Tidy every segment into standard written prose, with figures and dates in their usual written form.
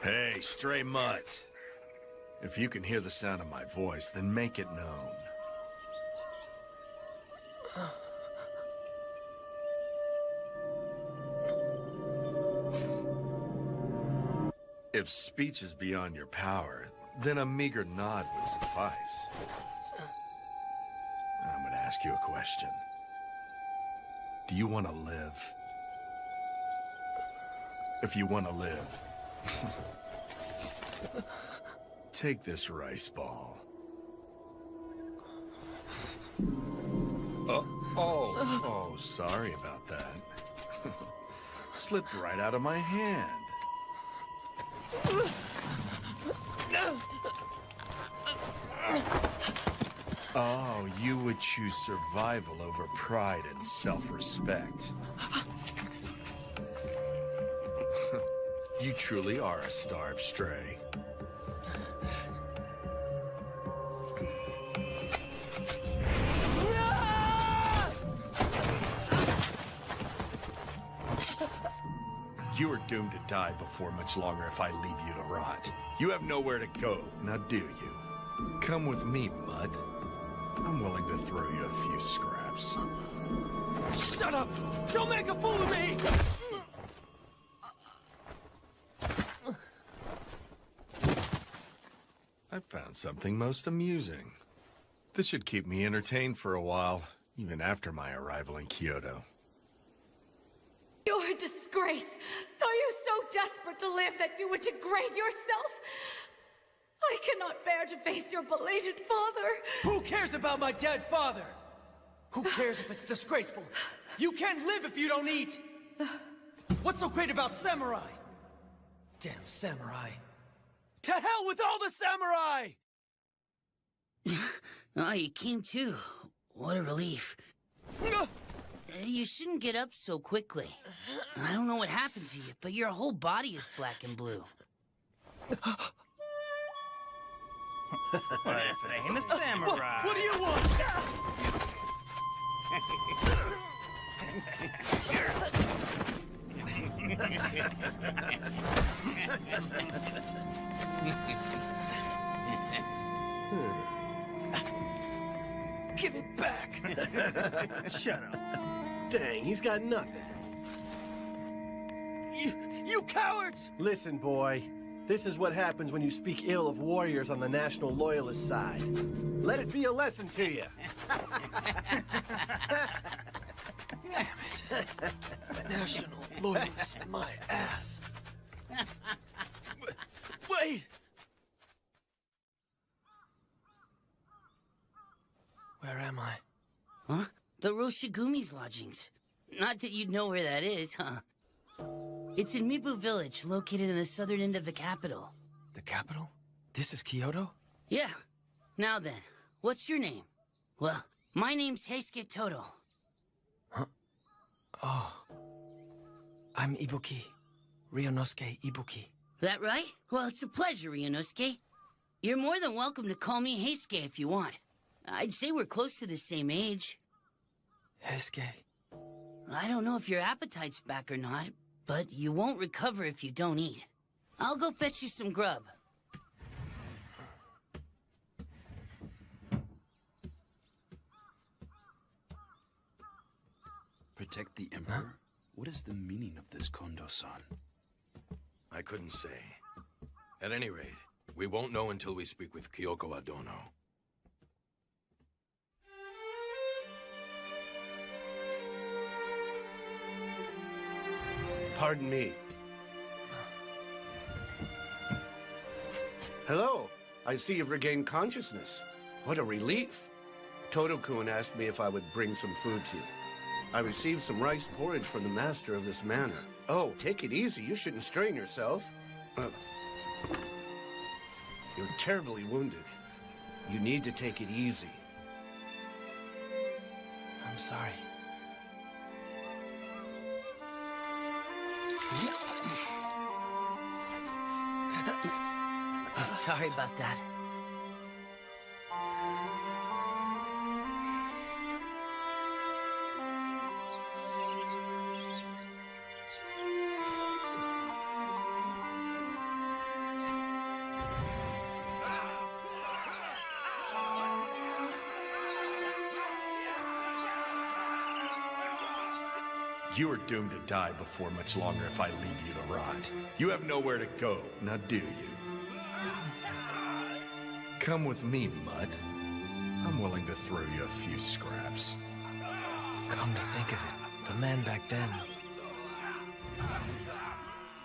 Hey, stray mutt. If you can hear the sound of my voice, then make it known. If speech is beyond your power, then a meager nod would suffice. I'm gonna ask you a question. Do you want to live? If you want to live, take this rice ball. Oh, sorry about that. Slipped right out of my hand. Oh, you would choose survival over pride and self-respect. You truly are a starved stray. You are doomed to die before much longer if I leave you to rot. You have nowhere to go, now do you? Come with me, Mud. I'm willing to throw you a few scraps. Shut up! Don't make a fool of me! I found something most amusing. This should keep me entertained for a while, even after my arrival in Kyoto. You're a disgrace! Are you so desperate to live that you would degrade yourself? I cannot bear to face your belated father. Who cares about my dead father? Who cares if it's disgraceful? You can't live if you don't eat! What's so great about samurai? Damn samurai. To hell with all the samurai! Oh, you came too. What a relief. You shouldn't get up so quickly. I don't know what happened to you, but your whole body is black and blue. Well, if it ain't a samurai. What do you want? Give it back! Shut up. Dang, he's got nothing. You cowards! Listen, boy. This is what happens when you speak ill of warriors on the National Loyalist side. Let it be a lesson to you. Damn it. National Loyalist, my ass. Wait! Where am I? Huh? The Roshigumi's lodgings. Not that you'd know where that is, huh? It's in Mibu Village, located in the southern end of the capital. The capital? This is Kyoto? Yeah. Now then, what's your name? Well, my name's Heisuke Todo. Huh? Oh. I'm Ibuki. Ryunosuke Ibuki. That right? Well, it's a pleasure, Ryunosuke. You're more than welcome to call me Heisuke if you want. I'd say we're close to the same age. Heisuke. I don't know if your appetite's back or not, but you won't recover if you don't eat. I'll go fetch you some grub. Protect the Emperor? Huh? What is the meaning of this, Kondo-san? I couldn't say. At any rate, we won't know until we speak with Kyoko Adono. Pardon me. Hello. I see you've regained consciousness. What a relief. Todo-kun asked me if I would bring some food to you. I received some rice porridge from the master of this manor. Oh, take it easy. You shouldn't strain yourself. You're terribly wounded. You need to take it easy. I'm sorry. Sorry about that. You are doomed to die before much longer if I leave you to rot. You have nowhere to go, now do you? Come with me, Mutt. I'm willing to throw you a few scraps. Come to think of it, the man back then.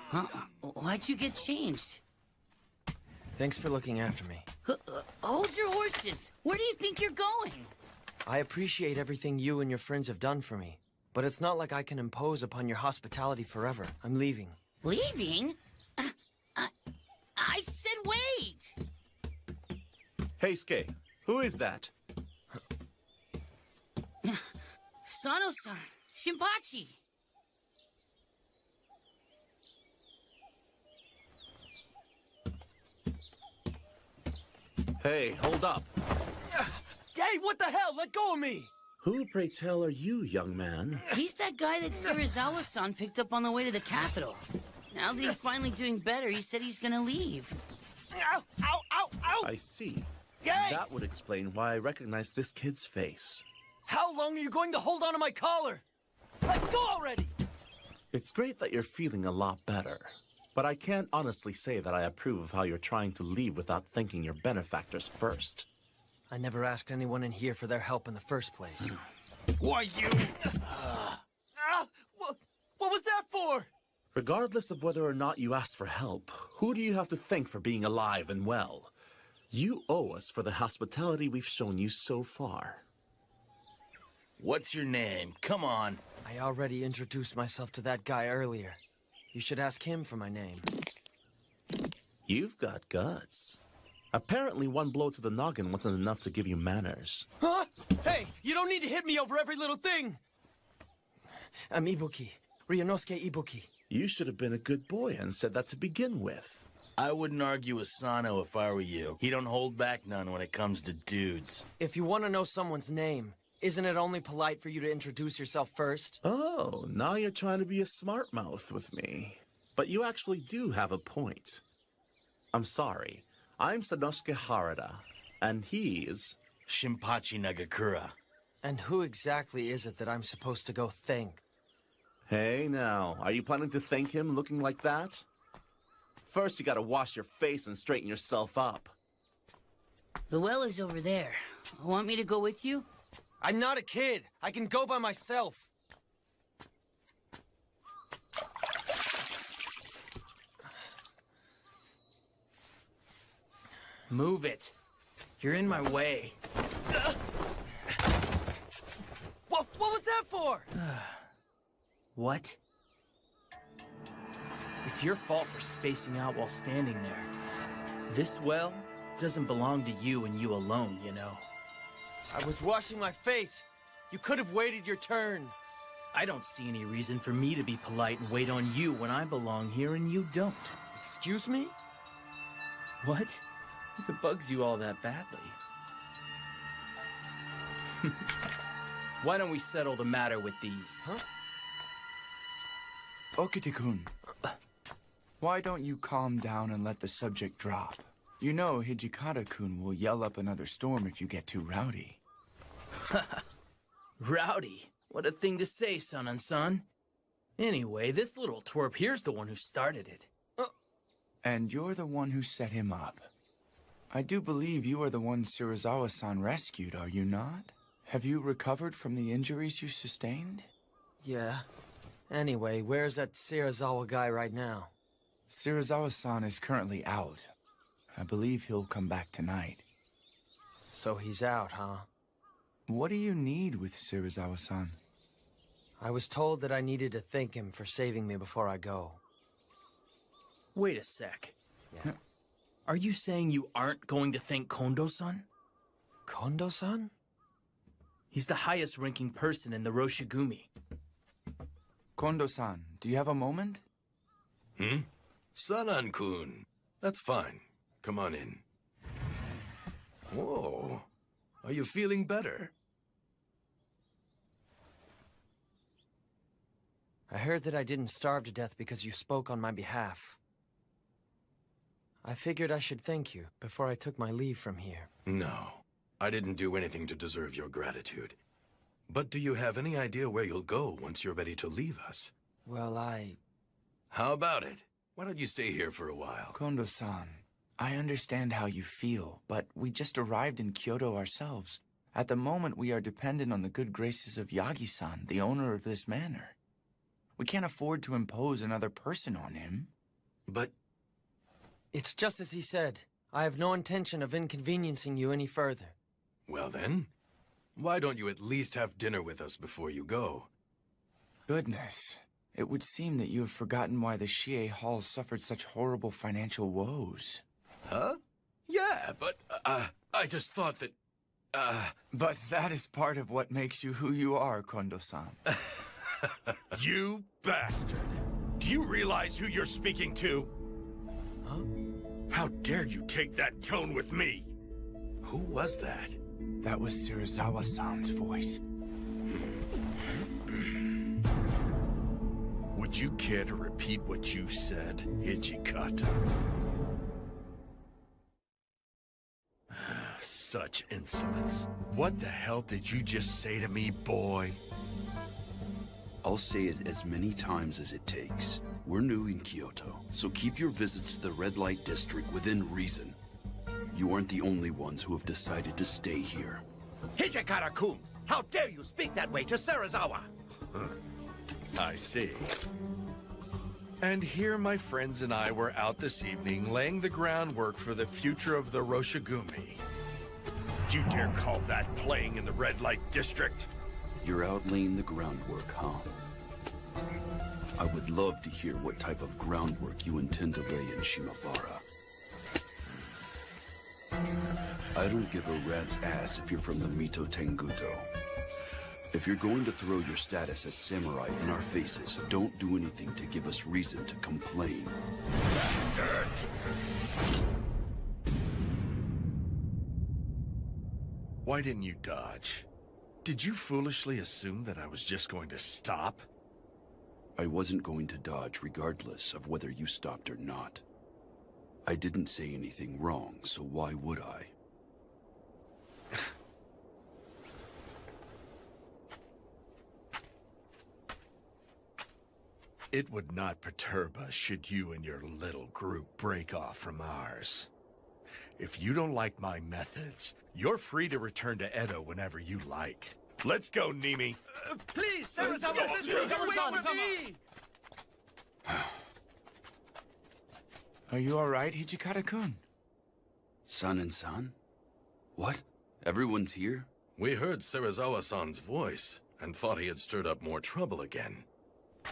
Huh? Why'd you get changed? Thanks for looking after me. Hold your horses. Where do you think you're going? I appreciate everything you and your friends have done for me, but it's not like I can impose upon your hospitality forever. I'm leaving. Leaving? I said wait! Hey, Skay, who is that? Sano-san, Shinpachi. Hey, hold up. Hey, what the hell? Let go of me! Who, pray tell, are you, young man? He's that guy that Serizawa-san picked up on the way to the capital. Now that he's finally doing better, he said he's gonna leave. Ow! Ow! Ow! Ow! I see. Hey! That would explain why I recognize this kid's face. How long are you going to hold on to my collar? Let go already! It's great that you're feeling a lot better, but I can't honestly say that I approve of how you're trying to leave without thanking your benefactors first. I never asked anyone in here for their help in the first place. Why, you... What was that for? Regardless of whether or not you asked for help, who do you have to thank for being alive and well? You owe us for the hospitality we've shown you so far. What's your name? Come on. I already introduced myself to that guy earlier. You should ask him for my name. You've got guts. Apparently one blow to the noggin wasn't enough to give you manners. Huh? Hey, you don't need to hit me over every little thing! I'm Ibuki. Ryunosuke Ibuki. You should have been a good boy and said that to begin with. I wouldn't argue with Sano if I were you. He don't hold back none when it comes to dudes. If you want to know someone's name, isn't it only polite for you to introduce yourself first? Oh, now you're trying to be a smart mouth with me. But you actually do have a point. I'm sorry. I'm Sanosuke Harada, and he's... Shinpachi Nagakura. And who exactly is it that I'm supposed to go thank? Hey now, are you planning to thank him looking like that? First you gotta wash your face and straighten yourself up. The well is over there. Want me to go with you? I'm not a kid. I can go by myself. Move it. You're in my way. What was that for? What? It's your fault for spacing out while standing there. This well doesn't belong to you and you alone, you know. I was washing my face. You could have waited your turn. I don't see any reason for me to be polite and wait on you when I belong here and you don't. Excuse me? What? If it bugs you all that badly. Why don't we settle the matter with these? Huh? Okite-kun, why don't you calm down and let the subject drop? You know Hijikata-kun will yell up another storm if you get too rowdy. Rowdy? What a thing to say, son and son. Anyway, this little twerp here's the one who started it. And you're the one who set him up. I do believe you are the one Serizawa-san rescued, are you not? Have you recovered from the injuries you sustained? Yeah. Anyway, where's that Serizawa guy right now? Serizawa-san is currently out. I believe he'll come back tonight. So he's out, huh? What do you need with Serizawa-san? I was told that I needed to thank him for saving me before I go. Wait a sec. Yeah. Are you saying you aren't going to thank Kondo-san? Kondo-san? He's the highest-ranking person in the Roshigumi. Kondo-san, do you have a moment? Sanan-kun. That's fine. Come on in. Whoa. Are you feeling better? I heard that I didn't starve to death because you spoke on my behalf. I figured I should thank you before I took my leave from here. No. I didn't do anything to deserve your gratitude. But do you have any idea where you'll go once you're ready to leave us? Well, How about it? Why don't you stay here for a while? Kondo-san, I understand how you feel, but we just arrived in Kyoto ourselves. At the moment, we are dependent on the good graces of Yagi-san, the owner of this manor. We can't afford to impose another person on him. But it's just as he said. I have no intention of inconveniencing you any further. well then, why don't you at least have dinner with us before you go? Goodness, it would seem that you have forgotten why the Shie Hall suffered such horrible financial woes. Huh? Yeah, but, I just thought that, But that is part of what makes you who you are, Kondo-san. You bastard! Do you realize who you're speaking to? Huh? How dare you take that tone with me? Who was that? That was Serizawa-san's voice. Would you care to repeat what you said, Hijikata? Such insolence. What the hell did you just say to me, boy? I'll say it as many times as it takes. We're new in Kyoto, so keep your visits to the red light district within reason. You aren't the only ones who have decided to stay here. Hijikata-kun! How dare you speak that way to Serizawa? I see. And here my friends and I were out this evening laying the groundwork for the future of the Roshigumi. Do you dare call that playing in the red light district? You're out laying the groundwork, huh? I would love to hear what type of groundwork you intend to lay in Shimabara. I don't give a rat's ass if you're from the Mito Tenguto. If you're going to throw your status as samurai in our faces, don't do anything to give us reason to complain. Why didn't you dodge? Did you foolishly assume that I was just going to stop? I wasn't going to dodge regardless of whether you stopped or not. I didn't say anything wrong, so why would I? It would not perturb us should you and your little group break off from ours. If you don't like my methods, you're free to return to Edo whenever you like. Let's go, Nimi. Please, Serizawa-san, wait for me! Are you alright, Hijikata-kun? San and San? What? Everyone's here? We heard Serizawa-san's voice and thought he had stirred up more trouble again.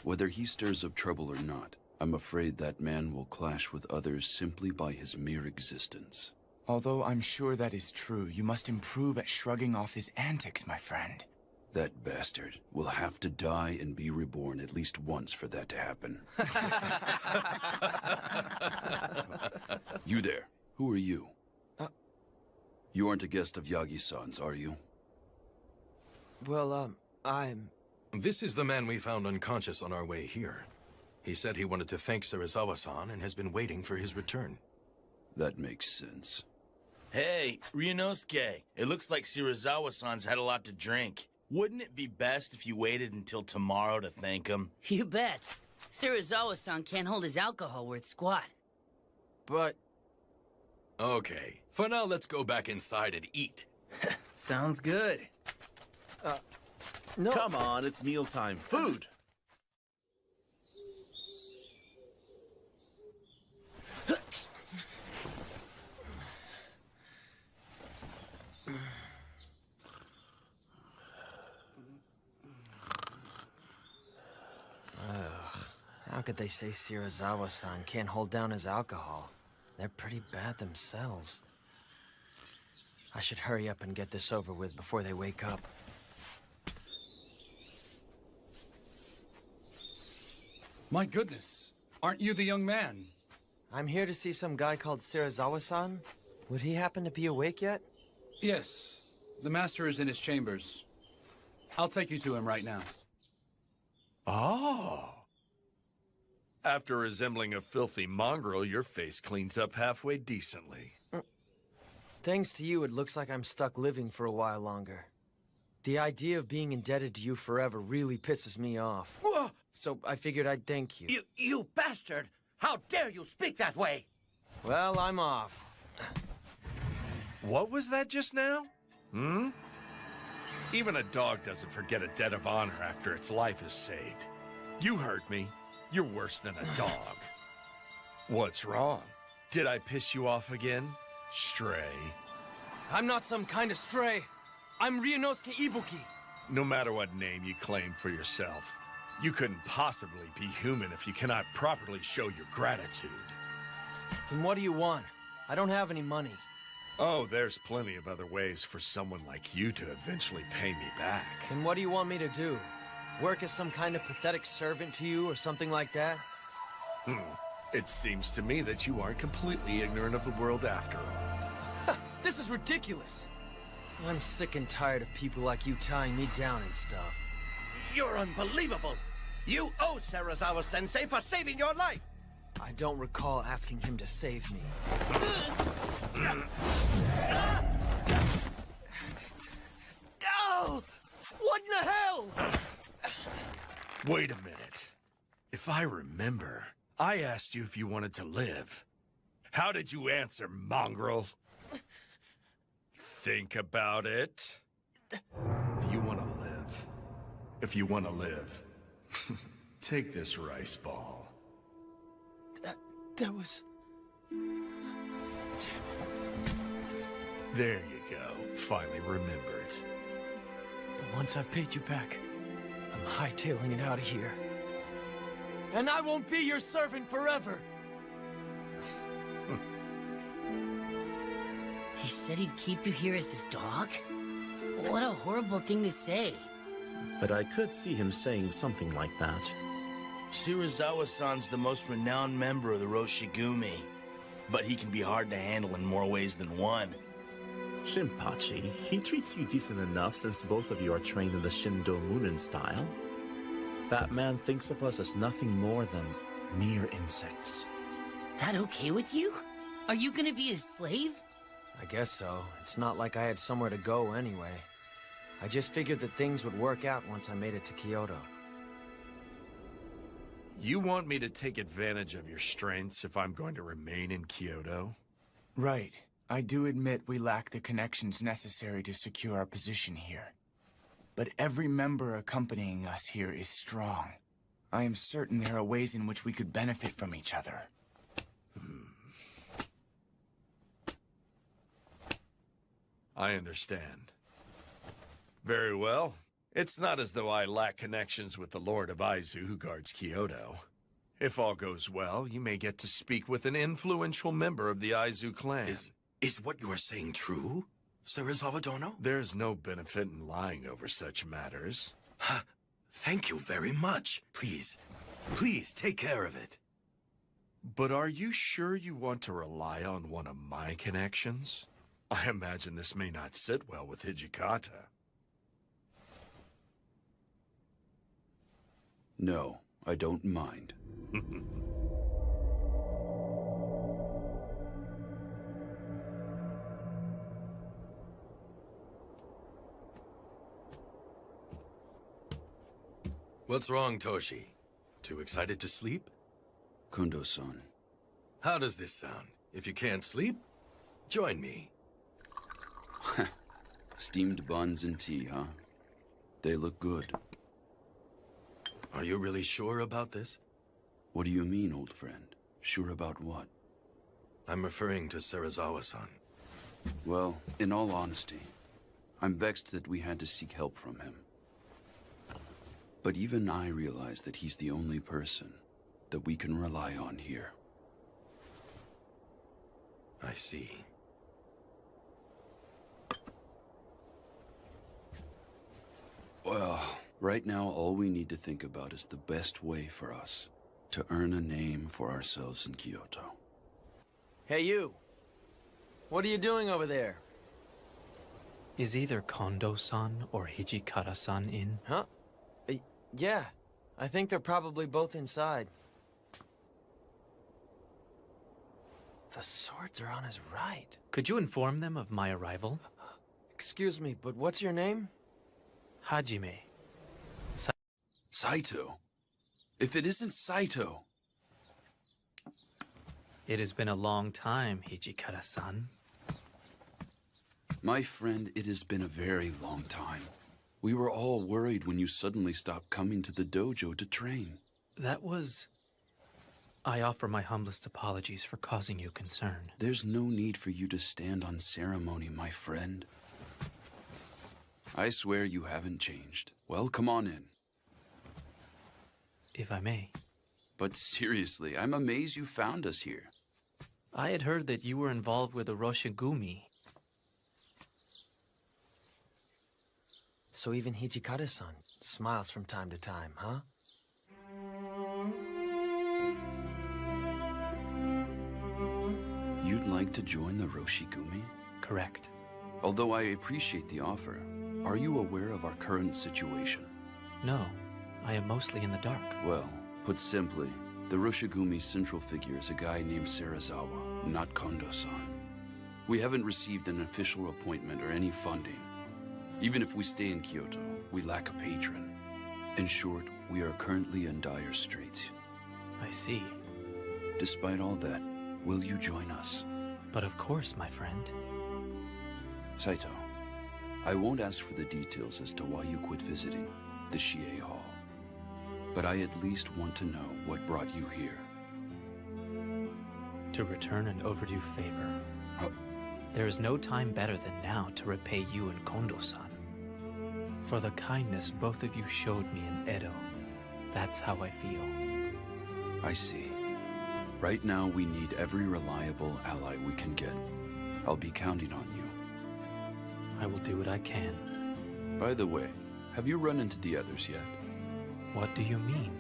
Whether he stirs up trouble or not, I'm afraid that man will clash with others simply by his mere existence. Although I'm sure that is true, you must improve at shrugging off his antics, my friend. That bastard will have to die and be reborn at least once for that to happen. You there. Who are you? You aren't a guest of Yagi-san's, are you? Well, I'm... This is the man we found unconscious on our way here. He said he wanted to thank Serizawa-san and has been waiting for his return. That makes sense. Hey, Ryunosuke, it looks like Serizawa-san's had a lot to drink. Wouldn't it be best if you waited until tomorrow to thank him? You bet. Serizawa-san can't hold his alcohol worth squat. But... Okay, for now let's go back inside and eat. Sounds good. No. Come on, it's mealtime. Food! How could they say Serizawa-san can't hold down his alcohol? They're pretty bad themselves. I should hurry up and get this over with before they wake up. My goodness, aren't you the young man? I'm here to see some guy called Serizawa-san. Would he happen to be awake yet? Yes, the master is in his chambers. I'll take you to him right now. Oh. After resembling a filthy mongrel, your face cleans up halfway decently. Thanks to you, it looks like I'm stuck living for a while longer. The idea of being indebted to you forever really pisses me off. Whoa! So I figured I'd thank you. You bastard! How dare you speak that way? Well, I'm off. What was that just now? Hmm? Even a dog doesn't forget a debt of honor after its life is saved. You heard me. You're worse than a dog. What's wrong? Did I piss you off again? Stray. I'm not some kind of stray. I'm Ryunosuke Ibuki. No matter what name you claim for yourself, you couldn't possibly be human if you cannot properly show your gratitude. Then what do you want? I don't have any money. Oh, there's plenty of other ways for someone like you to eventually pay me back. Then what do you want me to do? Work as some kind of pathetic servant to you or something like that? It seems to me that you aren't completely ignorant of the world after all. This is ridiculous. I'm sick and tired of people like you tying me down and stuff. You're unbelievable! You owe Serizawa-sensei for saving your life! I don't recall asking him to save me. Oh! What in the hell? Wait a minute. If I remember, I asked you if you wanted to live. How did you answer, mongrel? Think about it. Do you want to live? If you want to live, take this rice ball. That was... There you go. Finally remembered. But once I've paid you back, I'm hightailing it out of here. And I won't be your servant forever! He said he'd keep you here as his dog? What a horrible thing to say. But I could see him saying something like that. Shirazawa-san's the most renowned member of the Roshigumi, but he can be hard to handle in more ways than one. Shinpachi, he treats you decent enough since both of you are trained in the Shindo Munin style. That man thinks of us as nothing more than mere insects. That okay with you? Are you gonna be his slave? I guess so. It's not like I had somewhere to go anyway. I just figured that things would work out once I made it to Kyoto. You want me to take advantage of your strengths if I'm going to remain in Kyoto? Right. I do admit we lack the connections necessary to secure our position here. But every member accompanying us here is strong. I am certain there are ways in which we could benefit from each other. I understand. Very well. It's not as though I lack connections with the Lord of Aizu who guards Kyoto. If all goes well, you may get to speak with an influential member of the Aizu clan. Is what you are saying true, Serizawa Dono? There's no benefit in lying over such matters. Thank you very much. Please take care of it. But are you sure you want to rely on one of my connections? I imagine this may not sit well with Hijikata. No, I don't mind. What's wrong, Toshi? Too excited to sleep? Kondo-san. How does this sound? If you can't sleep, join me. Steamed buns and tea, huh? They look good. Are you really sure about this? What do you mean, old friend? Sure about what? I'm referring to Serizawa-san. Well, in all honesty, I'm vexed that we had to seek help from him. But even I realize that he's the only person that we can rely on here. I see. Well, right now all we need to think about is the best way for us to earn a name for ourselves in Kyoto. Hey, you! What are you doing over there? Is either Kondo-san or Hijikata-san in? Huh? Yeah. I think they're probably both inside. The swords are on his right. Could you inform them of my arrival? Excuse me, but what's your name? Hajime. Saito? If it isn't Saito... It has been a long time, Hijikata-san. My friend, it has been a very long time. We were all worried when you suddenly stopped coming to the dojo to train. That was... I offer my humblest apologies for causing you concern. There's no need for you to stand on ceremony, my friend. I swear you haven't changed. Well, come on in. If I may. But seriously, I'm amazed you found us here. I had heard that you were involved with Oroshigumi. So even Hijikata-san smiles from time to time, huh? You'd like to join the Roshigumi? Correct. Although I appreciate the offer, are you aware of our current situation? No, I am mostly in the dark. Well, put simply, the Roshigumi's central figure is a guy named Serizawa, not Kondo-san. We haven't received an official appointment or any funding. Even if we stay in Kyoto, we lack a patron. In short, we are currently in dire straits. I see. Despite all that, will you join us? But of course, my friend. Saito, I won't ask for the details as to why you quit visiting the Shie Hall. But I at least want to know what brought you here. To return an overdue favor. There is no time better than now to repay you and Kondo-san. For the kindness both of you showed me in Edo. That's how I feel. I see. Right now, we need every reliable ally we can get. I'll be counting on you. I will do what I can. By the way, have you run into the others yet? What do you mean?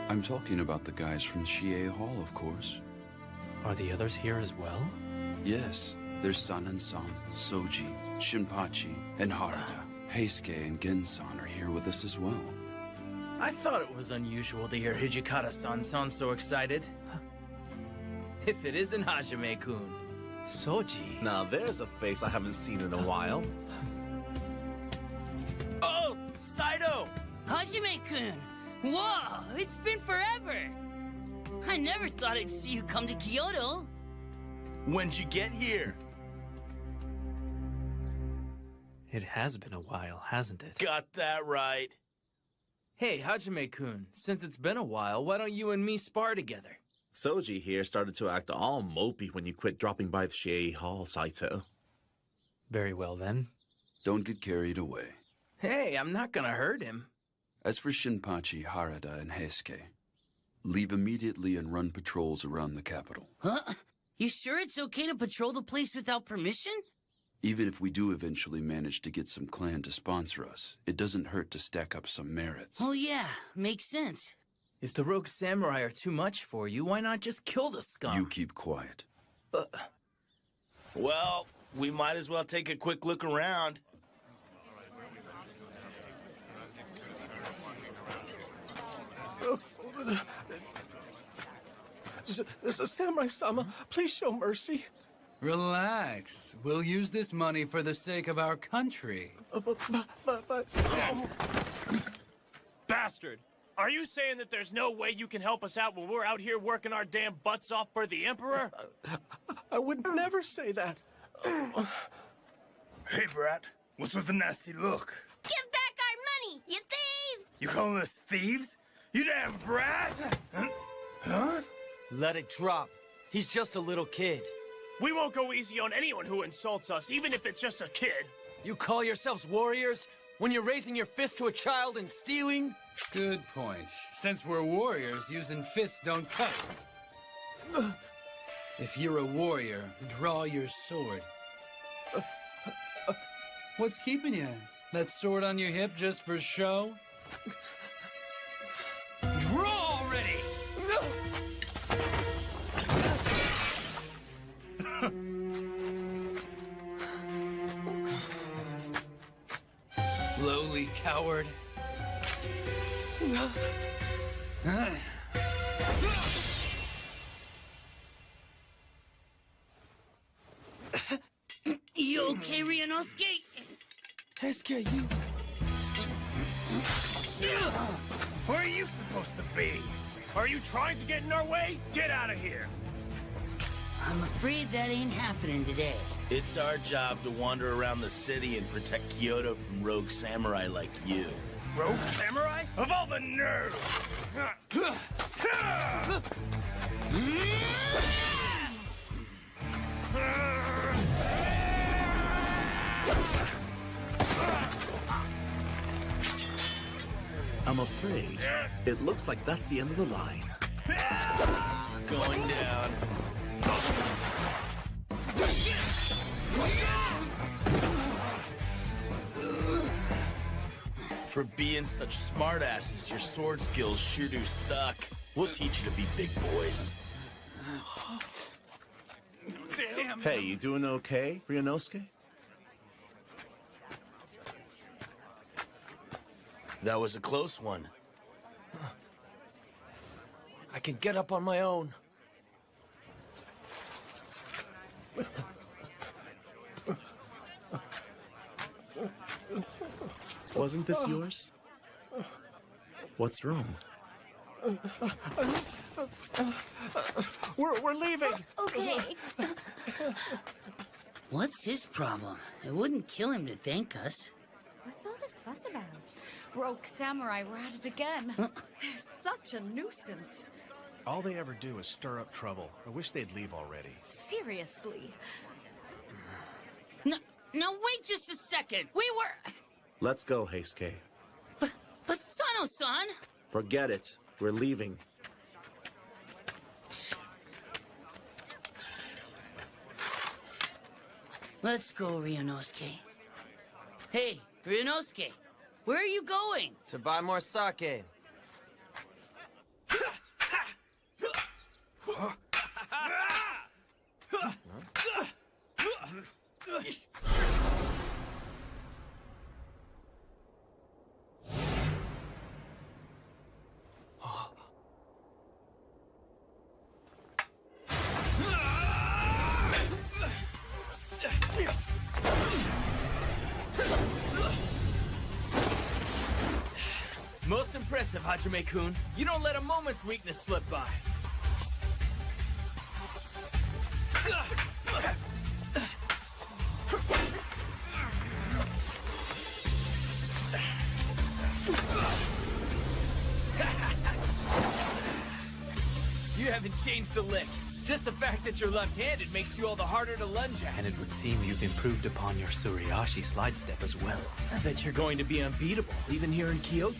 I'm talking about the guys from Shie Hall, of course. Are the others here as well? Yes. There's San-san, Soji, Shinpachi, and Harada. Heisuke and Gen-san are here with us as well. I thought it was unusual to hear Hijikata-san sound so excited. If it isn't Hajime-kun. Soji. Now there's a face I haven't seen in a while. Oh, Saito! Hajime-kun! Whoa, it's been forever! I never thought I'd see you come to Kyoto. When'd you get here? It has been a while, hasn't it? Got that right. Hey, Hajime-kun, since it's been a while, why don't you and me spar together? Soji here started to act all mopey when you quit dropping by the Shie Hall, Saito. Very well, then. Don't get carried away. Hey, I'm not gonna hurt him. As for Shinpachi, Harada, and Heisuke, leave immediately and run patrols around the capital. Huh? You sure it's okay to patrol the place without permission? Even if we do eventually manage to get some clan to sponsor us, it doesn't hurt to stack up some merits. Oh yeah, makes sense. If the rogue samurai are too much for you, why not just kill the scum? You keep quiet. Well, we might as well take a quick look around. Samurai-sama, please show mercy. Relax. We'll use this money for the sake of our country. But... Bastard! Are you saying that there's no way you can help us out when we're out here working our damn butts off for the Emperor? I would never say that. Hey, brat. What's with the nasty look? Give back our money, you thieves! You calling us thieves? You damn brat! Huh? Let it drop. He's just a little kid. We won't go easy on anyone who insults us, even if it's just a kid. You call yourselves warriors when you're raising your fist to a child and stealing? Good point. Since we're warriors, using fists don't cut. If you're a warrior, draw your sword. What's keeping you? That sword on your hip just for show? Draw already! Lowly coward. You okay, Ryunosuke? Heisuke, you... you supposed to be? Are you trying to get in our way? Get out of here! I'm afraid that ain't happening today. It's our job to wander around the city and protect Kyoto from rogue samurai like you. Rogue samurai? Of all the nerve! I'm afraid it looks like that's the end of the line. Going down. For being such smartasses, your sword skills sure do suck. We'll teach you to be big boys. Damn. Hey, you doing okay, Ryunosuke? That was a close one. I can get up on my own. Wasn't this yours? What's wrong? We're leaving. Okay. What's his problem? It wouldn't kill him to thank us. What's all this fuss about? Rogue samurai were at it again. They're such a nuisance. All they ever do is stir up trouble. I wish they'd leave already. Seriously. No, wait just a second. We were... Let's go, Heisuke. But Sano-san... Forget it. We're leaving. Let's go, Ryunosuke. Hey, Ryunosuke, where are you going? To buy more sake. Most impressive, Hajime-kun. You don't let a moment's weakness slip by. You haven't changed a lick. Just the fact that you're left-handed makes you all the harder to lunge at. And it would seem you've improved upon your Suriashi slide step as well. I bet you're going to be unbeatable, even here in Kyoto.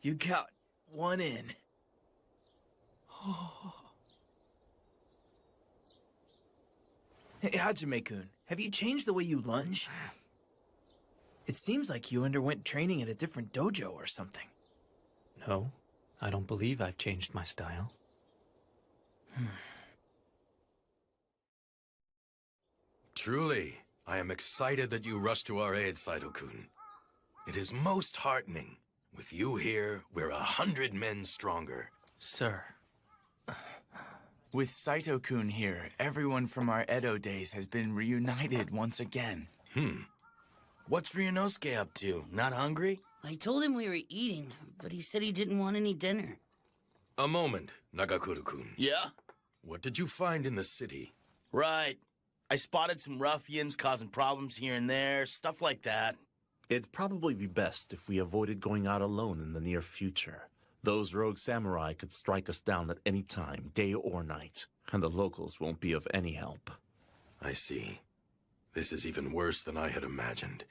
You got one in. Hey, Hajime-kun, have you changed the way you lunge? It seems like you underwent training at a different dojo or something. No, I don't believe I've changed my style. Truly, I am excited that you rushed to our aid, Saito-kun. It is most heartening. With you here, we're 100 men stronger. Sir. With Saito-kun here, everyone from our Edo days has been reunited once again. What's Ryunosuke up to? Not hungry? I told him we were eating, but he said he didn't want any dinner. A moment, Nagakuro-kun. Yeah? What did you find in the city? Right. I spotted some ruffians causing problems here and there, stuff like that. It'd probably be best if we avoided going out alone in the near future. Those rogue samurai could strike us down at any time, day or night, and the locals won't be of any help. I see. This is even worse than I had imagined.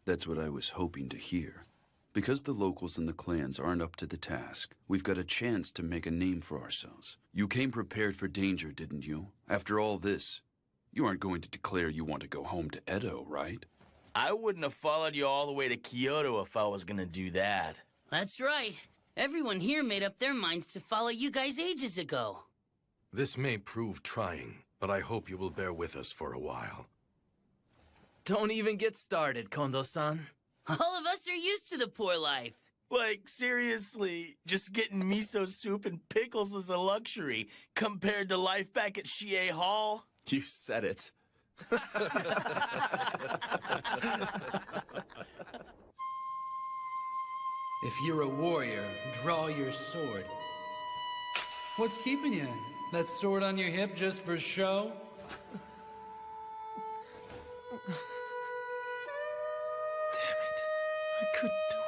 That's what I was hoping to hear. Because the locals and the clans aren't up to the task, we've got a chance to make a name for ourselves. You came prepared for danger, didn't you? After all this, you aren't going to declare you want to go home to Edo, right? I wouldn't have followed you all the way to Kyoto if I was gonna do that. That's right. Everyone here made up their minds to follow you guys ages ago. This may prove trying, but I hope you will bear with us for a while. Don't even get started, Kondo-san. All of us are used to the poor life. Like, seriously, just getting miso soup and pickles is a luxury compared to life back at Shie Hall. You said it. If you're a warrior, draw your sword. What's keeping you? That sword on your hip just for show? Damn it. I couldn't do it.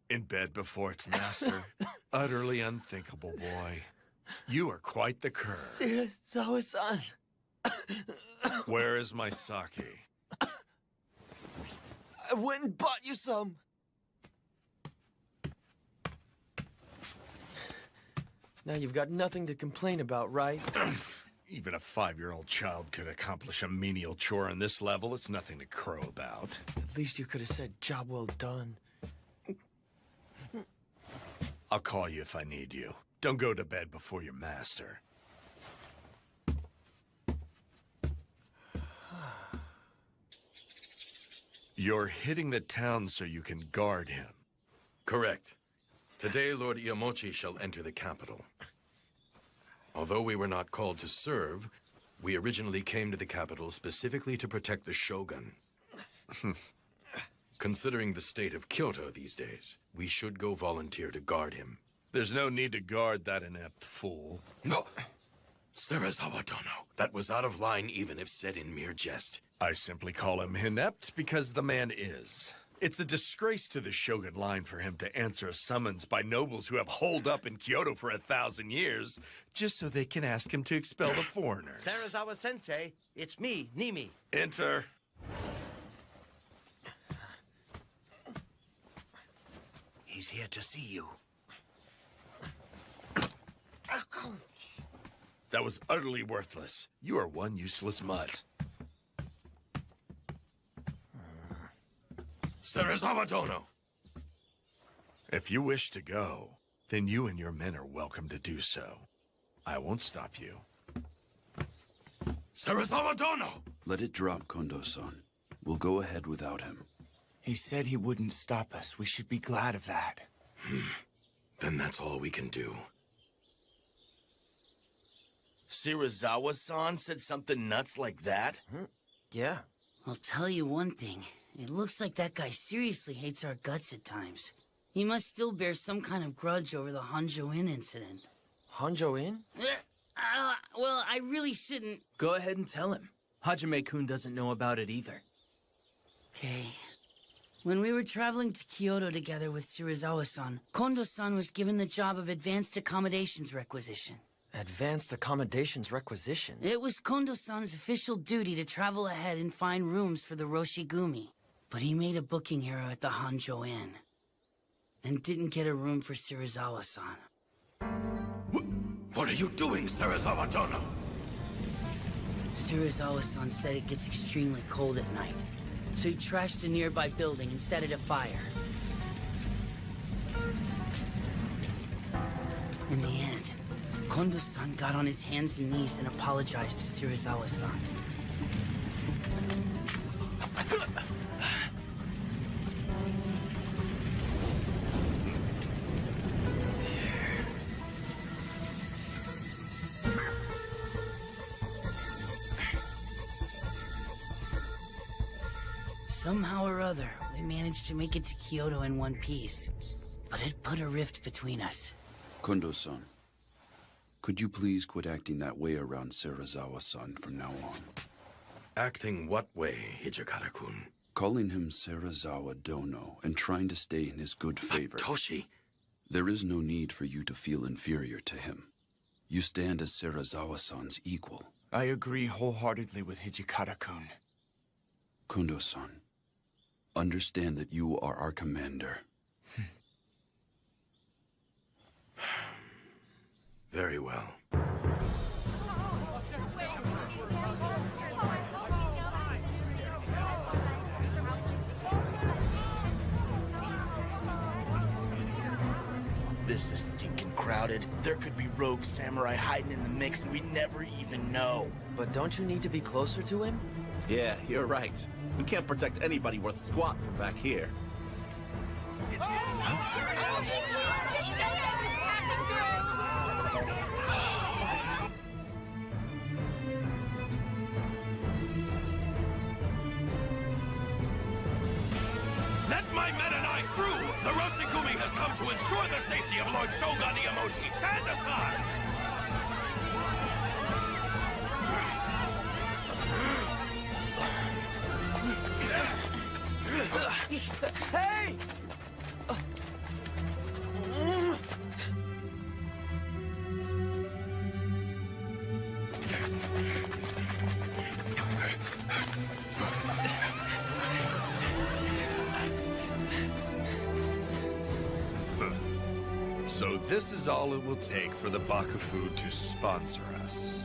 In bed before its master. Utterly unthinkable, boy. You are quite the cur. Serizawa-san. Where is my sake? I went and bought you some. Now you've got nothing to complain about, right? Even a 5-year-old child could accomplish a menial chore on this level. It's nothing to crow about. At least you could have said, job well done. I'll call you if I need you. Don't go to bed before your master. You're hitting the town so you can guard him. Correct. Today, Lord Iamochi shall enter the capital. Although we were not called to serve, we originally came to the capital specifically to protect the Shogun. Considering the state of Kyoto these days, we should go volunteer to guard him. There's no need to guard that inept fool. No! Serizawa Dono, that was out of line even if said in mere jest. I simply call him inept because the man is. It's a disgrace to the Shogun line for him to answer a summons by nobles who have holed up in Kyoto for 1,000 years, just so they can ask him to expel the foreigners. Serizawa-sensei, it's me, Nimi. Enter. He's here to see you. That was utterly worthless. You are one useless mutt. Serizawa Dono! If you wish to go, then you and your men are welcome to do so. I won't stop you. Serizawa Dono! Let it drop, Kondo-san. We'll go ahead without him. He said he wouldn't stop us. We should be glad of that. Then that's all we can do. Serizawa-san said something nuts like that? Yeah. I'll tell you one thing. It looks like that guy seriously hates our guts at times. He must still bear some kind of grudge over the Honjo Inn incident. Honjo Inn? Well, I really shouldn't... Go ahead and tell him. Hajime-kun doesn't know about it either. Okay. When we were traveling to Kyoto together with Serizawa-san, Kondo-san was given the job of Advanced Accommodations Requisition. Advanced Accommodations Requisition? It was Kondo-san's official duty to travel ahead and find rooms for the Roshigumi. But he made a booking error at the Honjo Inn. And didn't get a room for Serizawa-san. What are you doing, Serizawa Dono? Serizawa-san said it gets extremely cold at night. So he trashed a nearby building and set it afire. In the end, Kondo-san got on his hands and knees and apologized to Serizawa-san. Somehow or other, we managed to make it to Kyoto in one piece. But it put a rift between us. Kondo-san, could you please quit acting that way around Serizawa-san from now on? Acting what way, Hijikata-kun? Calling him Serizawa Dono and trying to stay in his good favor. Toshi! There is no need for you to feel inferior to him. You stand as Serizawa-san's equal. I agree wholeheartedly with Hijikata-kun. Kondo-san, understand that you are our commander. Very well. This is stinking crowded. There could be rogue samurai hiding in the mix and we never even know. But don't you need to be closer to him? Yeah, you're right. We can't protect anybody worth squat from back here. Let my men and I through! The Roshigumi has come to ensure the safety of Lord Shogun Iamoshi. Stand aside! Hey! So this is all it will take for the Bakufu to sponsor us.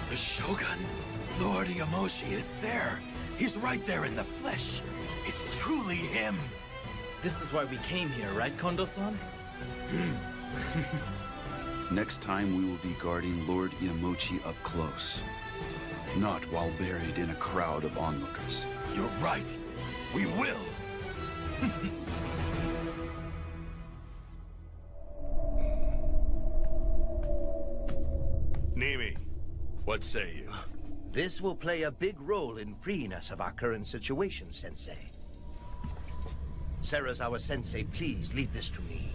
The Shogun, Lord Iamoshi, is there. He's right there in the flesh. It's truly him. This is why we came here, right, Kondo-san? Next time we will be guarding Lord Iamochi up close. Not while buried in a crowd of onlookers. You're right. We will. Nimi, what say you? This will play a big role in freeing us of our current situation, Sensei. Serizawa-sensei, please leave this to me.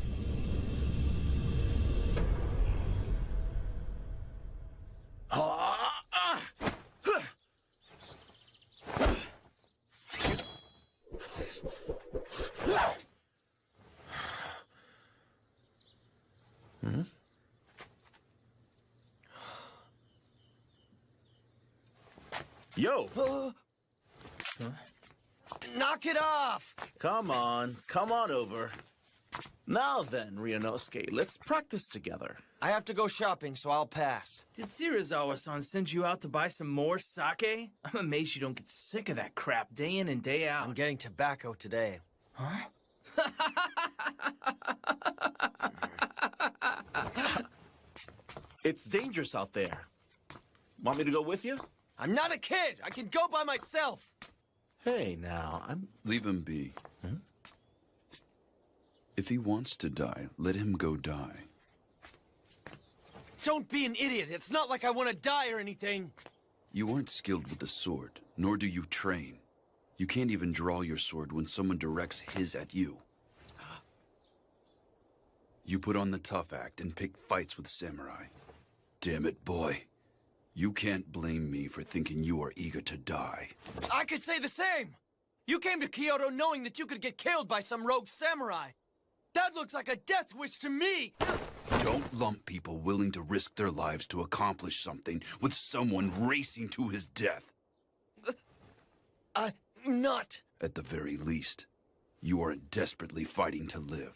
Yo! Knock it off! Come on over. Now then, Ryunosuke, let's practice together. I have to go shopping, so I'll pass. Did Serizawa-san send you out to buy some more sake? I'm amazed you don't get sick of that crap day in and day out. I'm getting tobacco today. Huh? It's dangerous out there. Want me to go with you? I'm not a kid! I can go by myself! Hey, now, Leave him be. If he wants to die, let him go die. Don't be an idiot! It's not like I want to die or anything! You aren't skilled with the sword, nor do you train. You can't even draw your sword when someone directs his at you. You put on the tough act and pick fights with samurai. Damn it, boy. You can't blame me for thinking you are eager to die. I could say the same! You came to Kyoto knowing that you could get killed by some rogue samurai! That looks like a death wish to me! Don't lump people willing to risk their lives to accomplish something with someone racing to his death. I'm not. At the very least, you aren't desperately fighting to live.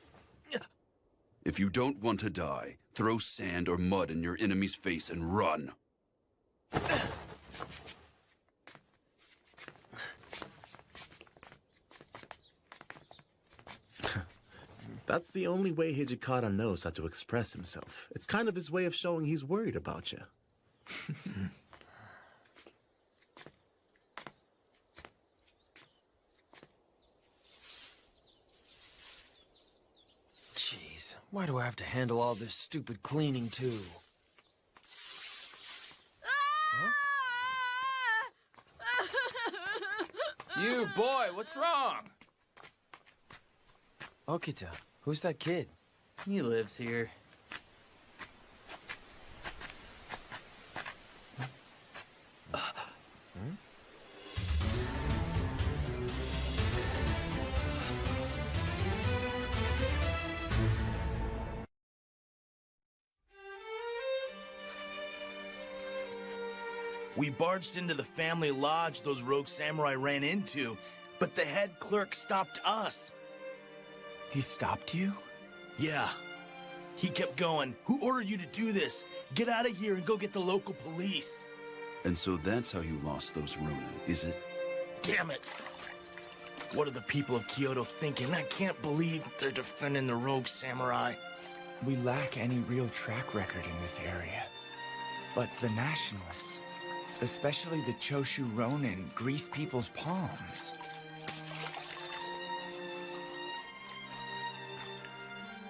If you don't want to die, throw sand or mud in your enemy's face and run. That's the only way Hijikata knows how to express himself. It's kind of his way of showing he's worried about you. Jeez, why do I have to handle all this stupid cleaning, too? You, boy, what's wrong? Okita, who's that kid? He lives here. We barged into the family lodge those rogue samurai ran into, but the head clerk stopped us. He stopped you? Yeah. He kept going. Who ordered you to do this? Get out of here and go get the local police. And so that's how you lost those Ronin, is it? Damn it! What are the people of Kyoto thinking? I can't believe they're defending the rogue samurai. We lack any real track record in this area. But the nationalists, especially the Choshu Ronin, grease people's palms.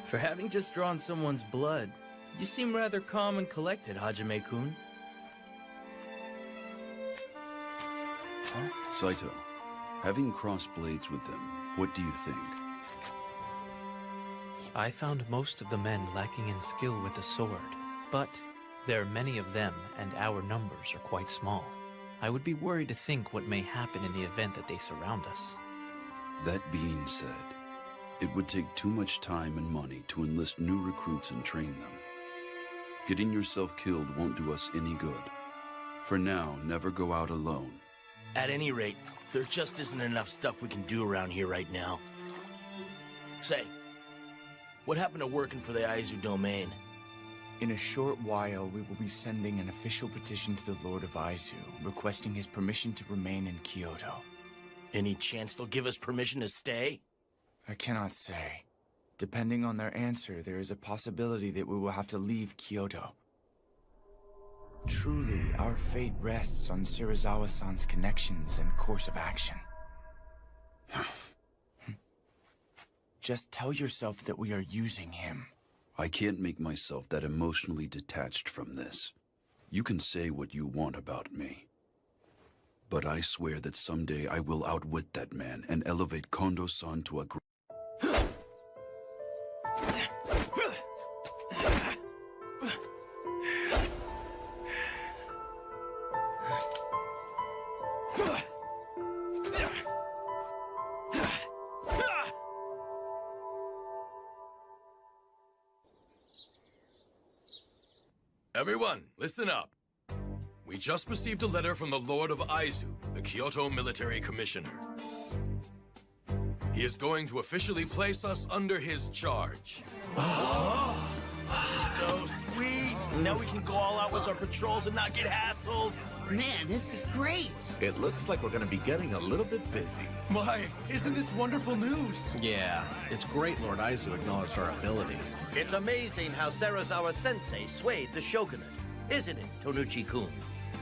For having just drawn someone's blood, you seem rather calm and collected, Hajime-kun. Saito, having crossed blades with them, what do you think? I found most of the men lacking in skill with the sword, but there are many of them and our numbers are quite small. I would be worried to think what may happen in the event that they surround us. That being said, it would take too much time and money to enlist new recruits and train them. Getting yourself killed won't do us any good. For now, never go out alone. At any rate, there just isn't enough stuff we can do around here right now. Say, what happened to working for the Aizu domain? In a short while, we will be sending an official petition to the Lord of Aizu, requesting his permission to remain in Kyoto. Any chance they'll give us permission to stay? I cannot say. Depending on their answer, there is a possibility that we will have to leave Kyoto. Truly, our fate rests on Shirazawa-san's connections and course of action. Just tell yourself that we are using him. I can't make myself that emotionally detached from this. You can say what you want about me. But I swear that someday I will outwit that man and elevate Kondo-san to a Everyone, listen up. We just received a letter from the Lord of Aizu, the Kyoto Military Commissioner. He is going to officially place us under his charge. So sweet! Now we can go all out with our patrols and not get hassled. Man, this is great! It looks like we're gonna be getting a little bit busy. Why, isn't this wonderful news? Yeah, it's great Lord Aizu acknowledged our ability. It's amazing how Serizawa-sensei swayed the shogunate, isn't it, Tonuchi-kun?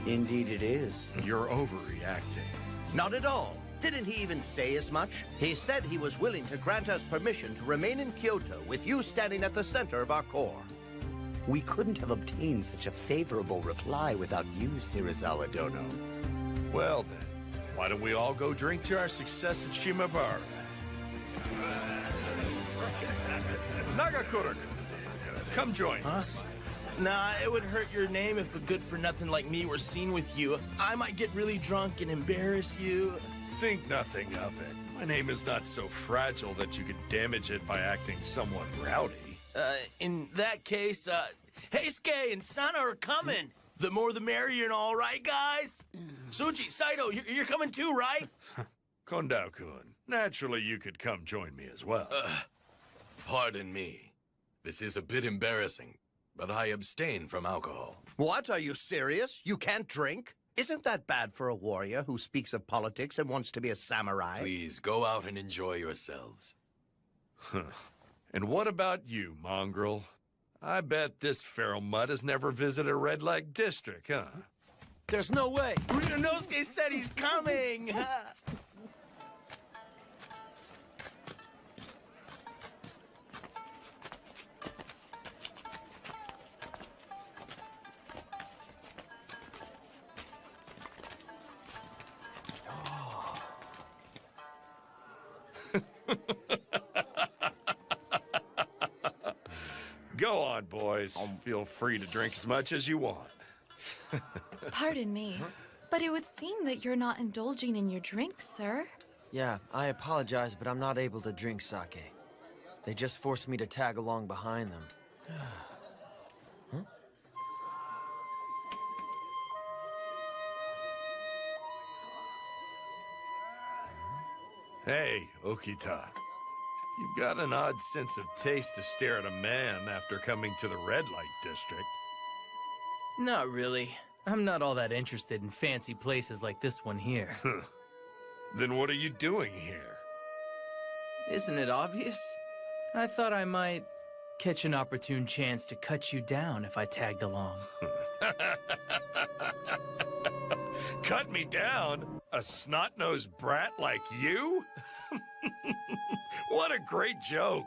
Indeed it is. You're overreacting. Not at all. Didn't he even say as much? He said he was willing to grant us permission to remain in Kyoto with you standing at the center of our corps. We couldn't have obtained such a favorable reply without you, Shirazawa-dono. Well then, why don't we all go drink to our success at Shimabara? Nagakura, come join us. Nah, it would hurt your name if a good-for-nothing like me were seen with you. I might get really drunk and embarrass you. Think nothing of it. My name is not so fragile that you could damage it by acting somewhat rowdy. In that case, Heisuke and Sana are coming. The more the merrier and all, right, guys? Suji, Saito, you're coming too, right? Kondo-kun, naturally you could come join me as well. Pardon me. This is a bit embarrassing, but I abstain from alcohol. What? Are you serious? You can't drink? Isn't that bad for a warrior who speaks of politics and wants to be a samurai? Please, go out and enjoy yourselves. And what about you, mongrel? I bet this feral mutt has never visited a red light district, huh? There's no way. Ryunosuke said he's coming! Go on, boys. Feel free to drink as much as you want. Pardon me, but it would seem that you're not indulging in your drink, sir. Yeah, I apologize, but I'm not able to drink sake. They just forced me to tag along behind them. Hey, Okita. You've got an odd sense of taste to stare at a man after coming to the red light district. Not really. I'm not all that interested in fancy places like this one here. Then what are you doing here? Isn't it obvious? I thought I might catch an opportune chance to cut you down if I tagged along. Cut me down? A snot-nosed brat like you? What a great joke.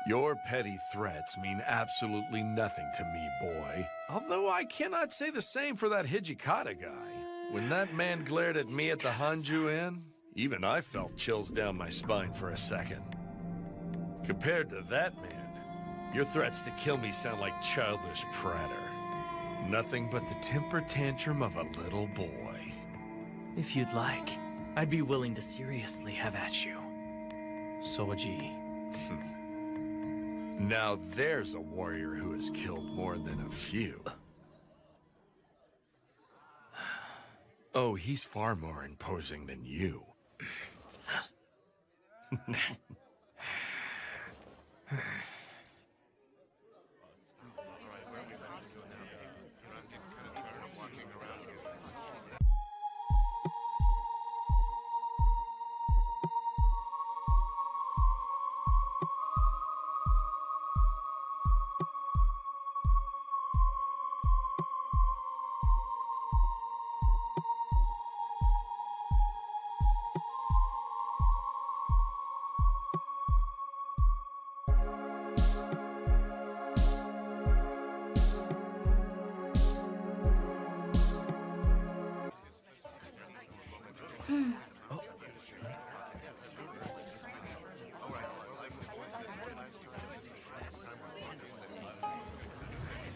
Your petty threats mean absolutely nothing to me, boy. Although I cannot say the same for that Hijikata guy. When that man glared at me at the Hanju Inn, even I felt chills down my spine for a second. Compared to that man, your threats to kill me sound like childish pratter. Nothing but the temper tantrum of a little boy. If you'd like, I'd be willing to seriously have at you. Soji. Now there's a warrior who has killed more than a few. Oh, he's far more imposing than you.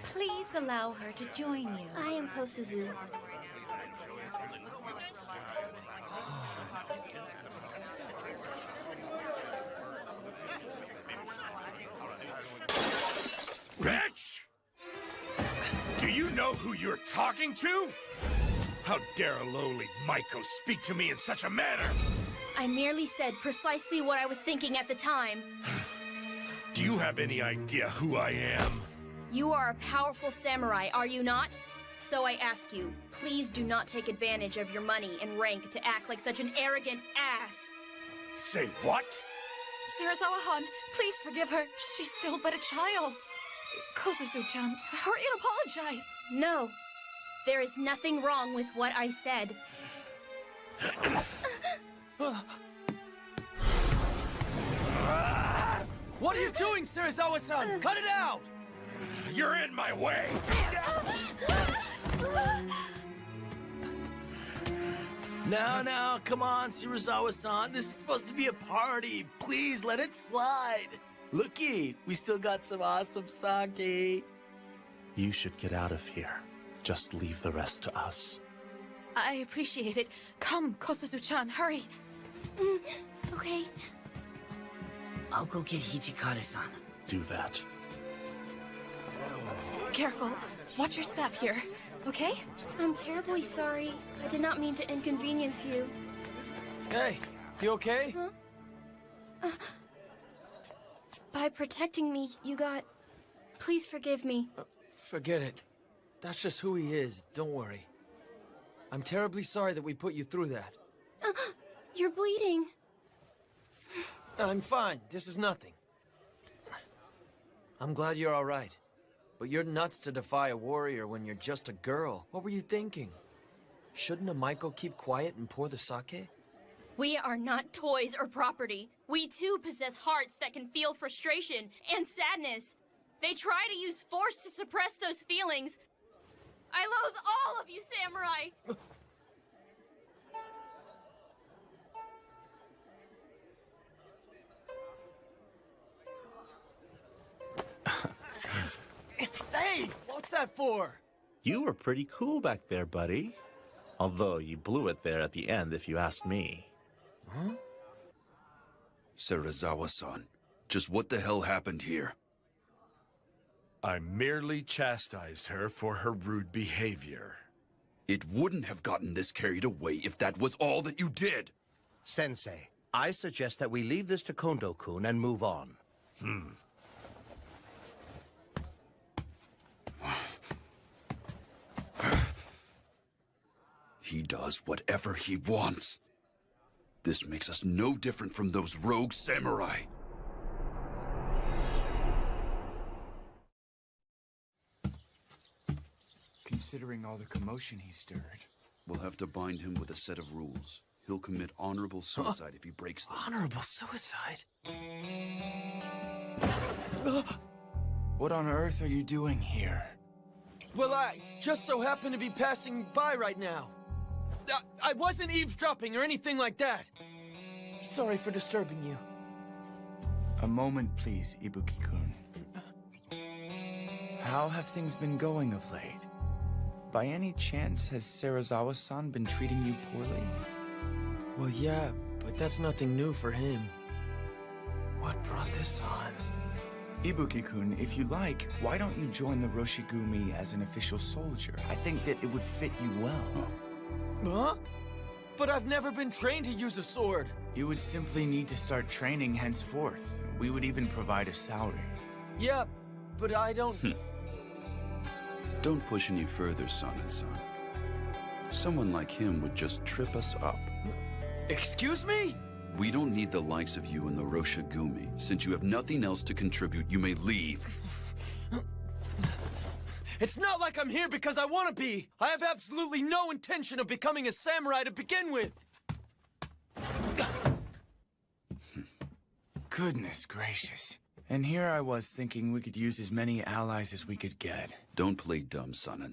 Please allow her to join you. I am Kosuzu. Bitch! Do you know who you're talking to? How dare a lowly Maiko speak to me in such a manner? I merely said precisely what I was thinking at the time. Do you have any idea who I am? You are a powerful samurai, are you not? So I ask you, please do not take advantage of your money and rank to act like such an arrogant ass. Say what? Sarazawa-han, please forgive her. She's still but a child. Kosuzu-chan, hurry and apologize. No. There is nothing wrong with what I said. What are you doing, Sarazawa-san? Cut it out! You're in my way! Now, come on, Shirazawa-san. This is supposed to be a party. Please, let it slide. Looky, we still got some awesome sake. You should get out of here. Just leave the rest to us. I appreciate it. Come, Kosuzu-chan, hurry. Okay. I'll go get Hijikata-san. Do that. Careful. Watch your step here, okay? I'm terribly sorry. I did not mean to inconvenience you. Hey, you okay? Huh? By protecting me, you got... Please forgive me. Forget it. That's just who he is, don't worry. I'm terribly sorry that we put you through that. You're bleeding. I'm fine, this is nothing. I'm glad you're alright. But you're nuts to defy a warrior when you're just a girl. What were you thinking? Shouldn't a Maiko keep quiet and pour the sake? We are not toys or property. We too possess hearts that can feel frustration and sadness. They try to use force to suppress those feelings. I loathe all of you, samurai! Hey, what's that for? You were pretty cool back there, buddy. Although you blew it there at the end, if you ask me. Huh? Sarazawa-san, just what the hell happened here? I merely chastised her for her rude behavior. It wouldn't have gotten this carried away if that was all that you did. Sensei, I suggest that we leave this to Kondo-kun and move on. He does whatever he wants. This makes us no different from those rogue samurai. Considering all the commotion he stirred. We'll have to bind him with a set of rules. He'll commit honorable suicide if he breaks them. Honorable suicide? What on earth are you doing here? Well, I just so happen to be passing by right now. I wasn't eavesdropping or anything like that. Sorry for disturbing you. A moment, please, Ibuki-kun. How have things been going of late? By any chance, has Serizawa-san been treating you poorly? Well, yeah, but that's nothing new for him. What brought this on? Ibuki-kun, if you like, why don't you join the Roshigumi as an official soldier? I think that it would fit you well. Huh? But I've never been trained to use a sword. You would simply need to start training henceforth. We would even provide a salary. Yeah, but I don't... Don't push any further, son. Someone like him would just trip us up. Excuse me? We don't need the likes of you in the Roshigumi. Since you have nothing else to contribute, you may leave. It's not like I'm here because I want to be. I have absolutely no intention of becoming a samurai to begin with. Goodness gracious. And here I was thinking we could use as many allies as we could get. Don't play dumb, son.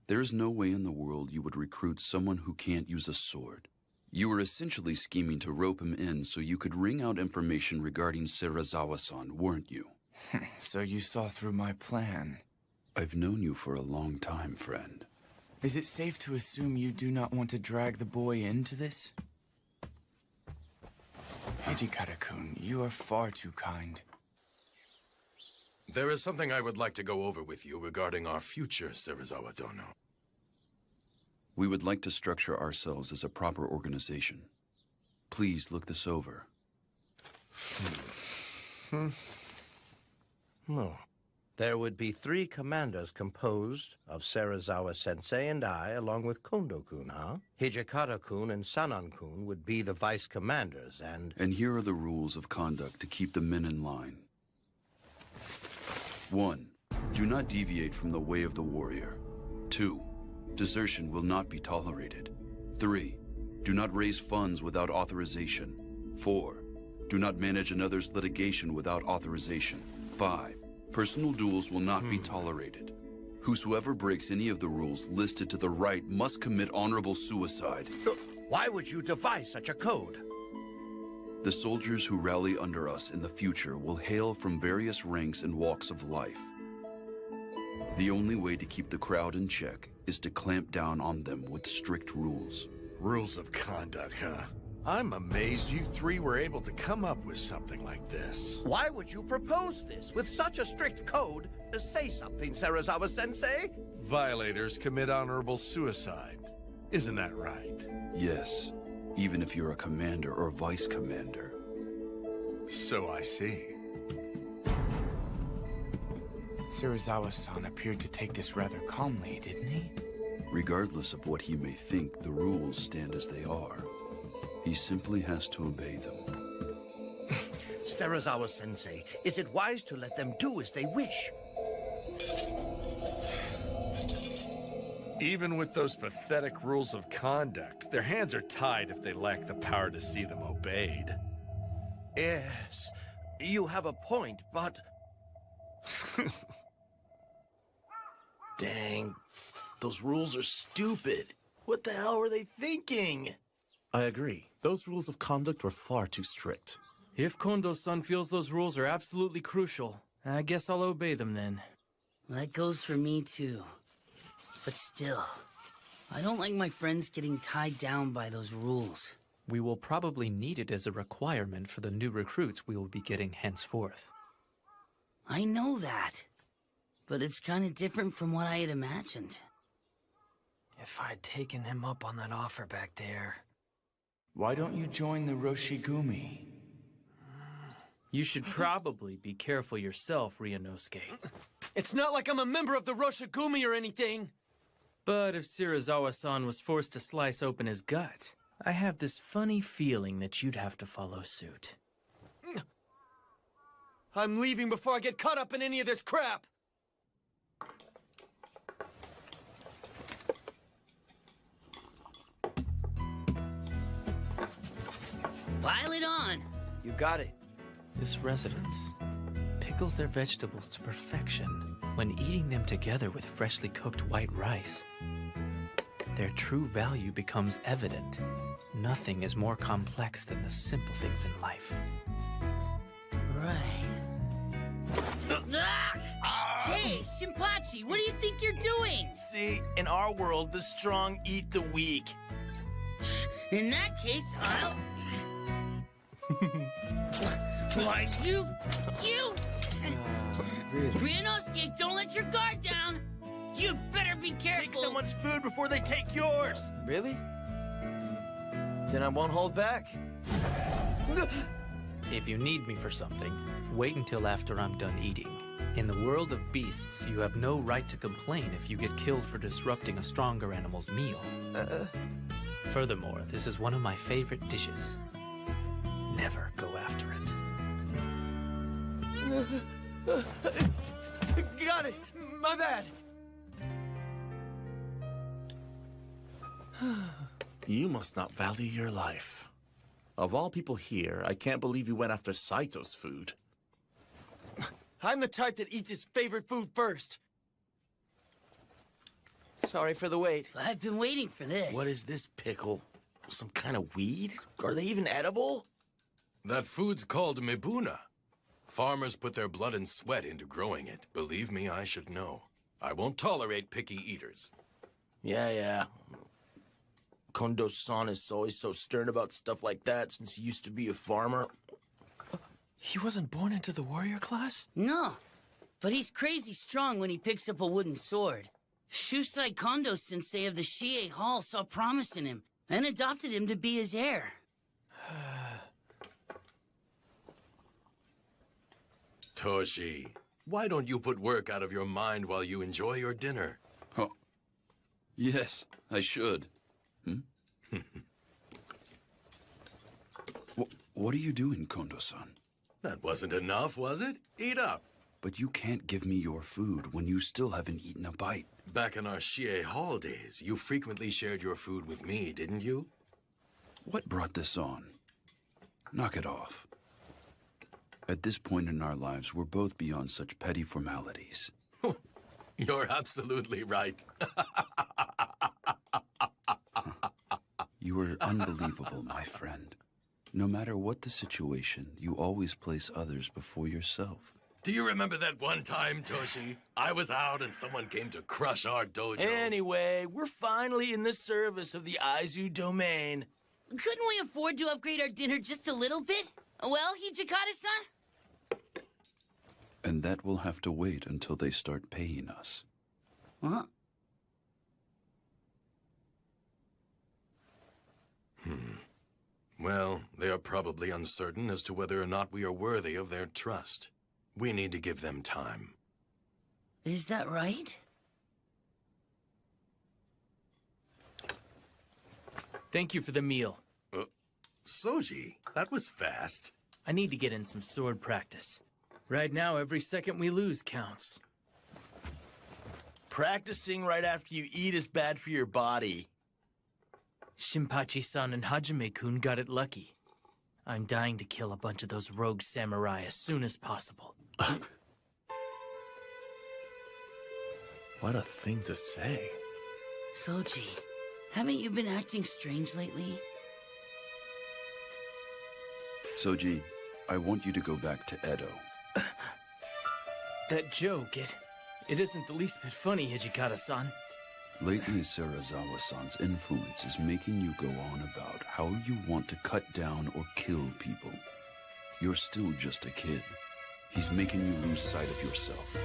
There is no way in the world you would recruit someone who can't use a sword. You were essentially scheming to rope him in so you could wring out information regarding Serizawa-san, weren't you? So you saw through my plan. I've known you for a long time, friend. Is it safe to assume you do not want to drag the boy into this? Hijikata-kun, you are far too kind. There is something I would like to go over with you regarding our future, Serizawa Dono. We would like to structure ourselves as a proper organization. Please look this over. No. There would be 3 commanders composed of Serizawa-sensei and I, along with Kondo-kun, huh? Hijikata-kun and Sanan-kun would be the vice commanders, and... And here are the rules of conduct to keep the men in line. 1. Do not deviate from the way of the warrior. 2. Desertion will not be tolerated. 3. Do not raise funds without authorization. 4. Do not manage another's litigation without authorization. 5. Personal duels will not be tolerated. Whosoever breaks any of the rules listed to the right must commit honorable suicide. Why would you devise such a code? The soldiers who rally under us in the future will hail from various ranks and walks of life. The only way to keep the crowd in check is to clamp down on them with strict rules. Rules of conduct, huh? I'm amazed you 3 were able to come up with something like this. Why would you propose this with such a strict code? Say something, Serizawa-sensei. Violators commit honorable suicide. Isn't that right? Yes, even if you're a commander or vice commander. So I see. Serizawa-san appeared to take this rather calmly, didn't he? Regardless of what he may think, the rules stand as they are. He simply has to obey them. Serizawa-sensei, is it wise to let them do as they wish? Even with those pathetic rules of conduct, their hands are tied if they lack the power to see them obeyed. Yes, you have a point, but... Dang, those rules are stupid. What the hell were they thinking? I agree. Those rules of conduct were far too strict. If Kondo-san feels those rules are absolutely crucial, I guess I'll obey them then. That goes for me too. But still, I don't like my friends getting tied down by those rules. We will probably need it as a requirement for the new recruits we will be getting henceforth. I know that. But it's kind of different from what I had imagined. If I'd taken him up on that offer back there... Why don't you join the Roshigumi? You should probably be careful yourself, Ryunosuke. It's not like I'm a member of the Roshigumi or anything! But if Serizawa-san was forced to slice open his gut, I have this funny feeling that you'd have to follow suit. I'm leaving before I get caught up in any of this crap! Pile it on! You got it. This residence pickles their vegetables to perfection when eating them together with freshly cooked white rice. Their true value becomes evident. Nothing is more complex than the simple things in life. Right. Hey, Shinpachi, what do you think you're doing? See, in our world, the strong eat the weak. In that case, I'll... Why, you... Ryunosuke, don't let your guard down! You'd better be careful! Take someone's food before they take yours! Really? Then I won't hold back. If you need me for something, wait until after I'm done eating. In the world of beasts, you have no right to complain if you get killed for disrupting a stronger animal's meal. Furthermore, this is one of my favorite dishes. Never go after it. Got it! My bad! You must not value your life. Of all people here, I can't believe you went after Saito's food. I'm the type that eats his favorite food first. Sorry for the wait. I've been waiting for this. What is this pickle? Some kind of weed? Are they even edible? That food's called mibuna. Farmers put their blood and sweat into growing it. Believe me, I should know. I won't tolerate picky eaters. Yeah. Kondo-san is always so stern about stuff like that since he used to be a farmer. He wasn't born into the warrior class? No, but he's crazy strong when he picks up a wooden sword. Shusai Kondo-sensei of the Shie Hall saw promise in him and adopted him to be his heir. Toshi, why don't you put work out of your mind while you enjoy your dinner? Oh, yes, I should. What are you doing, Kondo-san? That wasn't enough, was it? Eat up. But you can't give me your food when you still haven't eaten a bite. Back in our Shie Hall days, you frequently shared your food with me, didn't you? What brought this on? Knock it off. At this point in our lives, we're both beyond such petty formalities. You're absolutely right. You are unbelievable, my friend. No matter what the situation, you always place others before yourself. Do you remember that one time, Toshi? I was out and someone came to crush our dojo. Anyway, we're finally in the service of the Aizu domain. Couldn't we afford to upgrade our dinner just a little bit? Well, Hijikata-san? And that will have to wait until they start paying us. What? Well, they are probably uncertain as to whether or not we are worthy of their trust. We need to give them time. Is that right? Thank you for the meal. Soji, that was fast. I need to get in some sword practice. Right now, every second we lose counts. Practicing right after you eat is bad for your body. Shinpachi-san and Hajime-kun got it lucky. I'm dying to kill a bunch of those rogue samurai as soon as possible. What a thing to say. Soji, haven't you been acting strange lately? Soji, I want you to go back to Edo. That joke, it isn't the least bit funny, Hijikata-san. Lately, Serizawa-san's influence is making you go on about how you want to cut down or kill people. You're still just a kid. He's making you lose sight of yourself.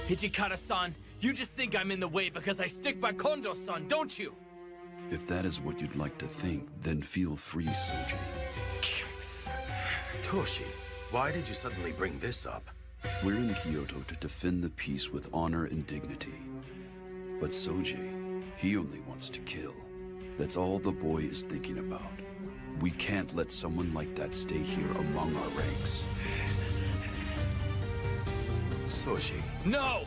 Hijikata-san, you just think I'm in the way because I stick by Kondo-san, don't you? If that is what you'd like to think, then feel free, Soji. Toshi, why did you suddenly bring this up? We're in Kyoto to defend the peace with honor and dignity. But Soji, he only wants to kill. That's all the boy is thinking about. We can't let someone like that stay here among our ranks. Soji. No!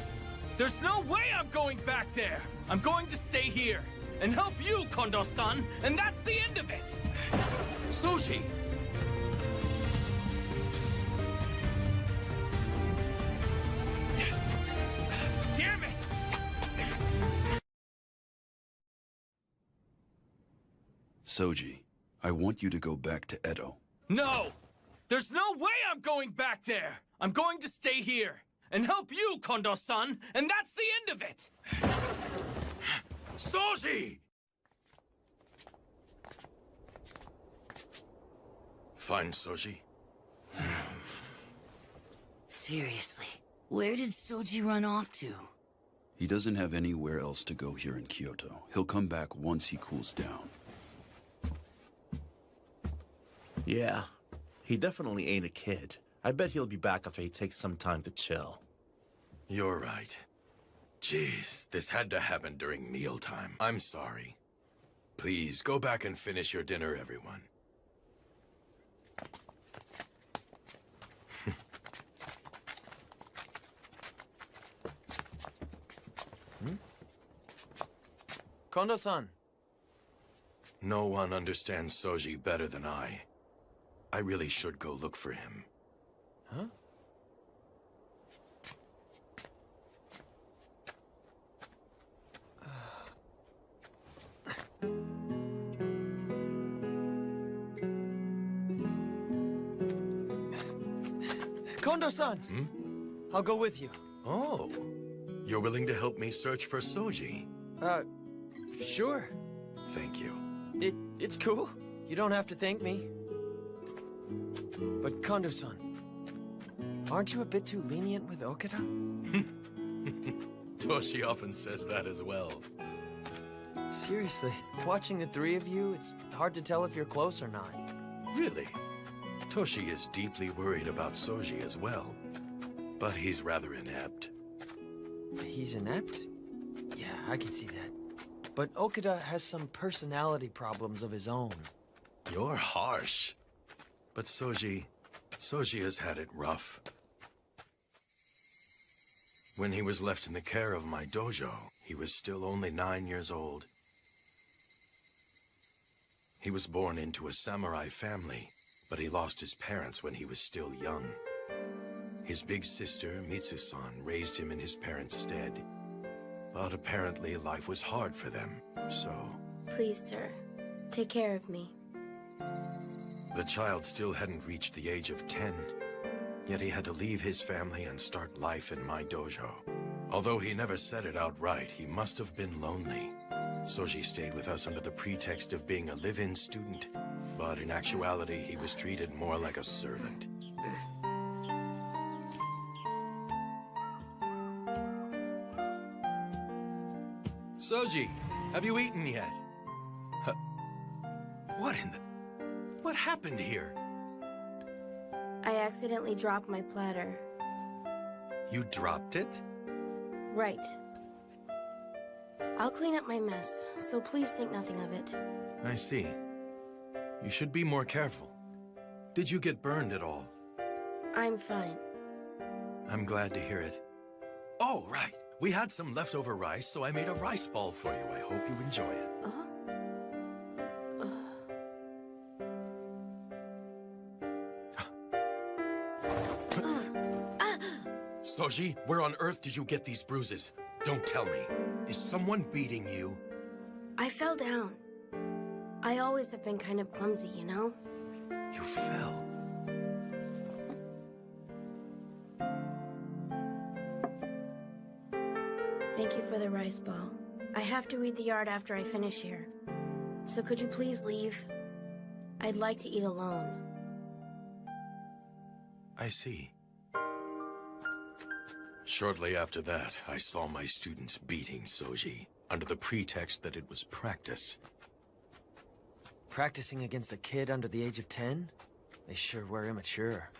There's no way I'm going back there! I'm going to stay here and help you, Kondo-san, and that's the end of it! Soji! Damn it! Soji, I want you to go back to Edo. No! There's no way I'm going back there! I'm going to stay here and help you, Kondo-san, and that's the end of it! Soji! Fine, Soji. Seriously, where did Soji run off to? He doesn't have anywhere else to go here in Kyoto. He'll come back once he cools down. Yeah, he definitely ain't a kid. I bet he'll be back after he takes some time to chill. You're right. Jeez, this had to happen during mealtime. I'm sorry. Please, go back and finish your dinner, everyone. Kondo-san. No one understands Soji better than I. I really should go look for him. Huh? Kondo-san! I'll go with you. Oh, you're willing to help me search for Soji? Sure. Thank you. It's cool. You don't have to thank me. But Kondo-san, aren't you a bit too lenient with Okada? Toshi often says that as well. Seriously, watching the three of you, it's hard to tell if you're close or not. Really? Toshi is deeply worried about Soji as well. But he's rather inept. He's inept? Yeah, I can see that. But Okada has some personality problems of his own. You're harsh. But Soji has had it rough. When he was left in the care of my dojo, he was still only 9 years old. He was born into a samurai family, but he lost his parents when he was still young. His big sister, Mitsu-san, raised him in his parents' stead. But apparently life was hard for them, so... Please, sir, take care of me. The child still hadn't reached the age of 10, yet he had to leave his family and start life in my dojo. Although he never said it outright, he must have been lonely. Soji stayed with us under the pretext of being a live-in student, but in actuality, he was treated more like a servant. Soji, have you eaten yet? What in the... What happened here? I accidentally dropped my platter. You dropped it? Right. I'll clean up my mess, so please think nothing of it. I see. You should be more careful. Did you get burned at all? I'm fine. I'm glad to hear it. Oh, right. We had some leftover rice, so I made a rice ball for you. I hope you enjoy it. Soji, where on earth did you get these bruises? Don't tell me. Is someone beating you? I fell down. I always have been kind of clumsy, you know? You fell. Thank you for the rice ball. I have to weed the yard after I finish here. So could you please leave? I'd like to eat alone. I see. Shortly after that, I saw my students beating Soji, under the pretext that it was practice. Practicing against a kid under the age of 10? They sure were immature.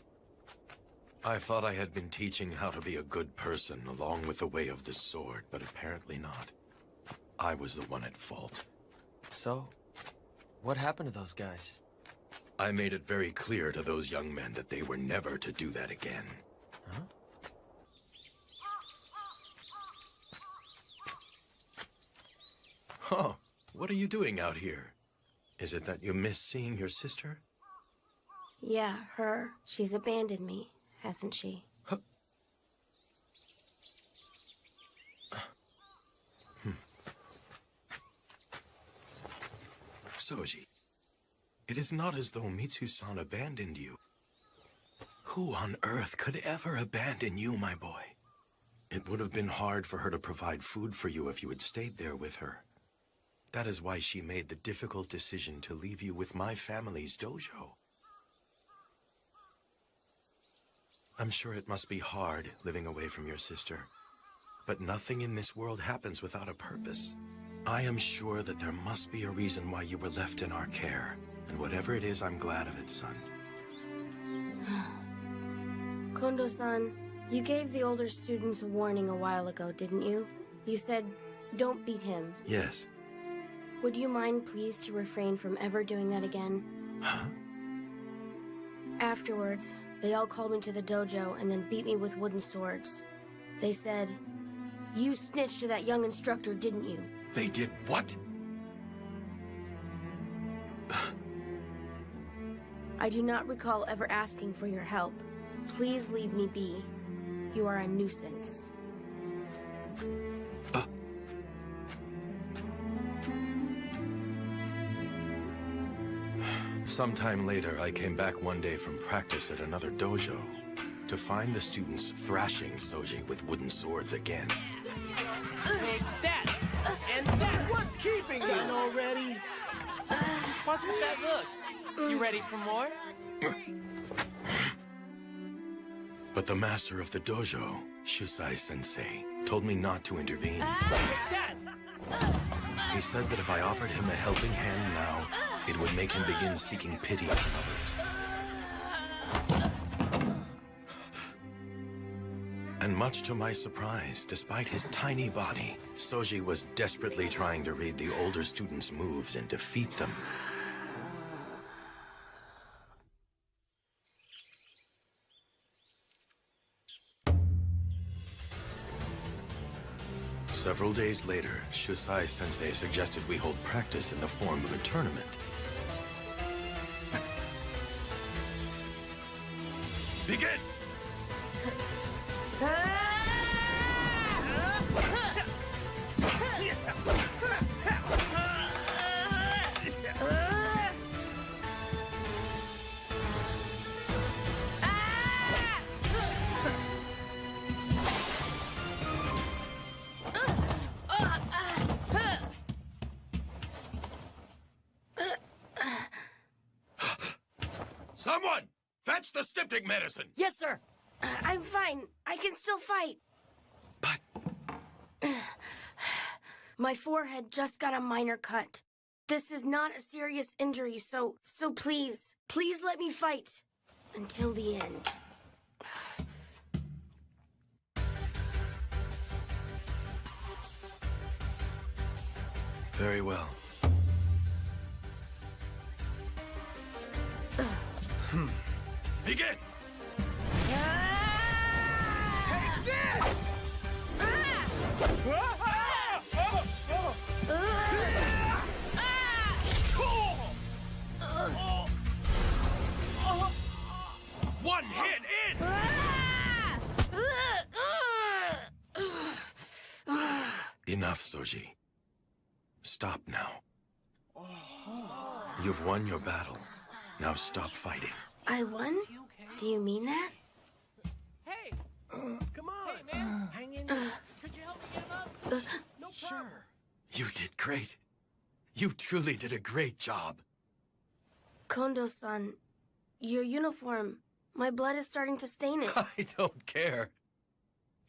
I thought I had been teaching how to be a good person along with the way of the sword, but apparently not. I was the one at fault. So, what happened to those guys? I made it very clear to those young men that they were never to do that again. Huh? Oh, what are you doing out here? Is it that you miss seeing your sister? Yeah, her. She's abandoned me, hasn't she? Huh. Soji, it is not as though Mitsu-san abandoned you. Who on earth could ever abandon you, my boy? It would have been hard for her to provide food for you if you had stayed there with her. That is why she made the difficult decision to leave you with my family's dojo. I'm sure it must be hard living away from your sister, but nothing in this world happens without a purpose. I am sure that there must be a reason why you were left in our care, and whatever it is, I'm glad of it, son. Kondo-san, you gave the older students a warning a while ago, didn't you? You said, don't beat him. Yes. Would you mind, please, to refrain from ever doing that again? Huh? Afterwards, they all called me to the dojo and then beat me with wooden swords. They said, you snitched to that young instructor, didn't you? They did what? I do not recall ever asking for your help. Please leave me be. You are a nuisance. Sometime later, I came back one day from practice at another dojo to find the students thrashing Soji with wooden swords again. Take that! And that! What's keeping you? Done already? What's with that look? You ready for more? But the master of the dojo, Shusai-sensei, told me not to intervene. He said that if I offered him a helping hand now, it would make him begin seeking pity from others. And much to my surprise, despite his tiny body, Soji was desperately trying to read the older students' moves and defeat them. Several days later, Shusai-sensei suggested we hold practice in the form of a tournament. Begin! Someone! Fetch the styptic medicine! Yes, sir! I'm fine. I can still fight. But... My forehead just got a minor cut. This is not a serious injury, so please let me fight. Until the end. Very well. Begin! Take this! One hit in! Enough, Soji. Stop now. You've won your battle. Now stop fighting. I won? Do you mean that? Hey! Come on! Hey, man! Hang in there! Could you help me get him up? No problem. You did great. You truly did a great job. Kondo-san, your uniform. My blood is starting to stain it. I don't care.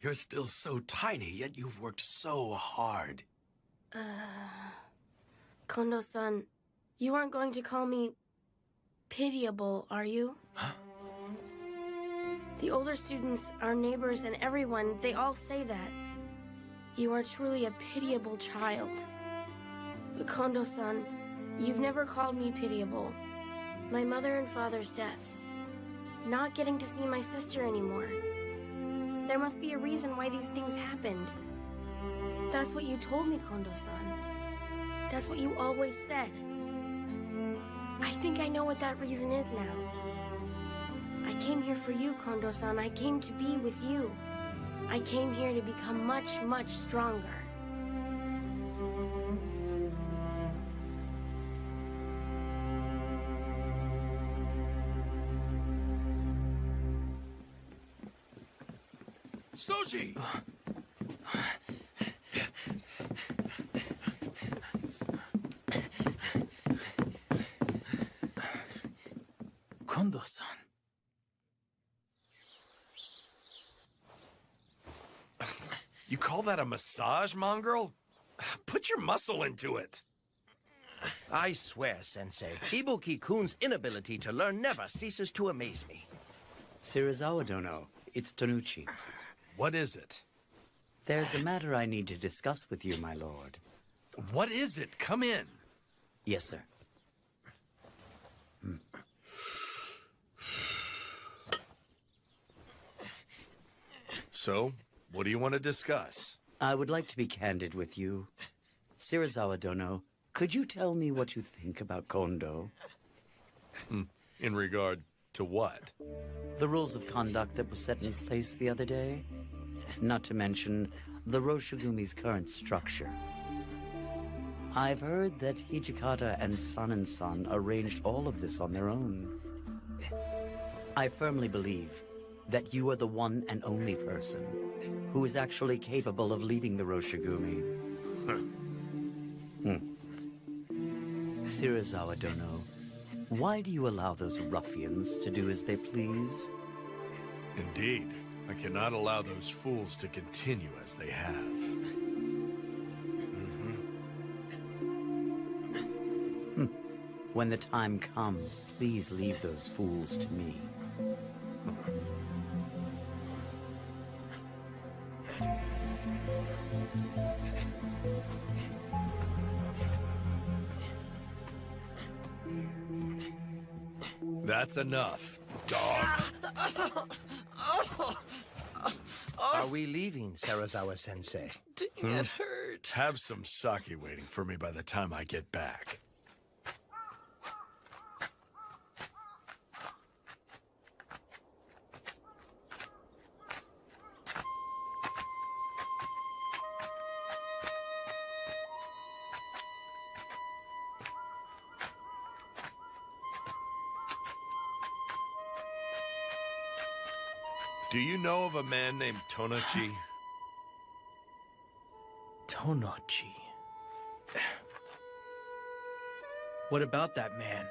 You're still so tiny, yet you've worked so hard. Kondo-san, you aren't going to call me pitiable, are you? Huh? The older students, our neighbors, and everyone, they all say that. You are truly a pitiable child. But Kondo-san, you've never called me pitiable. My mother and father's deaths. Not getting to see my sister anymore. There must be a reason why these things happened. That's what you told me, Kondo-san. That's what you always said. I think I know what that reason is now. I came here for you, Kondo-san. I came to be with you. I came here to become much, much stronger. Soji! Kondo-san. You call that a massage, mongrel? Put your muscle into it. I swear, Sensei, Ibuki-kun's inability to learn never ceases to amaze me. Serizawa Dono, it's Tonuchi. What is it? There's a matter I need to discuss with you, my lord. What is it? Come in. Yes, sir. So, what do you want to discuss? I would like to be candid with you. Serizawa Dono, could you tell me what you think about Kondo? In regard to what? The rules of conduct that were set in place the other day? Not to mention the Roshigumi's current structure. I've heard that Hijikata and San arranged all of this on their own. I firmly believe that you are the one and only person who is actually capable of leading the Roshigumi. Serizawa Dono, why do you allow those ruffians to do as they please? Indeed. I cannot allow those fools to continue as they have. When the time comes, please leave those fools to me. That's enough, dog. Are we leaving, Serizawa-sensei? It hurt. Have some sake waiting for me by the time I get back. Do you know of a man named Tonochi? Tonochi. What about that man?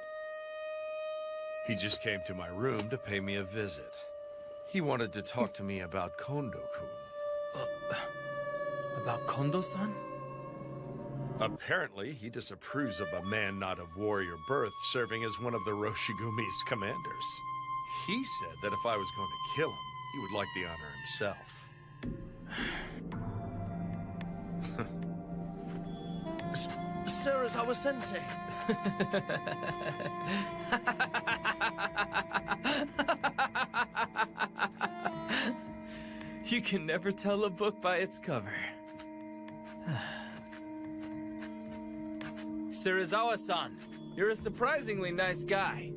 He just came to my room to pay me a visit. He wanted to talk to me about Kondo-kun. About Kondo-san? Apparently, he disapproves of a man not of warrior birth serving as one of the Roshigumi's commanders. He said that if I was going to kill him, he would like the honor himself. Serizawa-sensei! You can never tell a book by its cover. Serizawa-san, you're a surprisingly nice guy.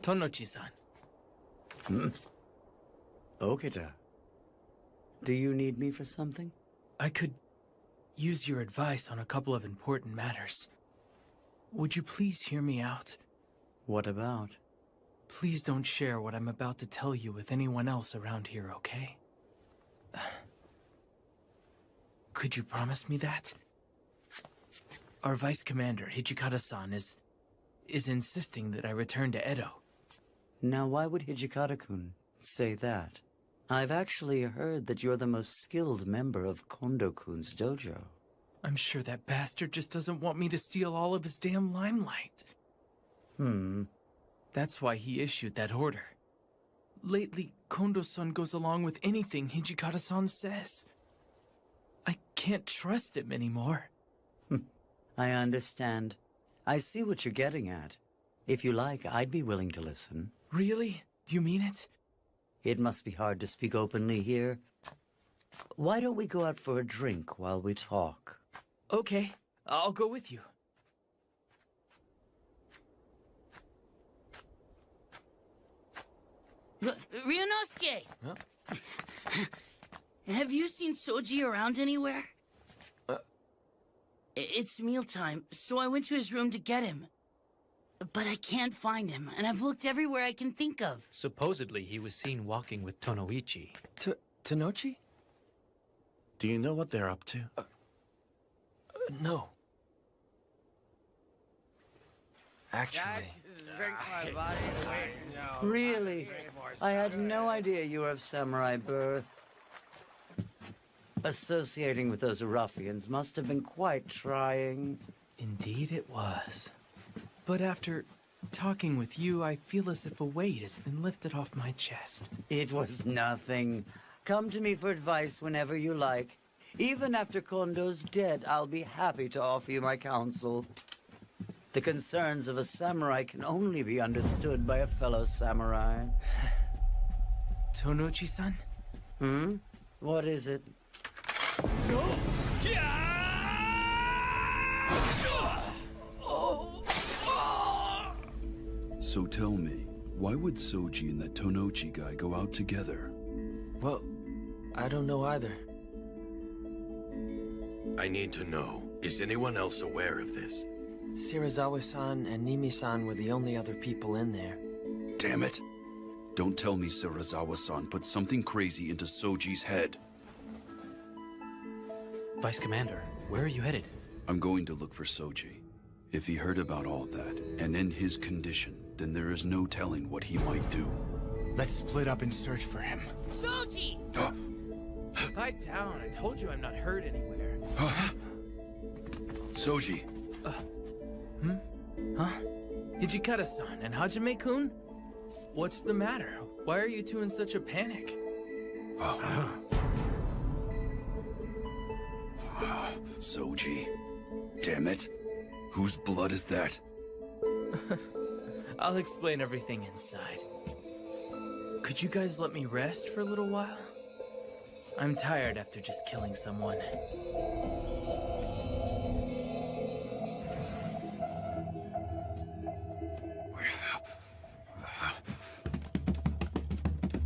Tonochi-san. Okita. Do you need me for something? I could use your advice on a couple of important matters. Would you please hear me out? What about? Please don't share what I'm about to tell you with anyone else around here, okay? Could you promise me that? Our Vice Commander, Hijikata-san, is insisting that I return to Edo. Now, why would Hijikata-kun say that? I've actually heard that you're the most skilled member of Kondo-kun's dojo. I'm sure that bastard just doesn't want me to steal all of his damn limelight. That's why he issued that order. Lately, Kondo-san goes along with anything Hijikata-san says. I can't trust him anymore. I understand. I see what you're getting at. If you like, I'd be willing to listen. Really? Do you mean it? It must be hard to speak openly here. Why don't we go out for a drink while we talk? Okay, I'll go with you. Ryunosuke! Huh? Have you seen Soji around anywhere? It's mealtime, so I went to his room to get him. But I can't find him, and I've looked everywhere I can think of. Supposedly, he was seen walking with Tonoichi. Tanochi? Do you know what they're up to? No. Actually... Really? I had no idea you were of samurai birth. Associating with those ruffians must have been quite trying. Indeed it was. But after talking with you, I feel as if a weight has been lifted off my chest. It was nothing. Come to me for advice whenever you like. Even after Kondo's dead, I'll be happy to offer you my counsel. The concerns of a samurai can only be understood by a fellow samurai. Tonochi-san? What is it? So tell me, why would Soji and that Tonochi guy go out together? Well, I don't know either. I need to know. Is anyone else aware of this? Shirazawa-san and Nimi-san were the only other people in there. Damn it. Don't tell me Shirazawa-san put something crazy into Soji's head. Vice Commander, where are you headed? I'm going to look for Soji. If he heard about all that, and in his condition, then there is no telling what he might do. Let's split up and search for him. Soji! Pipe down. I told you I'm not hurt anywhere. Soji. Huh? Hijikata-san and Hajime-kun? What's the matter? Why are you two in such a panic? Soji. Damn it. Whose blood is that? I'll explain everything inside. Could you guys let me rest for a little while? I'm tired after just killing someone.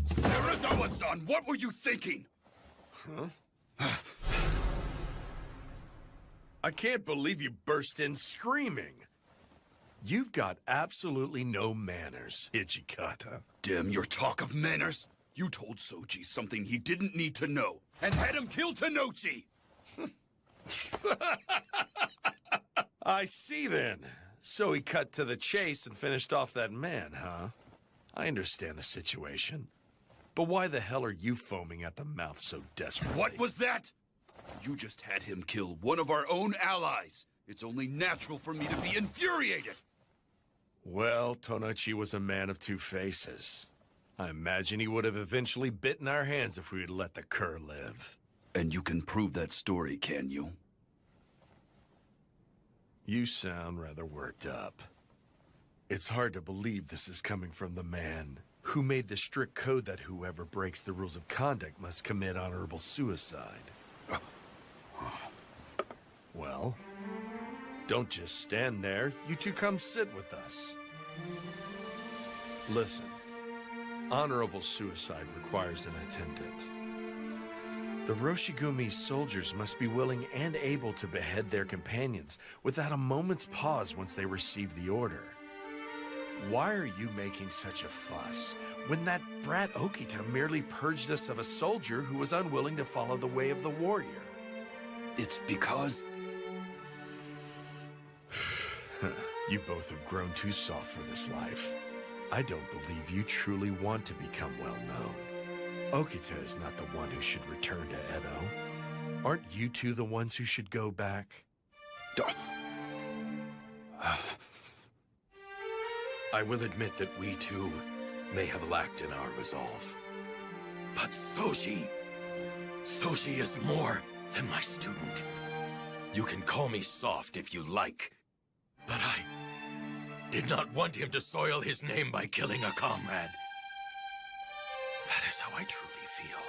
Shirazawa-san, what were you thinking? I can't believe you burst in screaming. You've got absolutely no manners, Hijikata. Damn your talk of manners. You told Soji something he didn't need to know, and had him kill Tanochi! I see then. So he cut to the chase and finished off that man, huh? I understand the situation. But why the hell are you foaming at the mouth so desperately? What was that? You just had him kill one of our own allies. It's only natural for me to be infuriated. Well, Tonochi was a man of two faces. I imagine he would have eventually bitten our hands if we had let the cur live. And you can prove that story, can you? You sound rather worked up. It's hard to believe this is coming from the man who made the strict code that whoever breaks the rules of conduct must commit honorable suicide. Well, don't just stand there. You two come sit with us. Listen, honorable suicide requires an attendant. The Roshigumi soldiers must be willing and able to behead their companions without a moment's pause once they receive the order. Why are you making such a fuss when that brat Okita merely purged us of a soldier who was unwilling to follow the way of the warrior? It's because... You both have grown too soft for this life. I don't believe you truly want to become well known. Okita is not the one who should return to Edo. Aren't you two the ones who should go back? I will admit that we too may have lacked in our resolve. But Soji is more than my student. You can call me soft if you like, but I did not want him to soil his name by killing a comrade. That is how I truly feel.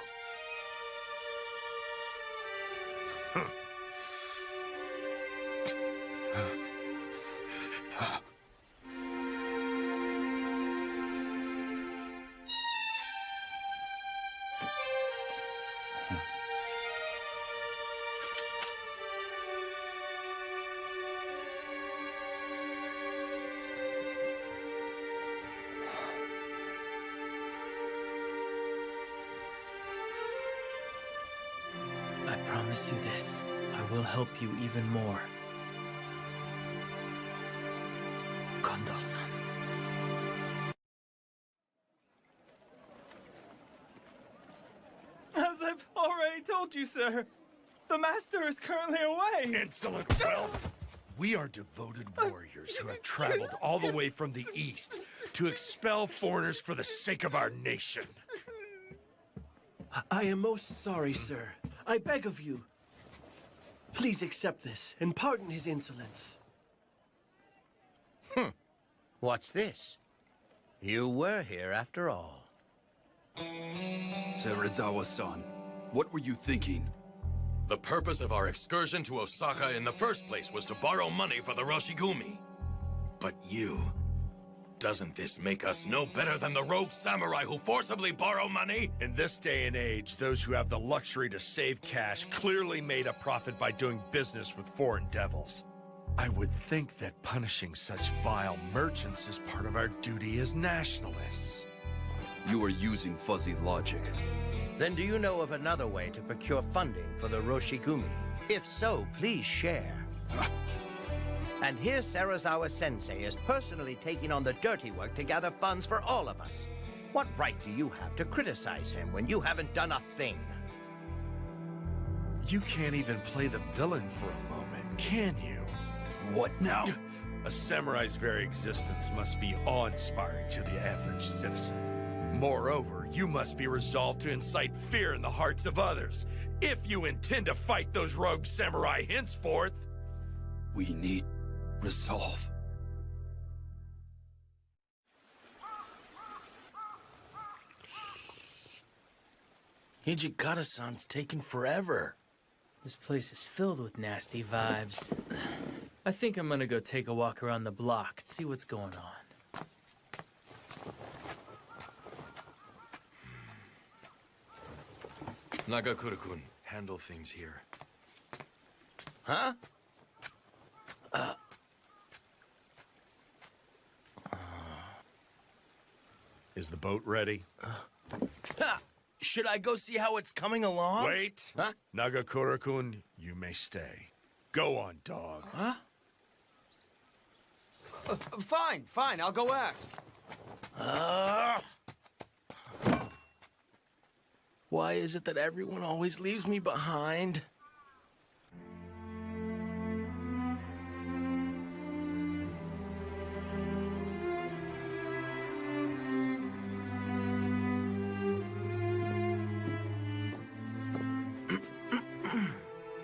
I promise you this. I will help you even more. Kondo-san. As I've already told you, sir, the master is currently away. Insolent whelp! We are devoted warriors who have traveled all the way from the east to expel foreigners for the sake of our nation. I am most sorry, sir. I beg of you. Please accept this and pardon his insolence. What's this? You were here after all. Serizawa-san, what were you thinking? The purpose of our excursion to Osaka in the first place was to borrow money for the Roshigumi. But you... Doesn't this make us no better than the rogue samurai who forcibly borrow money? In this day and age, those who have the luxury to save cash clearly made a profit by doing business with foreign devils. I would think that punishing such vile merchants is part of our duty as nationalists. You are using fuzzy logic. Then do you know of another way to procure funding for the Roshigumi? If so, please share. And here Serizawa-sensei is personally taking on the dirty work to gather funds for all of us. What right do you have to criticize him when you haven't done a thing? You can't even play the villain for a moment, can you? What now? A samurai's very existence must be awe-inspiring to the average citizen. Moreover, you must be resolved to incite fear in the hearts of others, if you intend to fight those rogue samurai henceforth. We need resolve. Hijikata-san's taking forever. This place is filled with nasty vibes. I think I'm gonna go take a walk around the block and see what's going on. Nagakura-kun, handle things here. Huh? Is the boat ready? Should I go see how it's coming along? Wait! Huh? Nagakura-kun, you may stay. Go on, dog. Huh? Fine, I'll go ask. Why is it that everyone always leaves me behind?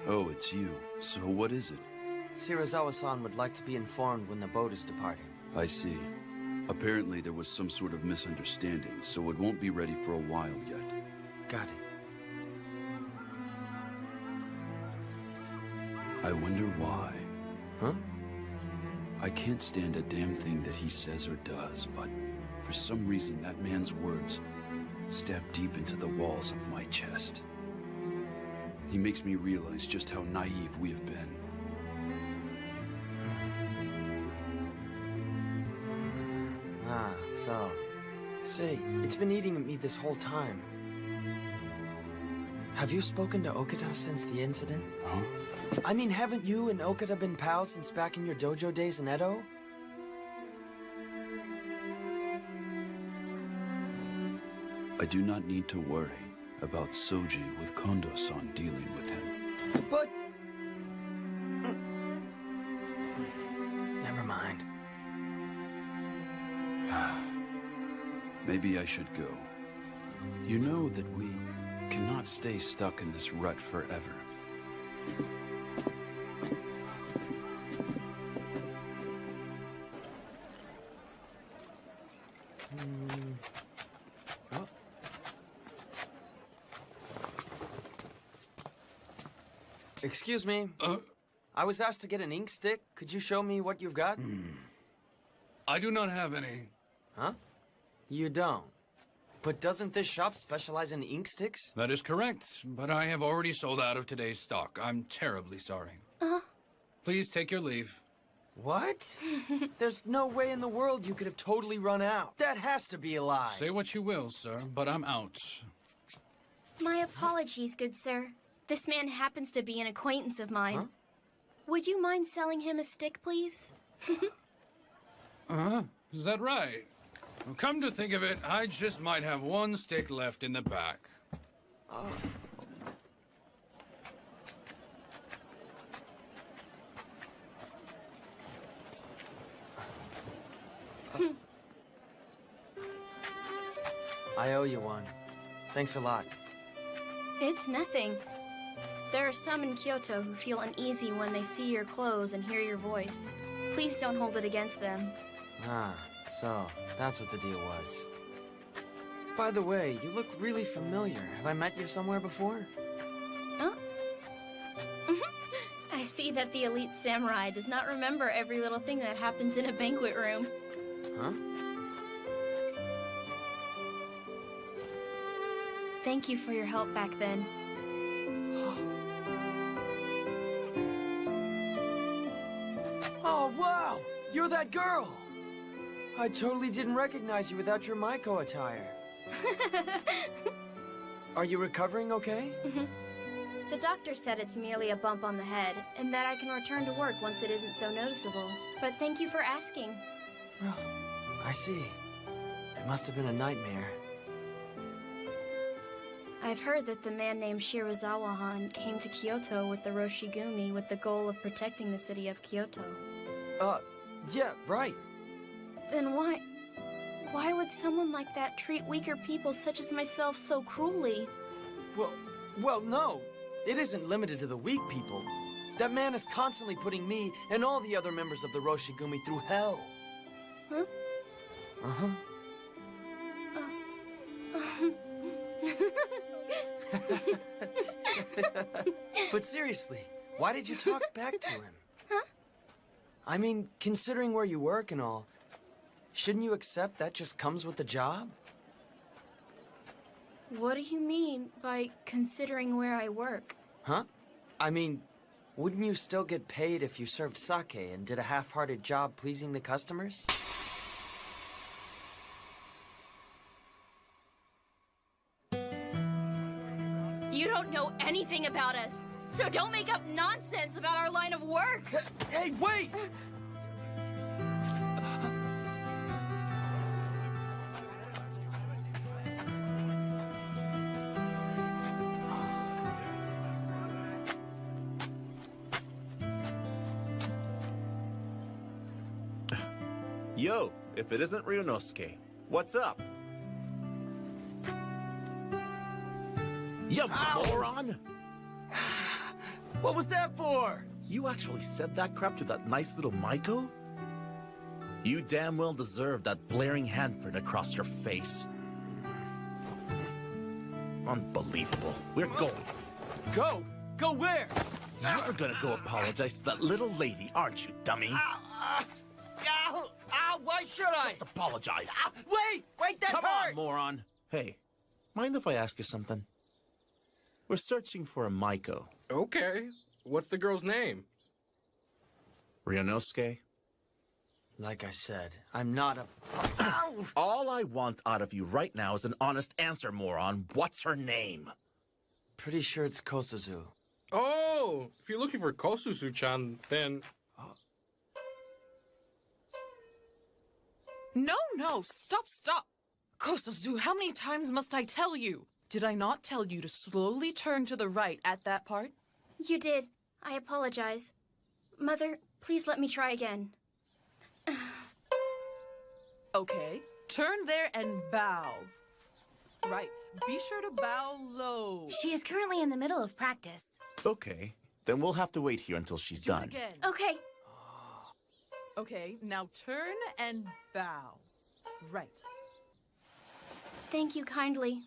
Oh, it's you. So what is it? Serizawa-san would like to be informed when the boat is departing. I see. Apparently there was some sort of misunderstanding, so it won't be ready for a while yet. Got it. I wonder why. Huh? I can't stand a damn thing that he says or does, but for some reason that man's words stab deep into the walls of my chest. He makes me realize just how naive we have been. So... Say, it's been eating at me this whole time. Have you spoken to Okita since the incident? Huh? I mean, haven't you and Okita been pals since back in your dojo days in Edo? I do not need to worry about Soji with Kondo-san dealing with him. But... Never mind. Maybe I should go. You know that we cannot stay stuck in this rut forever. Oh. Excuse me. I was asked to get an ink stick. Could you show me what you've got? I do not have any. Huh? You don't? But doesn't this shop specialize in ink sticks? That is correct, but I have already sold out of today's stock. I'm terribly sorry. Please take your leave. What? There's no way in the world you could have totally run out. That has to be a lie. Say what you will, sir, but I'm out. My apologies, good sir. This man happens to be an acquaintance of mine. Huh? Would you mind selling him a stick, please? Is that right? Well, come to think of it, I just might have one stick left in the back. I owe you one. Thanks a lot. It's nothing. There are some in Kyoto who feel uneasy when they see your clothes and hear your voice. Please don't hold it against them. Ah, so that's what the deal was. By the way, you look really familiar. Have I met you somewhere before? Oh? I see that the elite samurai does not remember every little thing that happens in a banquet room. Huh? Thank you for your help back then. Oh, wow! You're that girl! I totally didn't recognize you without your Maiko attire. Are you recovering okay? The doctor said it's merely a bump on the head, and that I can return to work once it isn't so noticeable. But thank you for asking. Oh, I see. It must have been a nightmare. I've heard that the man named Shirazawa-han came to Kyoto with the Roshigumi with the goal of protecting the city of Kyoto. Yeah, right. Then why would someone like that treat weaker people such as myself so cruelly? Well, no. It isn't limited to the weak people. That man is constantly putting me and all the other members of the Roshigumi through hell. Huh? Uh-huh. But seriously, why did you talk back to him? Huh? I mean, considering where you work and all, shouldn't you accept that just comes with the job? What do you mean by considering where I work? Huh? I mean, wouldn't you still get paid if you served sake and did a half-hearted job pleasing the customers? You don't know anything about us, so don't make up nonsense about our line of work! Hey, wait! Yo, if it isn't Ryunosuke, what's up? You moron! What was that for? You actually said that crap to that nice little Maiko? You damn well deserve that blaring handprint across your face. Unbelievable. We're going. Go? Go where? You're gonna go apologize to that little lady, aren't you, dummy? Ow! Ow! Why should I? Just apologize. Ow, wait! That Come hurts! on, moron. Hey, mind if I ask you something? We're searching for a Maiko. Okay. What's the girl's name? Ryunosuke? Like I said, I'm not a... Ow! All I want out of you right now is an honest answer, moron. What's her name? Pretty sure it's Kosuzu. Oh! If you're looking for Kosuzu-chan, then... No, stop. Kosuzu, how many times must I tell you? Did I not tell you to slowly turn to the right at that part? You did. I apologize. Mother, please let me try again. Okay, turn there and bow. Right, be sure to bow low. She is currently in the middle of practice. Okay, then we'll have to wait here until she's Do it done. again. Okay. Okay, now turn and bow. Right. Thank you kindly.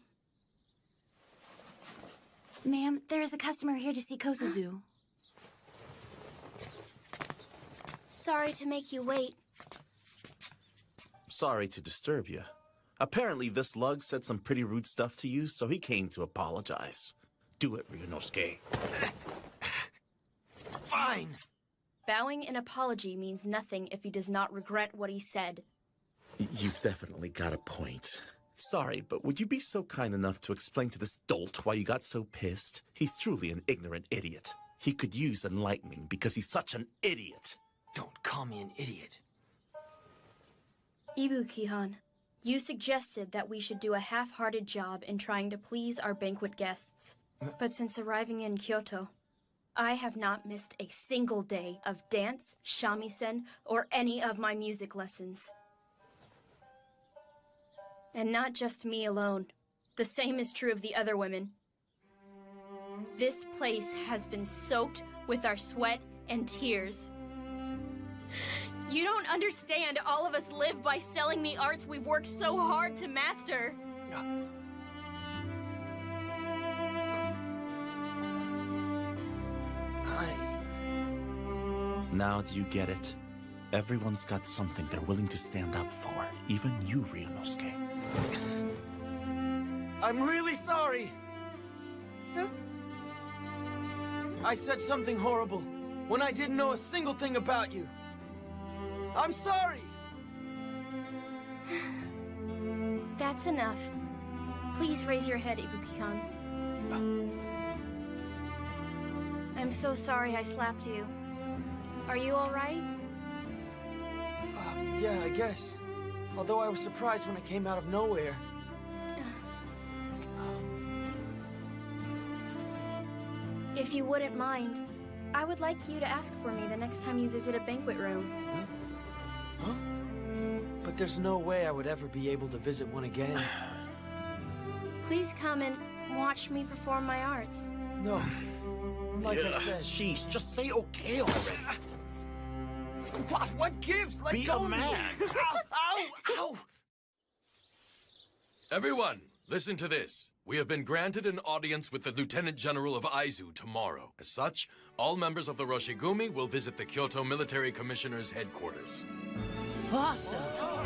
Ma'am, there is a customer here to see Kosuzu. Sorry to make you wait. Sorry to disturb you. Apparently this lug said some pretty rude stuff to you, so he came to apologize. Do it, Ryunosuke. Fine! Bowing an apology means nothing if he does not regret what he said. You've definitely got a point. Sorry, but would you be so kind enough to explain to this dolt why you got so pissed? He's truly an ignorant idiot. He could use enlightening because he's such an idiot. Don't call me an idiot. Ibuki-han, you suggested that we should do a half-hearted job in trying to please our banquet guests. But since arriving in Kyoto, I have not missed a single day of dance, shamisen, or any of my music lessons. And not just me alone. The same is true of the other women. This place has been soaked with our sweat and tears. You don't understand, all of us live by selling the arts we've worked so hard to master. Now do you get it? Everyone's got something they're willing to stand up for. Even you, Ryunosuke. I'm really sorry! Huh? I said something horrible when I didn't know a single thing about you. I'm sorry! That's enough. Please raise your head, Ibuki-kan. I'm so sorry I slapped you. Are you all right? Yeah, I guess. Although I was surprised when it came out of nowhere. If you wouldn't mind, I would like you to ask for me the next time you visit a banquet room. Huh? But there's no way I would ever be able to visit one again. Please come and watch me perform my arts. No. Like I said. Jeez, just say okay already. What gives? Let Be go a of me. man. Ow! Ow! Ow! Everyone, listen to this. We have been granted an audience with the Lieutenant General of Aizu tomorrow. As such, all members of the Roshigumi will visit the Kyoto Military Commissioner's headquarters. Awesome.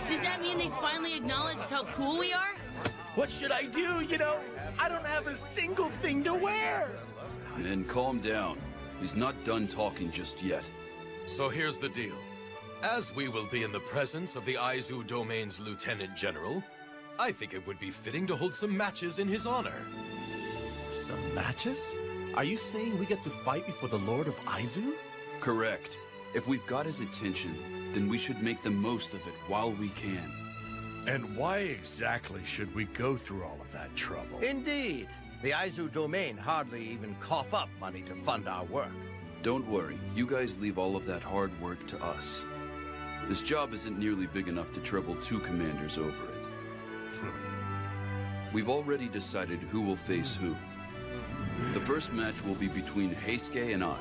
Does that mean they finally acknowledged how cool we are? What should I do? You know, I don't have a single thing to wear. Men, calm down. He's not done talking just yet. So here's the deal. As we will be in the presence of the Aizu Domain's Lieutenant General, I think it would be fitting to hold some matches in his honor. Some matches? Are you saying we get to fight before the Lord of Aizu? Correct. If we've got his attention, then we should make the most of it while we can. And why exactly should we go through all of that trouble? Indeed. The Aizu Domain hardly even cough up money to fund our work. Don't worry. You guys leave all of that hard work to us. This job isn't nearly big enough to trouble two commanders over it. We've already decided who will face who. The first match will be between Heisuke and I.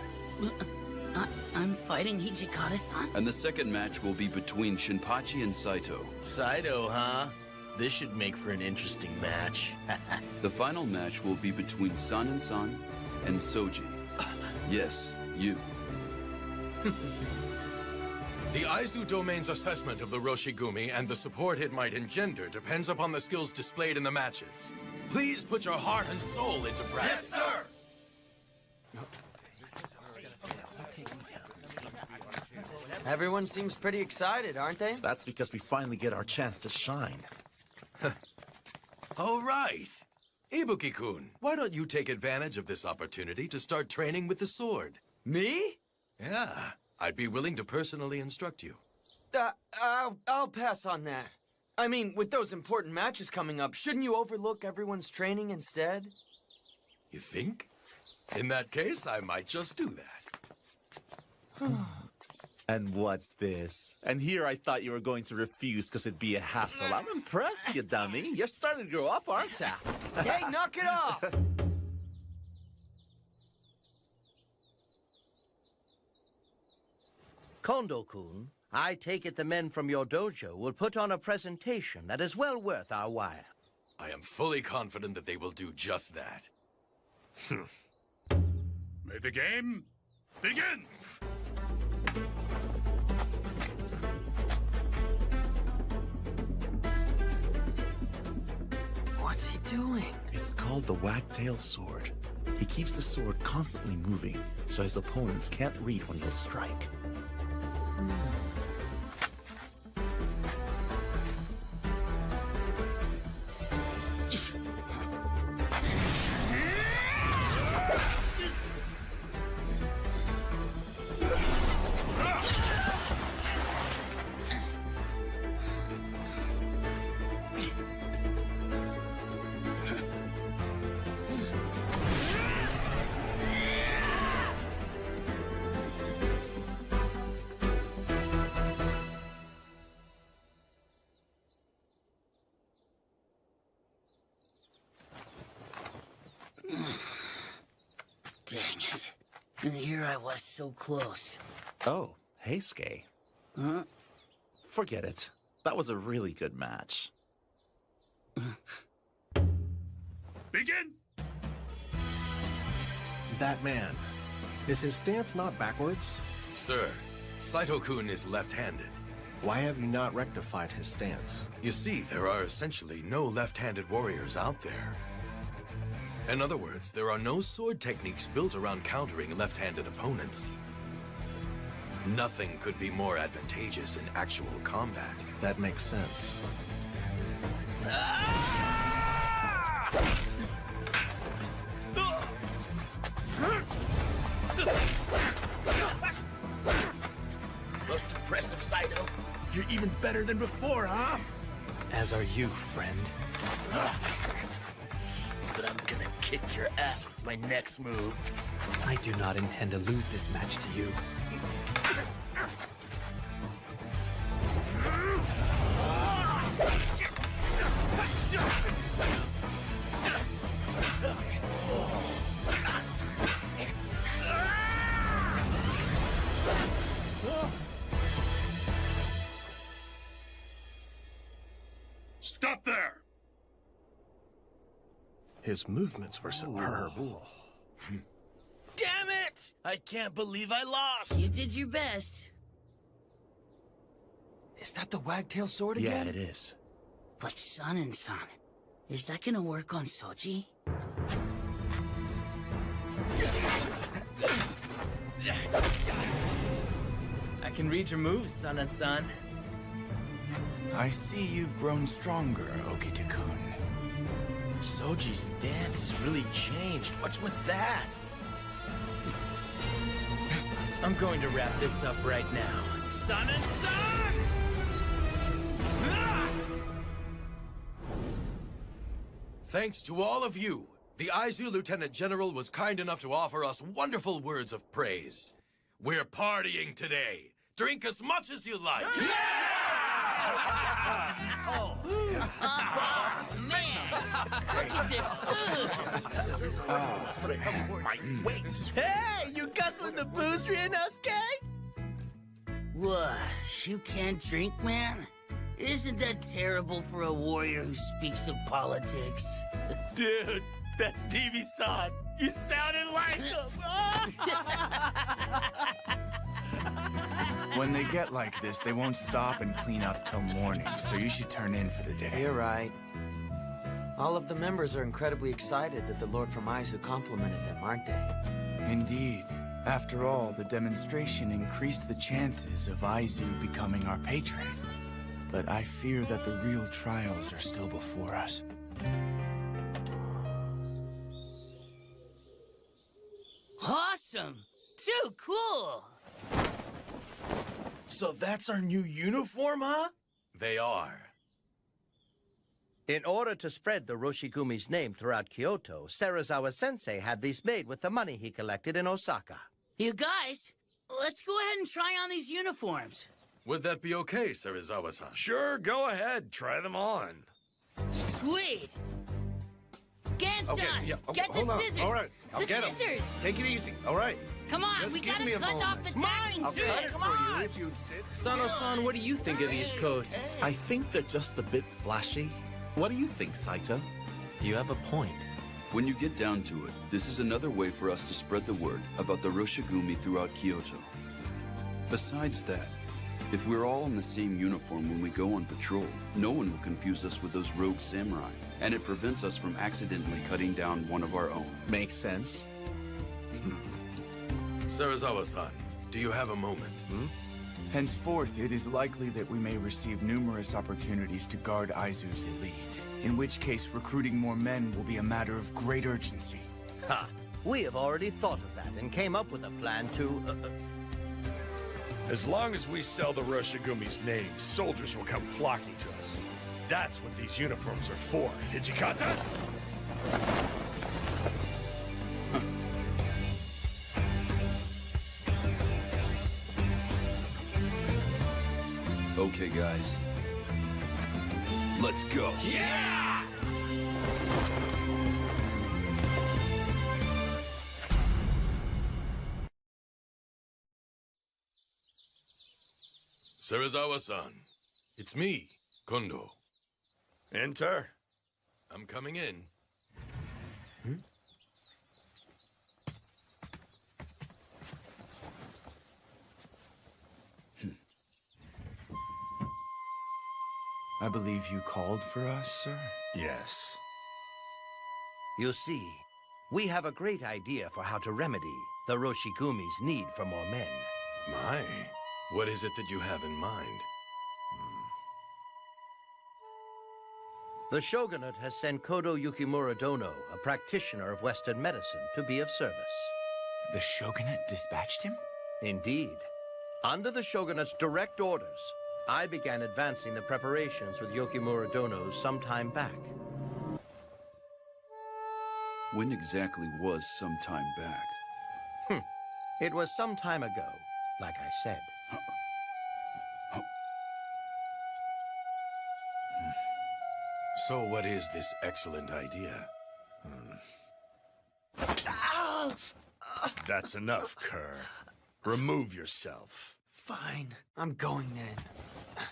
I'm fighting Hijikata-san? And the second match will be between Shinpachi and Saito. Saito, huh? This should make for an interesting match. The final match will be between San and Soji. Yes, you. The Aizu Domain's assessment of the Roshigumi and the support it might engender depends upon the skills displayed in the matches. Please put your heart and soul into practice. Yes, sir! Everyone seems pretty excited, aren't they? That's because we finally get our chance to shine. All right. Ibuki-kun, why don't you take advantage of this opportunity to start training with the sword? Me? Yeah, I'd be willing to personally instruct you. I'll pass on that. I mean, with those important matches coming up, shouldn't you overlook everyone's training instead? You think? In that case, I might just do that. And what's this? And here I thought you were going to refuse because it'd be a hassle. I'm impressed, you dummy. You're starting to grow up, aren't ya? Hey, knock it off! Kondo-kun, I take it the men from your dojo will put on a presentation that is well worth our while. I am fully confident that they will do just that. May the game begin! What's he doing? It's called the wagtail sword. He keeps the sword constantly moving, so his opponents can't read when he'll strike. Dang it. And here I was so close. Oh, hey, Skay. Huh? Forget it. That was a really good match. Begin! That man. Is his stance not backwards? Sir, Saito-kun is left-handed. Why have you not rectified his stance? You see, there are essentially no left-handed warriors out there. In other words, there are no sword techniques built around countering left-handed opponents. Nothing could be more advantageous in actual combat. That makes sense. Most impressive, Saito. You're even better than before, huh? As are you, friend. But I'm gonna kick your ass with my next move. I do not intend to lose this match to you. Stop there! His movements were superb. Damn it! I can't believe I lost! You did your best. Is that the wagtail sword again? Yeah, it is. But San, is that gonna work on Soji? I can read your moves, San. I see you've grown stronger, Okita-kun. Soji's stance has really changed. What's with that? I'm going to wrap this up right now. San! Thanks to all of you, the Aizu Lieutenant General was kind enough to offer us wonderful words of praise. We're partying today. Drink as much as you like. Hey, you guzzling the booze, Ryunosuke? What? You can't drink, man? Isn't that terrible for a warrior who speaks of politics? Dude, that's TV-san. You sounded like him. When they get like this, they won't stop and clean up till morning, so you should turn in for the day. You're right. All of the members are incredibly excited that the Lord from Aizu complimented them, aren't they? Indeed. After all, the demonstration increased the chances of Aizu becoming our patron. But I fear that the real trials are still before us. Awesome! Too cool! So that's our new uniform, huh? They are. In order to spread the Roshigumi's name throughout Kyoto, Serizawa-sensei had these made with the money he collected in Osaka. You guys, let's go ahead and try on these uniforms. Would that be okay, Serizawa-san? Sure, go ahead. Try them on. Sweet! Ganstein, Okay, yeah, okay, get the hold on. scissors! All right, I'll the get 'em. scissors! Take it easy. All right. Come on, Just we give gotta me a cut off moment. the tagging I'll too! cut it Come for on! you if you sit. Sano-san, what do you think of these coats? I think they're just a bit flashy. What do you think, Saito? You have a point. When you get down to it, this is another way for us to spread the word about the Roshigumi throughout Kyoto. Besides that, if we're all in the same uniform when we go on patrol, no one will confuse us with those rogue samurai, and it prevents us from accidentally cutting down one of our own. Makes sense. Serizawa-san, do you have a moment? Henceforth, it is likely that we may receive numerous opportunities to guard Aizu's elite, in which case recruiting more men will be a matter of great urgency. Ha! We have already thought of that and came up with a plan to... As long as we sell the Roshigumi's name, soldiers will come flocking to us. That's what these uniforms are for. Hijikata? Okay, guys. Let's go. Yeah! Serizawa-san, it's me, Kondo. Enter. I'm coming in. I believe you called for us, sir? Yes. You see, we have a great idea for how to remedy the Roshigumi's need for more men. My, what is it that you have in mind? The Shogunate has sent Kodo Yukimura Dono, a practitioner of Western medicine, to be of service. The Shogunate dispatched him? Indeed. Under the Shogunate's direct orders, I began advancing the preparations with Yukimura Dono some time back. When exactly was some time back? It was some time ago, like I said. So what is this excellent idea? That's enough, Kerr. Remove yourself. Fine. I'm going then.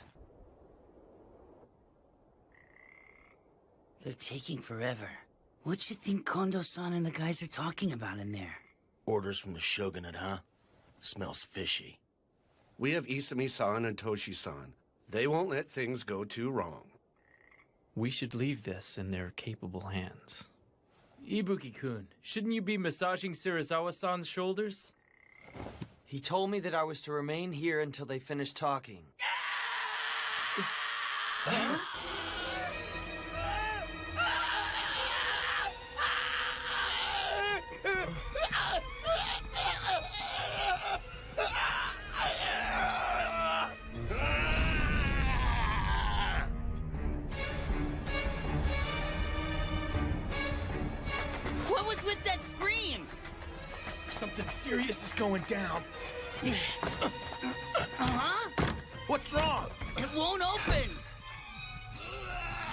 They're taking forever. What you think Kondo-san and the guys are talking about in there? Orders from the Shogunate, huh? Smells fishy. We have Isami-san and Toshi-san. They won't let things go too wrong. We should leave this in their capable hands. Ibuki-kun, shouldn't you be massaging Serizawa-san's shoulders? He told me that I was to remain here until they finish talking. What was with that scream? Something serious is going down. Uh-huh. What's wrong? It won't open.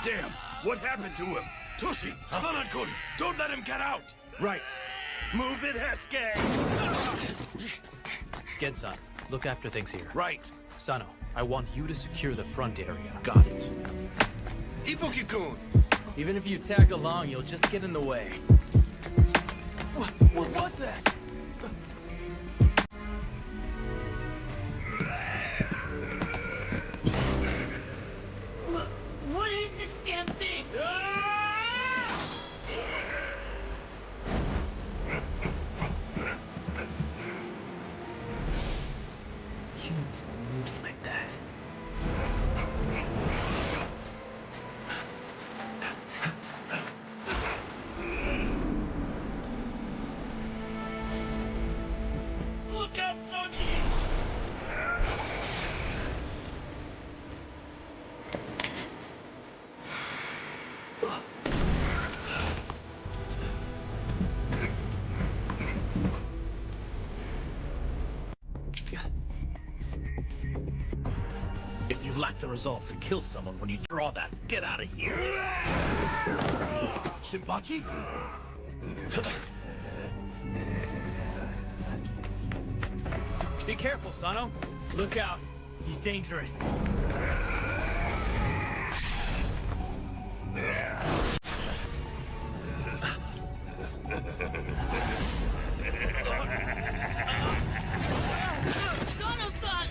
Damn, what happened to him? Toshi, Sana-kun, don't let him get out! Right. Move it, Hesuke! Gensan, look after things here. Right. Sano, I want you to secure the front area. Got it. Ibuki-kun! Even if you tag along, you'll just get in the way. What was that? What is this damn thing? Humans don't move like that. the resolve to kill someone when you draw that. Get out of here! Shinpachi? Be careful, Sano. Look out. He's dangerous. Sano-san!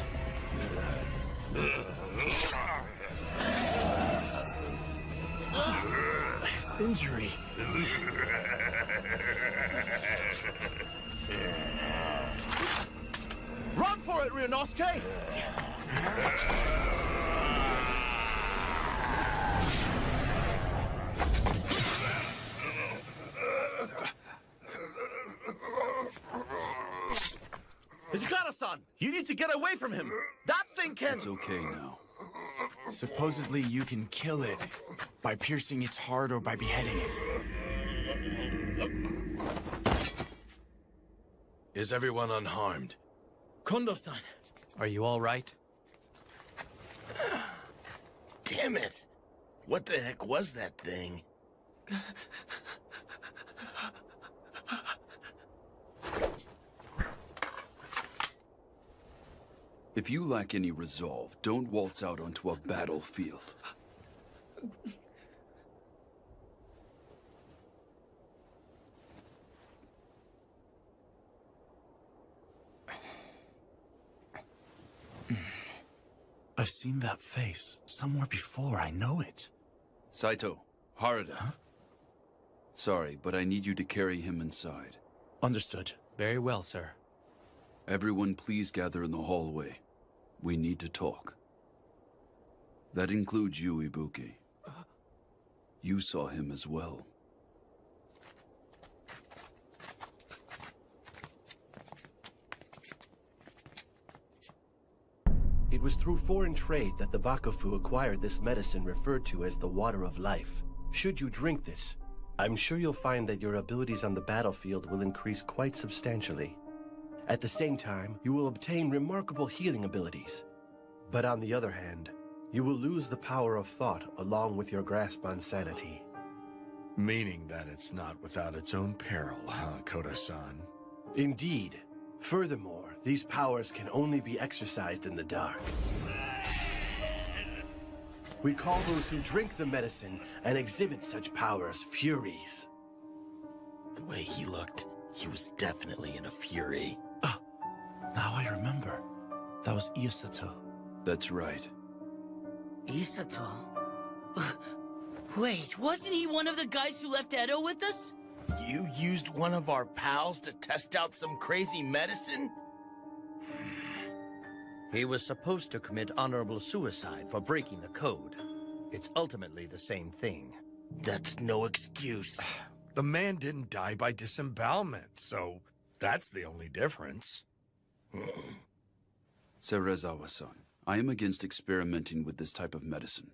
This injury. Run for it, Ryunosuke! Hijikata-san, you need to get away from him. That thing can... It's okay now. Supposedly you can kill it by piercing its heart or by beheading it. Is everyone unharmed? Kondo-san. Are you all right? Damn it! What the heck was that thing? If you lack any resolve, don't waltz out onto a battlefield. I've seen that face somewhere before. I know it. Saito, Harada. Huh? Sorry, but I need you to carry him inside. Understood. Very well, sir. Everyone please gather in the hallway. We need to talk. That includes you, Ibuki. You saw him as well. It was through foreign trade that the Bakufu acquired this medicine referred to as the Water of Life. Should you drink this, I'm sure you'll find that your abilities on the battlefield will increase quite substantially. At the same time, you will obtain remarkable healing abilities. But on the other hand, you will lose the power of thought along with your grasp on sanity. Meaning that it's not without its own peril, huh, Koda-san? Indeed. Furthermore, these powers can only be exercised in the dark. We call those who drink the medicine and exhibit such powers Furies. The way he looked, he was definitely in a fury. Now I remember. That was Isato. That's right. Isato? Wait, wasn't he one of the guys who left Edo with us? You used one of our pals to test out some crazy medicine? He was supposed to commit honorable suicide for breaking the code. It's ultimately the same thing. That's no excuse. The man didn't die by disembowelment, so that's the only difference. Serizawa-san, I am against experimenting with this type of medicine.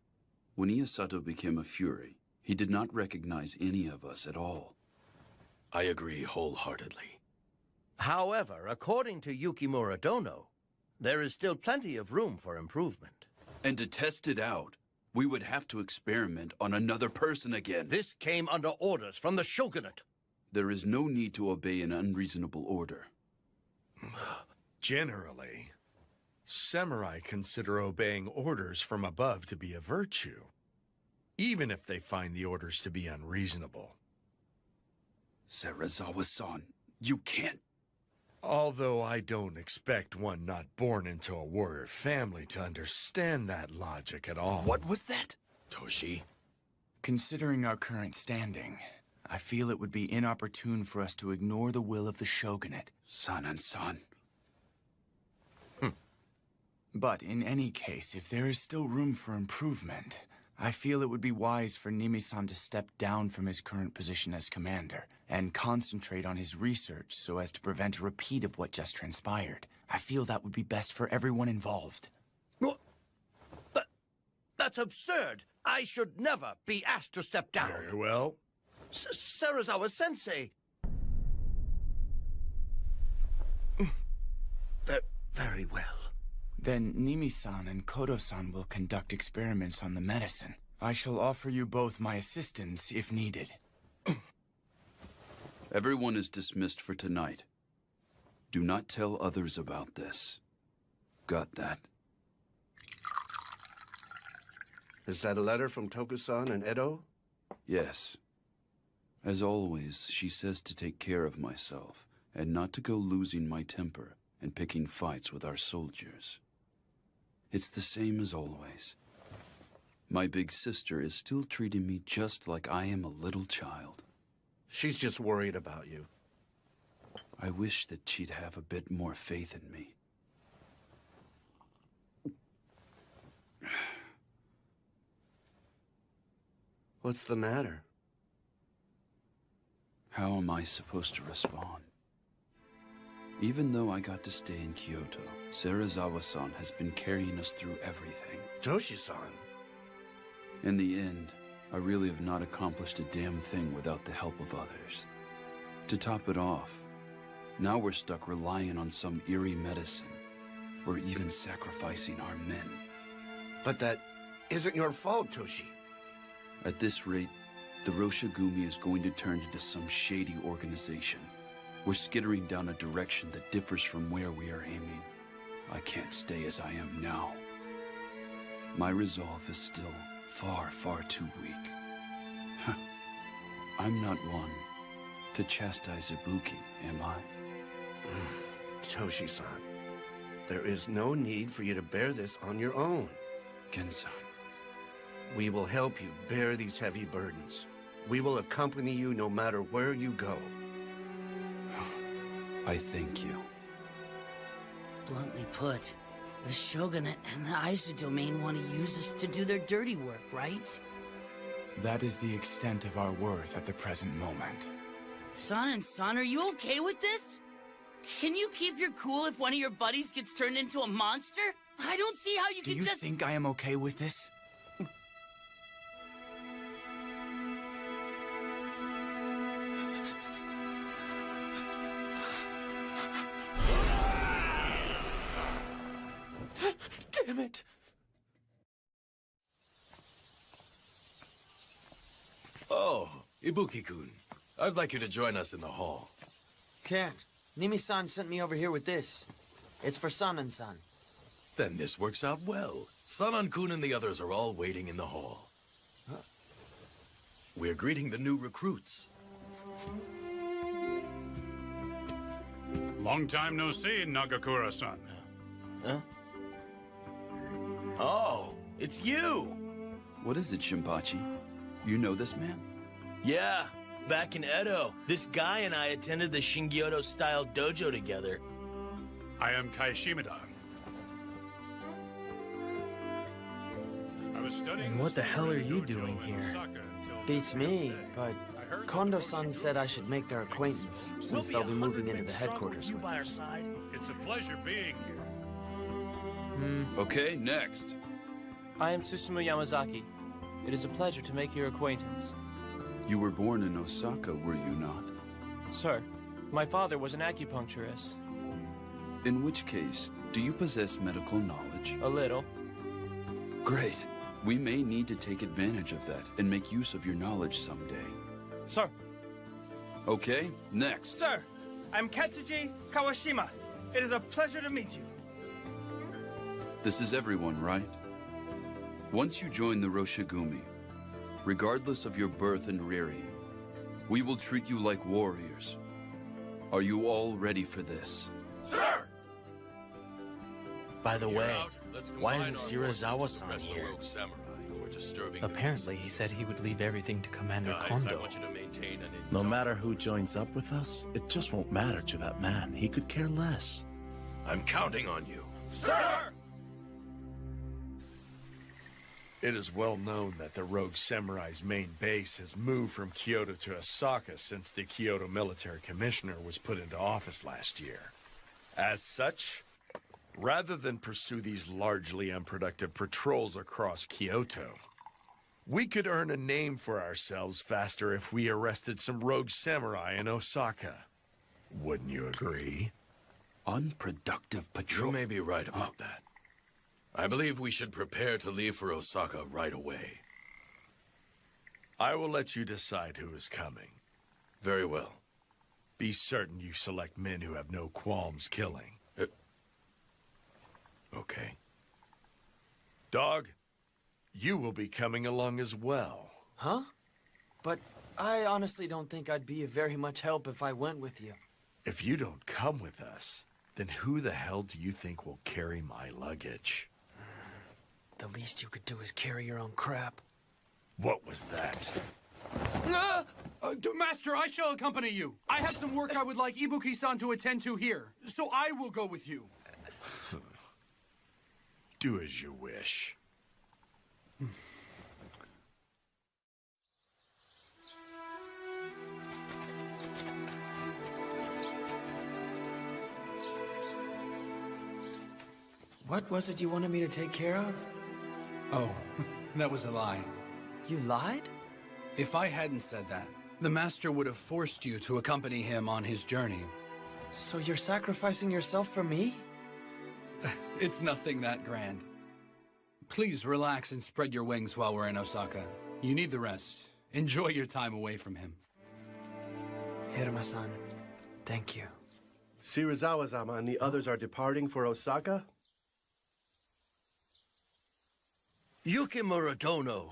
When Isato became a Fury, he did not recognize any of us at all. I agree wholeheartedly. However, according to Yukimura Dono, there is still plenty of room for improvement. And to test it out, we would have to experiment on another person again. This came under orders from the shogunate. There is no need to obey an unreasonable order. Generally, samurai consider obeying orders from above to be a virtue, even if they find the orders to be unreasonable. Serizawa-san, you can't... Although I don't expect one not born into a warrior family to understand that logic at all. What was that? Toshi? Considering our current standing, I feel it would be inopportune for us to ignore the will of the shogunate. Sanan-san. But in any case, if there is still room for improvement, I feel it would be wise for Nimi-san to step down from his current position as commander and concentrate on his research so as to prevent a repeat of what just transpired. I feel that would be best for everyone involved. What? That's absurd. I should never be asked to step down. Very well. Serizawa-sensei. Very well. Then Nimi-san and Kodo-san will conduct experiments on the medicine. I shall offer you both my assistance if needed. Everyone is dismissed for tonight. Do not tell others about this. Got that? Is that a letter from Toku-san and Edo? Yes. As always, she says to take care of myself and not to go losing my temper and picking fights with our soldiers. It's the same as always. My big sister is still treating me just like I am a little child. She's just worried about you. I wish that she'd have a bit more faith in me. What's the matter? How am I supposed to respond? Even though I got to stay in Kyoto, Serizawa-san has been carrying us through everything. Toshi-san! In the end, I really have not accomplished a damn thing without the help of others. To top it off, now we're stuck relying on some eerie medicine. We're even sacrificing our men. But that isn't your fault, Toshi. At this rate, the Roshigumi is going to turn into some shady organization. We're skittering down a direction that differs from where we are aiming. I can't stay as I am now. My resolve is still far, far too weak. I'm not one to chastise Ibuki, am I? Toshi-san, there is no need for you to bear this on your own. Gen-san. We will help you bear these heavy burdens. We will accompany you no matter where you go. I thank you. Bluntly put, the Shogunate and the Aizu domain want to use us to do their dirty work, right? That is the extent of our worth at the present moment. San and San, are you okay with this? Can you keep your cool if one of your buddies gets turned into a monster? I don't see how you Do can you just— think I am okay with this? Damn it! Oh, Ibuki-kun. I'd like you to join us in the hall. Can't. Nimi-san sent me over here with this. It's for Sanan-san. Then this works out well. Sanan-kun and the others are all waiting in the hall. We're greeting the new recruits. Long time no see, Nagakura-san. Huh? Oh, it's you! What is it, Shinpachi? You know this man? Yeah, back in Edo, this guy and I attended the Shingyodo-style dojo together. I am Kai Shimada. I was studying. And what the hell are you doing here? Beats me, but Kondo-san said I should make their acquaintance, since they'll be moving into the headquarters with us. It's a pleasure being here. Okay, next. I am Susumu Yamazaki. It is a pleasure to make your acquaintance. You were born in Osaka, were you not? Sir, my father was an acupuncturist. In which case, do you possess medical knowledge? A little. Great. We may need to take advantage of that and make use of your knowledge someday. Sir. Okay, next. Sir, I'm Katsuji Kawashima. It is a pleasure to meet you. This is everyone, right? Once you join the Roshigumi, regardless of your birth and rearing, we will treat you like warriors. Are you all ready for this? Sir! By the way, why isn't Serizawa-san here? Apparently, he said he would leave everything to Commander Kondo. No matter who joins up with us, it just won't matter to that man. He could care less. I'm counting on you. Sir! It is well known that the Rogue Samurai's main base has moved from Kyoto to Osaka since the Kyoto Military Commissioner was put into office last year. As such, rather than pursue these largely unproductive patrols across Kyoto, we could earn a name for ourselves faster if we arrested some rogue samurai in Osaka. Wouldn't you agree? Unproductive patrol? You may be right about that. I believe we should prepare to leave for Osaka right away. I will let you decide who is coming. Very well. Be certain you select men who have no qualms killing. Okay. Dog, you will be coming along as well. Huh? But I honestly don't think I'd be of very much help if I went with you. If you don't come with us, then who the hell do you think will carry my luggage? The least you could do is carry your own crap. What was that? Master, I shall accompany you. I have some work I would like Ibuki-san to attend to here, so I will go with you. Do as you wish. What was it you wanted me to take care of? Oh, that was a lie. You lied? If I hadn't said that, the Master would have forced you to accompany him on his journey. So you're sacrificing yourself for me? It's nothing that grand. Please relax and spread your wings while we're in Osaka. You need the rest. Enjoy your time away from him. Hiruma-san, thank you. Shirazawa-sama and the others are departing for Osaka? Yukimura Dono.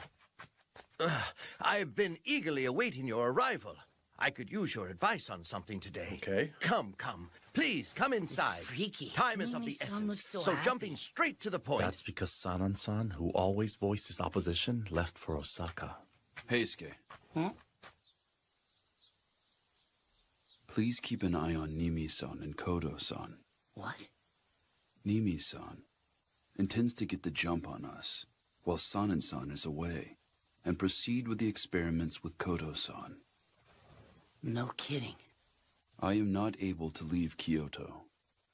I've been eagerly awaiting your arrival. I could use your advice on something today. Okay. Come. Please, come inside. It's freaky. Time is of the essence. So jumping straight to the point. That's because Sanan-san, who always voices opposition, left for Osaka. Heisuke. Huh? Please keep an eye on Nimi-san and Kodo-san. What? Nimi-san intends to get the jump on us while Sanan-san is away, and proceed with the experiments with Kodo-san. No kidding. I am not able to leave Kyoto,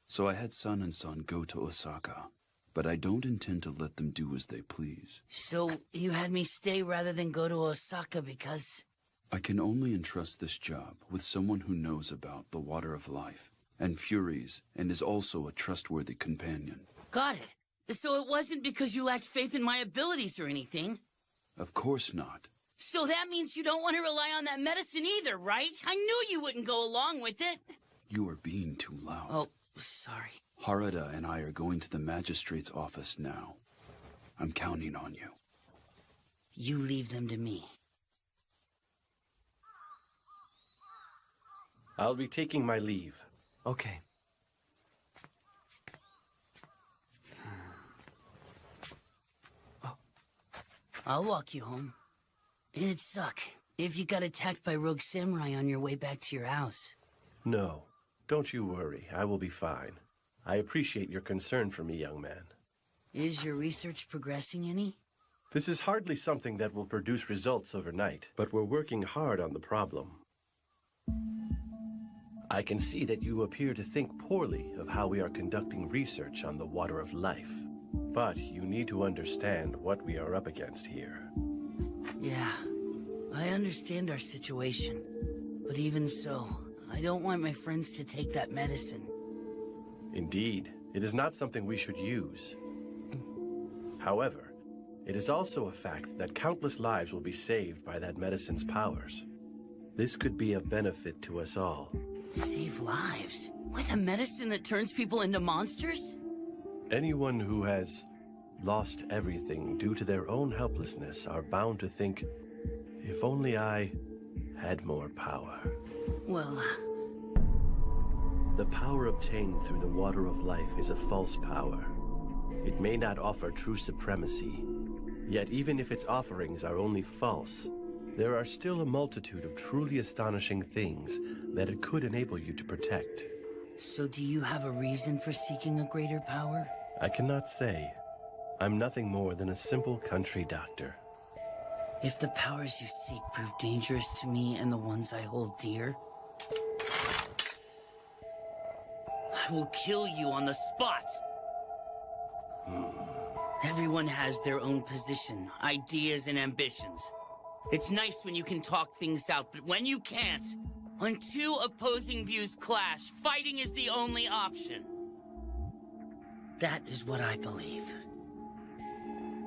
so I had Sanan-san go to Osaka, but I don't intend to let them do as they please. So you had me stay rather than go to Osaka because... I can only entrust this job with someone who knows about the water of life and furies and is also a trustworthy companion. Got it. So it wasn't because you lacked faith in my abilities or anything? Of course not. So that means you don't want to rely on that medicine either, right? I knew you wouldn't go along with it. You are being too loud. Oh, sorry. Harada and I are going to the magistrate's office now. I'm counting on you. You leave them to me. I'll be taking my leave. Okay. I'll walk you home. It'd suck if you got attacked by rogue samurai on your way back to your house. No, don't you worry. I will be fine. I appreciate your concern for me, young man. Is your research progressing any? This is hardly something that will produce results overnight, but we're working hard on the problem. I can see that you appear to think poorly of how we are conducting research on the water of life. But you need to understand what we are up against here. Yeah, I understand our situation. But even so, I don't want my friends to take that medicine. Indeed, it is not something we should use. However, it is also a fact that countless lives will be saved by that medicine's powers. This could be of benefit to us all. Save lives? With a medicine that turns people into monsters? Anyone who has lost everything due to their own helplessness are bound to think, if only I had more power. Well... The power obtained through the water of life is a false power. It may not offer true supremacy, yet even if its offerings are only false, there are still a multitude of truly astonishing things that it could enable you to protect. So do you have a reason for seeking a greater power? I cannot say. I'm nothing more than a simple country doctor. If the powers you seek prove dangerous to me and the ones I hold dear, I will kill you on the spot! Everyone has their own position, ideas, and ambitions. It's nice when you can talk things out, but when you can't, when two opposing views clash, fighting is the only option. That is what I believe.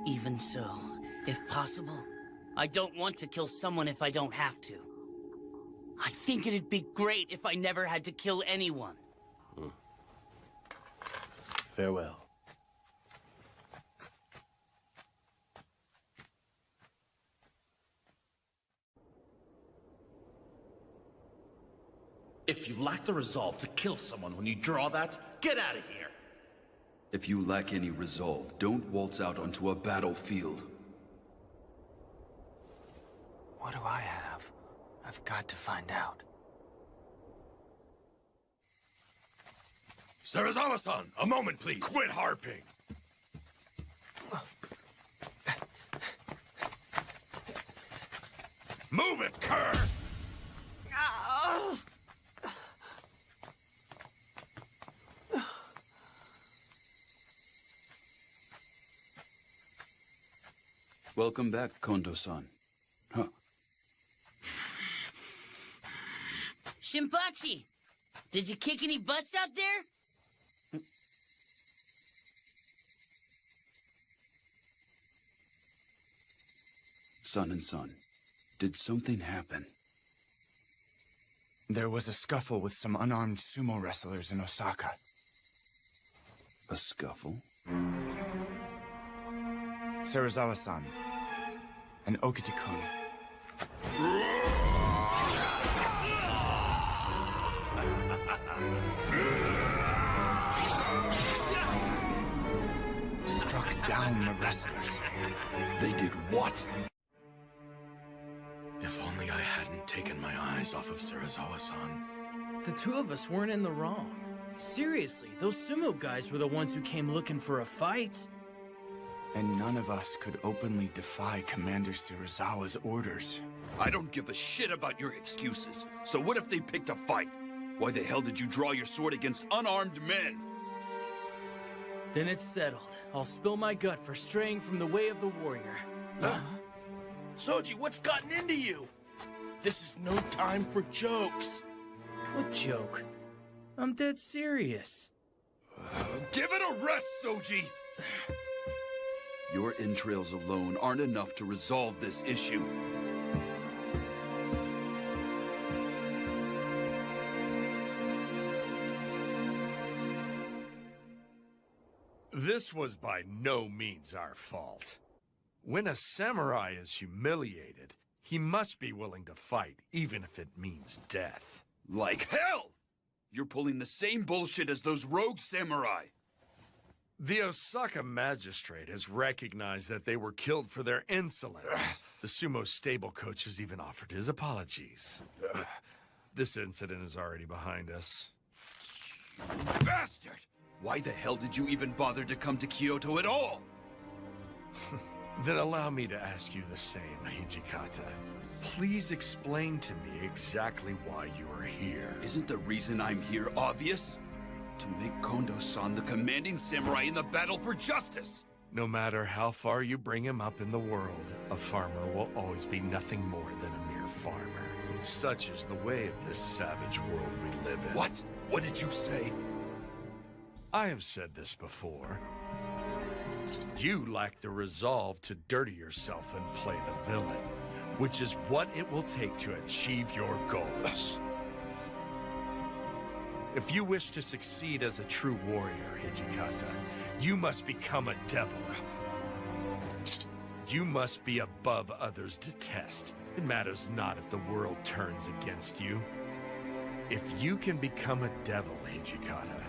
Even so, if possible, I don't want to kill someone if I don't have to. I think it'd be great if I never had to kill anyone. Farewell. If you lack the resolve to kill someone when you draw that, get out of here! If you lack any resolve, don't waltz out onto a battlefield. What do I have? I've got to find out. Serizawa-san, a moment, please. Quit harping! Move it, cur! Welcome back, Kondo-san. Huh. Shinpachi! Did you kick any butts out there? Son and son, did something happen? There was a scuffle with some unarmed sumo wrestlers in Osaka. A scuffle? Serizawa-san and Okita-kun. Struck down the wrestlers. They did what? If only I hadn't taken my eyes off of Serizawa-san. The two of us weren't in the wrong. Seriously, those sumo guys were the ones who came looking for a fight. And none of us could openly defy Commander Serizawa's orders. I don't give a shit about your excuses. So what if they picked a fight? Why the hell did you draw your sword against unarmed men? Then it's settled. I'll spill my gut for straying from the way of the warrior. Huh? Soji, what's gotten into you? This is no time for jokes. What joke? I'm dead serious. Give it a rest, Soji! Your entrails alone aren't enough to resolve this issue. This was by no means our fault. When a samurai is humiliated, he must be willing to fight, even if it means death. Like hell! You're pulling the same bullshit as those rogue samurai. The Osaka magistrate has recognized that they were killed for their insolence. The sumo stable coach has even offered his apologies. This incident is already behind us. Bastard! Why the hell did you even bother to come to Kyoto at all? Then allow me to ask you the same, Hijikata. Please explain to me exactly why you are here. Isn't the reason I'm here obvious? To make Kondo-san the commanding samurai in the battle for justice! No matter how far you bring him up in the world, a farmer will always be nothing more than a mere farmer. Such is the way of this savage world we live in. What? What did you say? I have said this before. You lack the resolve to dirty yourself and play the villain, which is what it will take to achieve your goals. If you wish to succeed as a true warrior, Hijikata, you must become a devil. You must be above others' detest. It matters not if the world turns against you. If you can become a devil, Hijikata,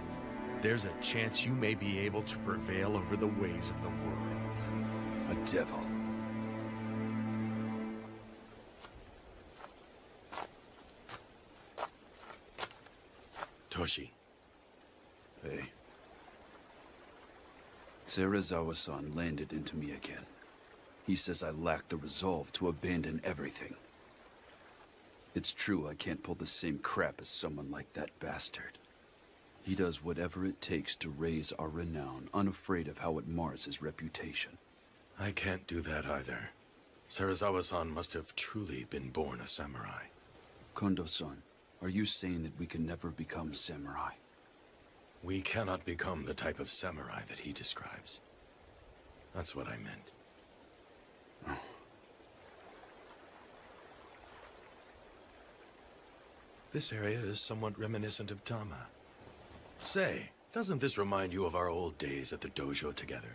there's a chance you may be able to prevail over the ways of the world. A devil. Toshi. Hey. Serizawa-san landed into me again. He says I lack the resolve to abandon everything. It's true I can't pull the same crap as someone like that bastard. He does whatever it takes to raise our renown, unafraid of how it mars his reputation. I can't do that either. Serizawa-san must have truly been born a samurai. Kondo-san, are you saying that we can never become samurai? We cannot become the type of samurai that he describes. That's what I meant. This area is somewhat reminiscent of Tama. Say, doesn't this remind you of our old days at the dojo together?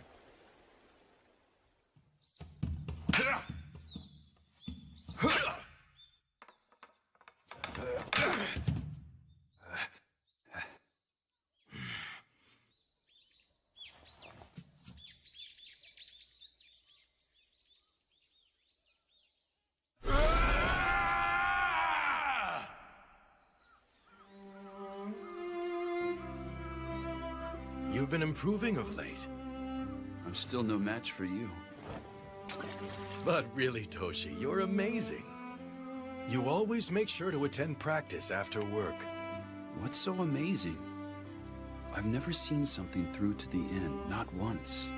You've been improving of late. I'm still no match for you. But really, Toshi, you're amazing. You always make sure to attend practice after work. What's so amazing? I've never seen something through to the end, not once.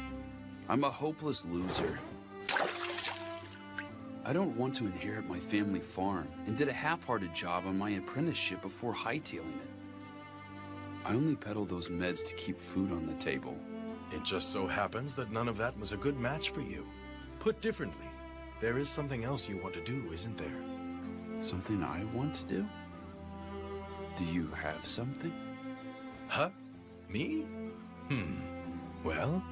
I'm a hopeless loser. I don't want to inherit my family farm, and did a half-hearted job on my apprenticeship before hightailing it. I only peddle those meds to keep food on the table. It just so happens that none of that was a good match for you. Put differently, there is something else you want to do, isn't there? Something I want to do? Do you have something? Huh? Me? Well,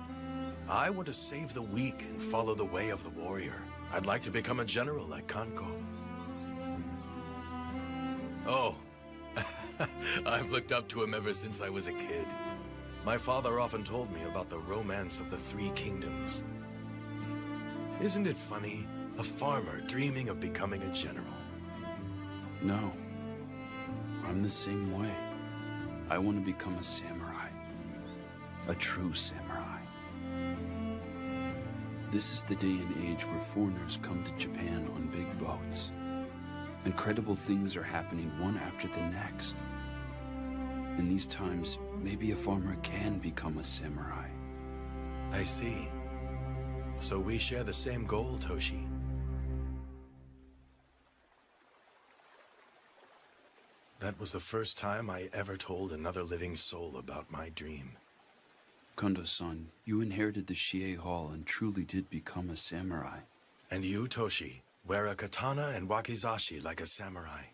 I want to save the weak and follow the way of the warrior. I'd like to become a general like Kanko. Oh. I've looked up to him ever since I was a kid. My father often told me about the romance of the Three Kingdoms. Isn't it funny? A farmer dreaming of becoming a general. No. I'm the same way. I want to become a samurai. A true samurai. This is the day and age where foreigners come to Japan on big boats. Incredible things are happening one after the next. In these times, maybe a farmer can become a samurai. I see. So we share the same goal, Toshi. That was the first time I ever told another living soul about my dream. Kondo-san, you inherited the Shie Hall and truly did become a samurai. And you, Toshi, wear a katana and wakizashi like a samurai.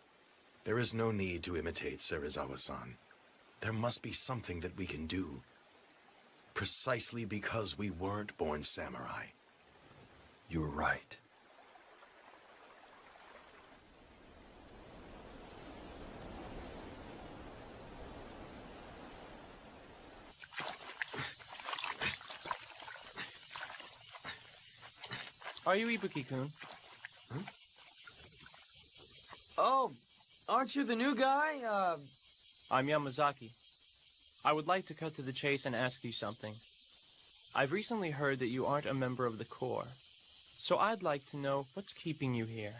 There is no need to imitate Serizawa-san. There must be something that we can do. Precisely because we weren't born samurai. You're right. Are you Ibuki-kun? Huh? Oh, aren't you the new guy? I'm Yamazaki. I would like to cut to the chase and ask you something. I've recently heard that you aren't a member of the Corps, so I'd like to know what's keeping you here.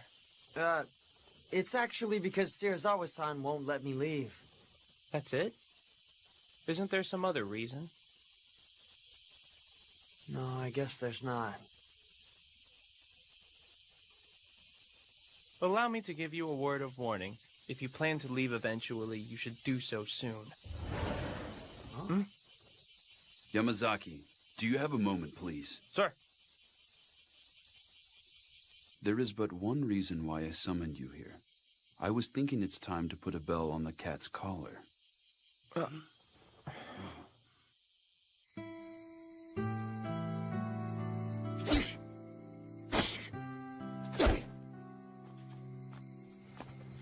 It's actually because Serizawa-san won't let me leave. That's it? Isn't there some other reason? No, I guess there's not. Allow me to give you a word of warning. If you plan to leave eventually, you should do so soon. Huh? Yamazaki, do you have a moment, please? Sir. There is but one reason why I summoned you here. I was thinking it's time to put a bell on the cat's collar.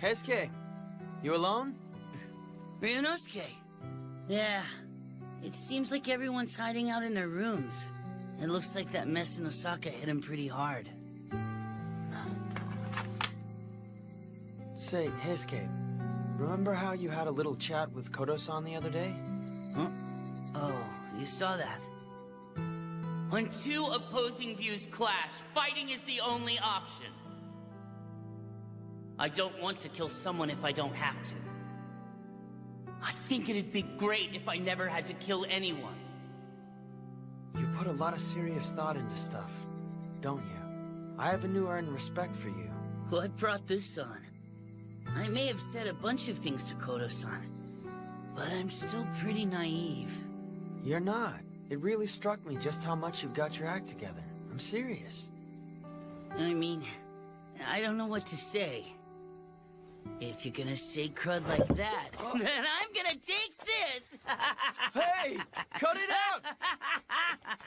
Heisuke, you alone? Ryunosuke. Yeah. It seems like everyone's hiding out in their rooms. It looks like that mess in Osaka hit him pretty hard. Say, Heisuke, remember how you had a little chat with Kodo-san the other day? Huh? Oh, you saw that. When two opposing views clash, fighting is the only option. I don't want to kill someone if I don't have to. I think it'd be great if I never had to kill anyone. You put a lot of serious thought into stuff, don't you? I have a new earned respect for you. What brought this on? I may have said a bunch of things to Kodo-san, but I'm still pretty naive. You're not. It really struck me just how much you've got your act together. I'm serious. I mean, I don't know what to say. If you're gonna say crud like that, then I'm gonna take this! Hey! Cut it out!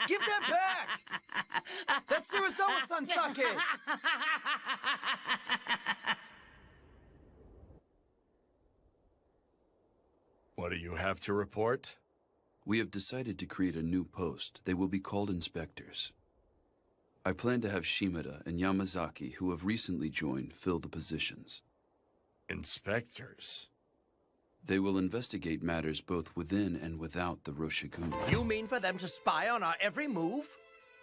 Give that back! That's Serizawa-san sake! What do you have to report? We have decided to create a new post. They will be called inspectors. I plan to have Shimada and Yamazaki, who have recently joined, fill the positions. Inspectors? They will investigate matters both within and without the Roshigumi. You mean for them to spy on our every move?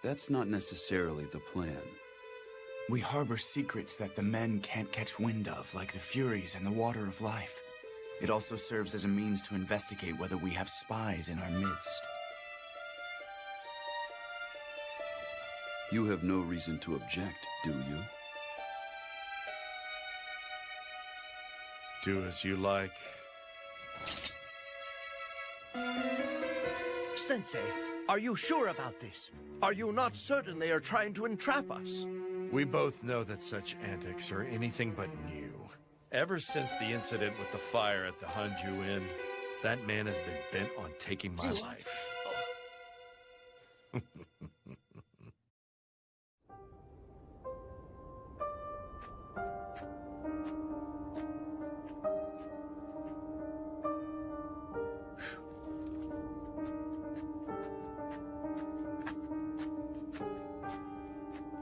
That's not necessarily the plan. We harbor secrets that the men can't catch wind of, like the Furies and the Water of Life. It also serves as a means to investigate whether we have spies in our midst. You have no reason to object, do you? Do as you like. Sensei, are you sure about this? Are you not certain they are trying to entrap us? We both know that such antics are anything but new. Ever since the incident with the fire at the Hanju Inn, that man has been bent on taking my life.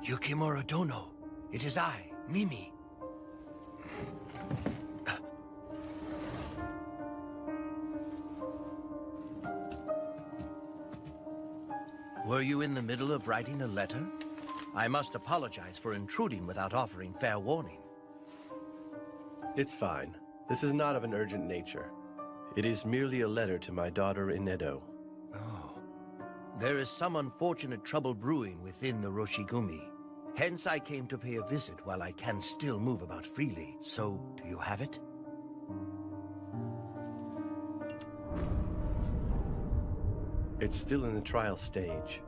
Yukimura Dono, it is I, Mimi. Were you in the middle of writing a letter? I must apologize for intruding without offering fair warning. It's fine. This is not of an urgent nature. It is merely a letter to my daughter in Edo. Oh. There is some unfortunate trouble brewing within the Roshigumi. Hence I came to pay a visit while I can still move about freely. So, do you have it? It's still in the trial stage.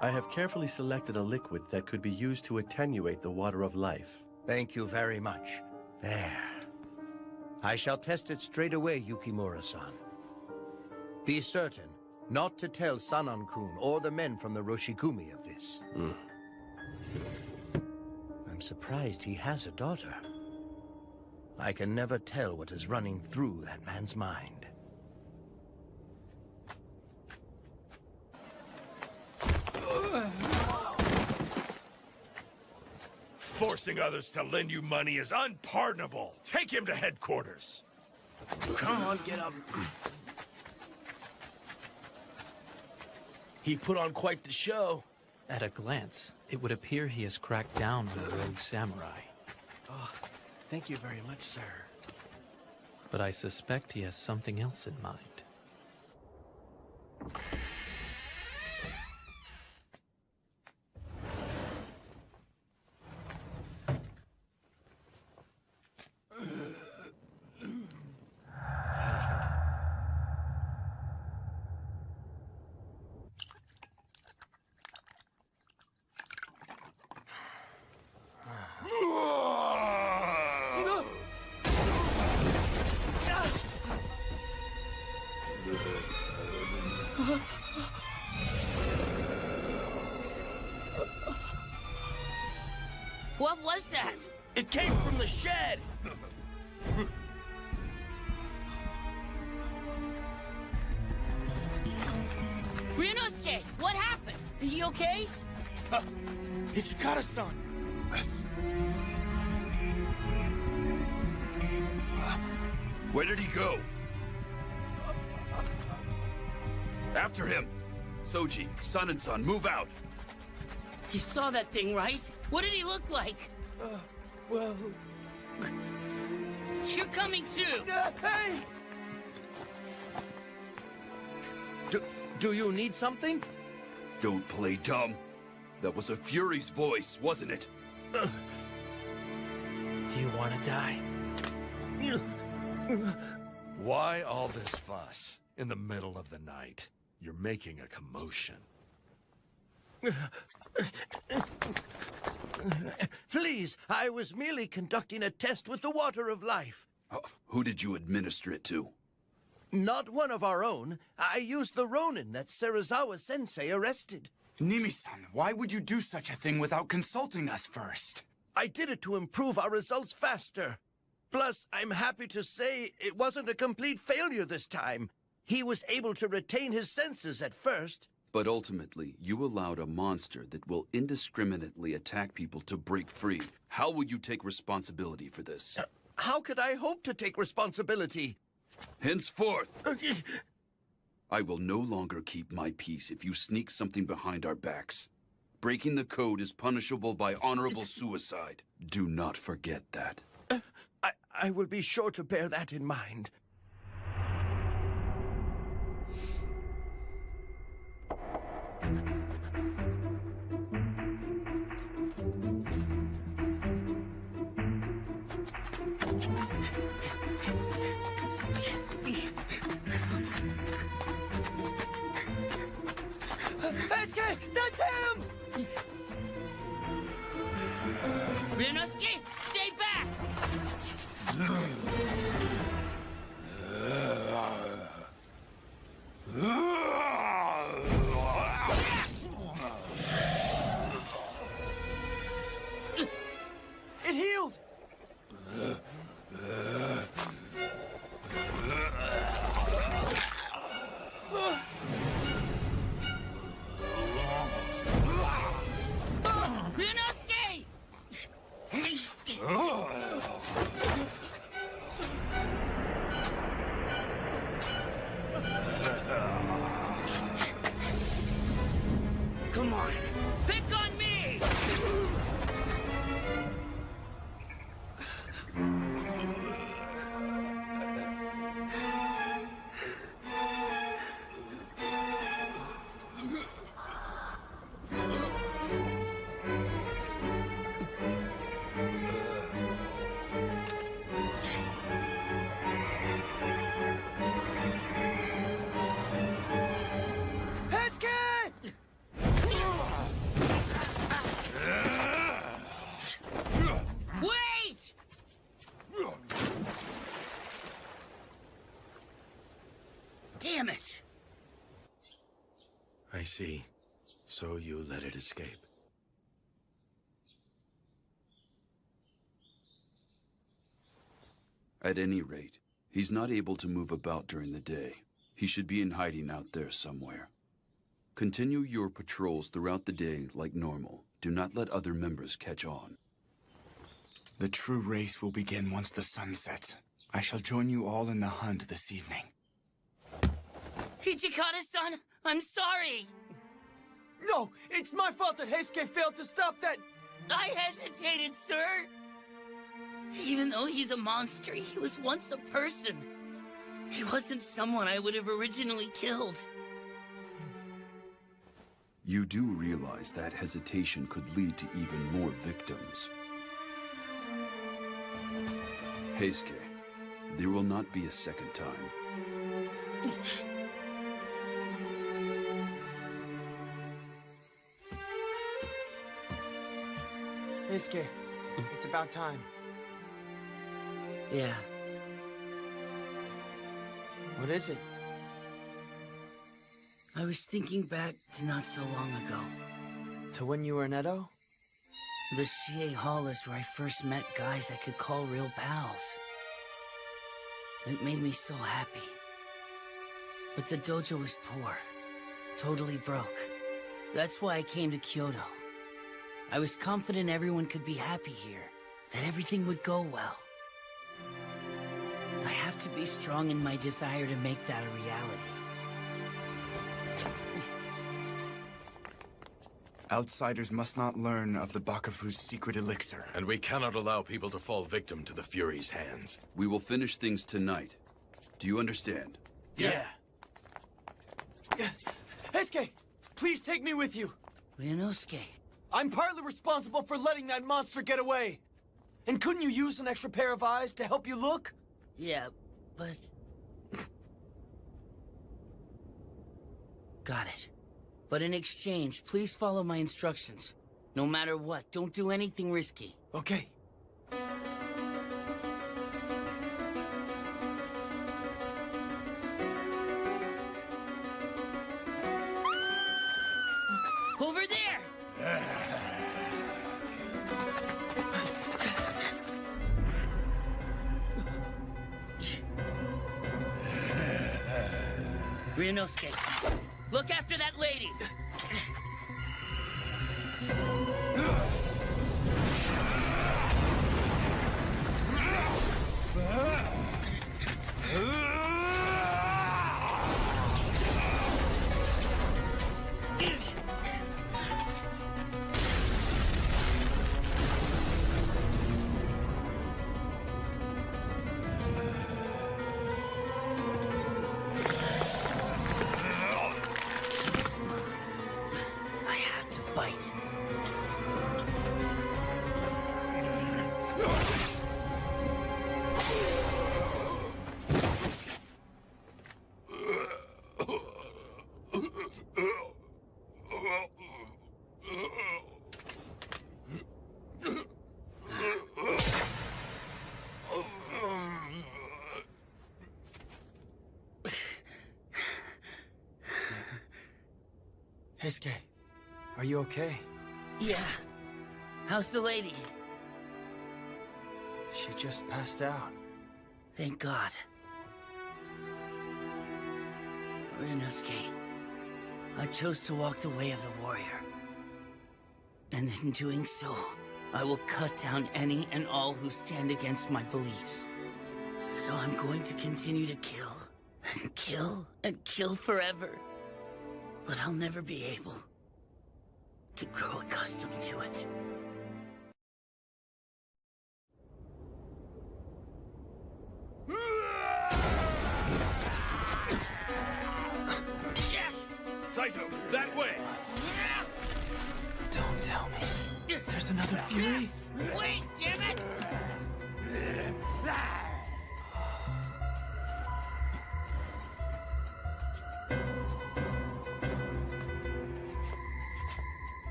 I have carefully selected a liquid that could be used to attenuate the water of life. Thank you very much. There. I shall test it straight away, Yukimura-san. Be certain not to tell Sanan-kun or the men from the Roshigumi of this. I'm surprised he has a daughter. I can never tell what is running through that man's mind. Forcing others to lend you money is unpardonable. Take him to headquarters. Come on, get up. He put on quite the show. At a glance, it would appear he has cracked down on the rogue samurai. Oh, thank you very much, sir. But I suspect he has something else in mind. What was that? It came from the shed! Ryunosuke, what happened? Are you okay? Ichikata-san! Where did he go? After him! Soji, Sanan-san, move out! You saw that thing, right? What did he look like? Well... You're coming too! Hey! Do you need something? Don't play dumb. That was a Fury's voice, wasn't it? Do you want to die? Why all this fuss in the middle of the night? You're making a commotion. Please, I was merely conducting a test with the water of life. Who did you administer it to? Not one of our own. I used the Ronin that Serizawa-sensei arrested. Nimi-san, why would you do such a thing without consulting us first? I did it to improve our results faster. Plus, I'm happy to say it wasn't a complete failure this time. He was able to retain his senses at first. But ultimately, you allowed a monster that will indiscriminately attack people to break free. How will you take responsibility for this? How could I hope to take responsibility? Henceforth, I will no longer keep my peace if you sneak something behind our backs. Breaking the code is punishable by honorable suicide. Do not forget that. I will be sure to bear that in mind. SK, that's him! Ryunosuke, stay back! It healed! Ryunosuke! Come on, pick on me! Wait! Damn it! I see. So you let it escape. At any rate, he's not able to move about during the day. He should be in hiding out there somewhere. Continue your patrols throughout the day like normal. Do not let other members catch on. The true race will begin once the sun sets. I shall join you all in the hunt this evening. Hichikata-san, I'm sorry! No, it's my fault that Heisuke failed to stop that... I hesitated, sir! Even though he's a monster, he was once a person. He wasn't someone I would have originally killed. You do realize that hesitation could lead to even more victims. Heisuke, there will not be a second time. Heisuke, it's about time. Yeah. What is it? I was thinking back to not so long ago. To when you were in Edo? The Shie Hall is where I first met guys I could call real pals. It made me so happy. But the dojo was poor. Totally broke. That's why I came to Kyoto. I was confident everyone could be happy here. That everything would go well. I have to be strong in my desire to make that a reality. Outsiders must not learn of the Bakufu's secret elixir. And we cannot allow people to fall victim to the Fury's hands. We will finish things tonight. Do you understand? Yeah. Heisuke, please take me with you. Ryunosuke. I'm partly responsible for letting that monster get away. And couldn't you use an extra pair of eyes to help you look? Yeah, but... Got it. But in exchange, please follow my instructions. No matter what, don't do anything risky. Okay. Over there! Ryunosuke, look after that lady! Heisuke, are you okay? Yeah. How's the lady? She just passed out. Thank God. Ryunosuke, I chose to walk the way of the warrior. And in doing so, I will cut down any and all who stand against my beliefs. So I'm going to continue to kill, and kill, and kill forever. But I'll never be able to grow accustomed to it. Saito, that way! Don't tell me. There's another Fury? Wait, damn it!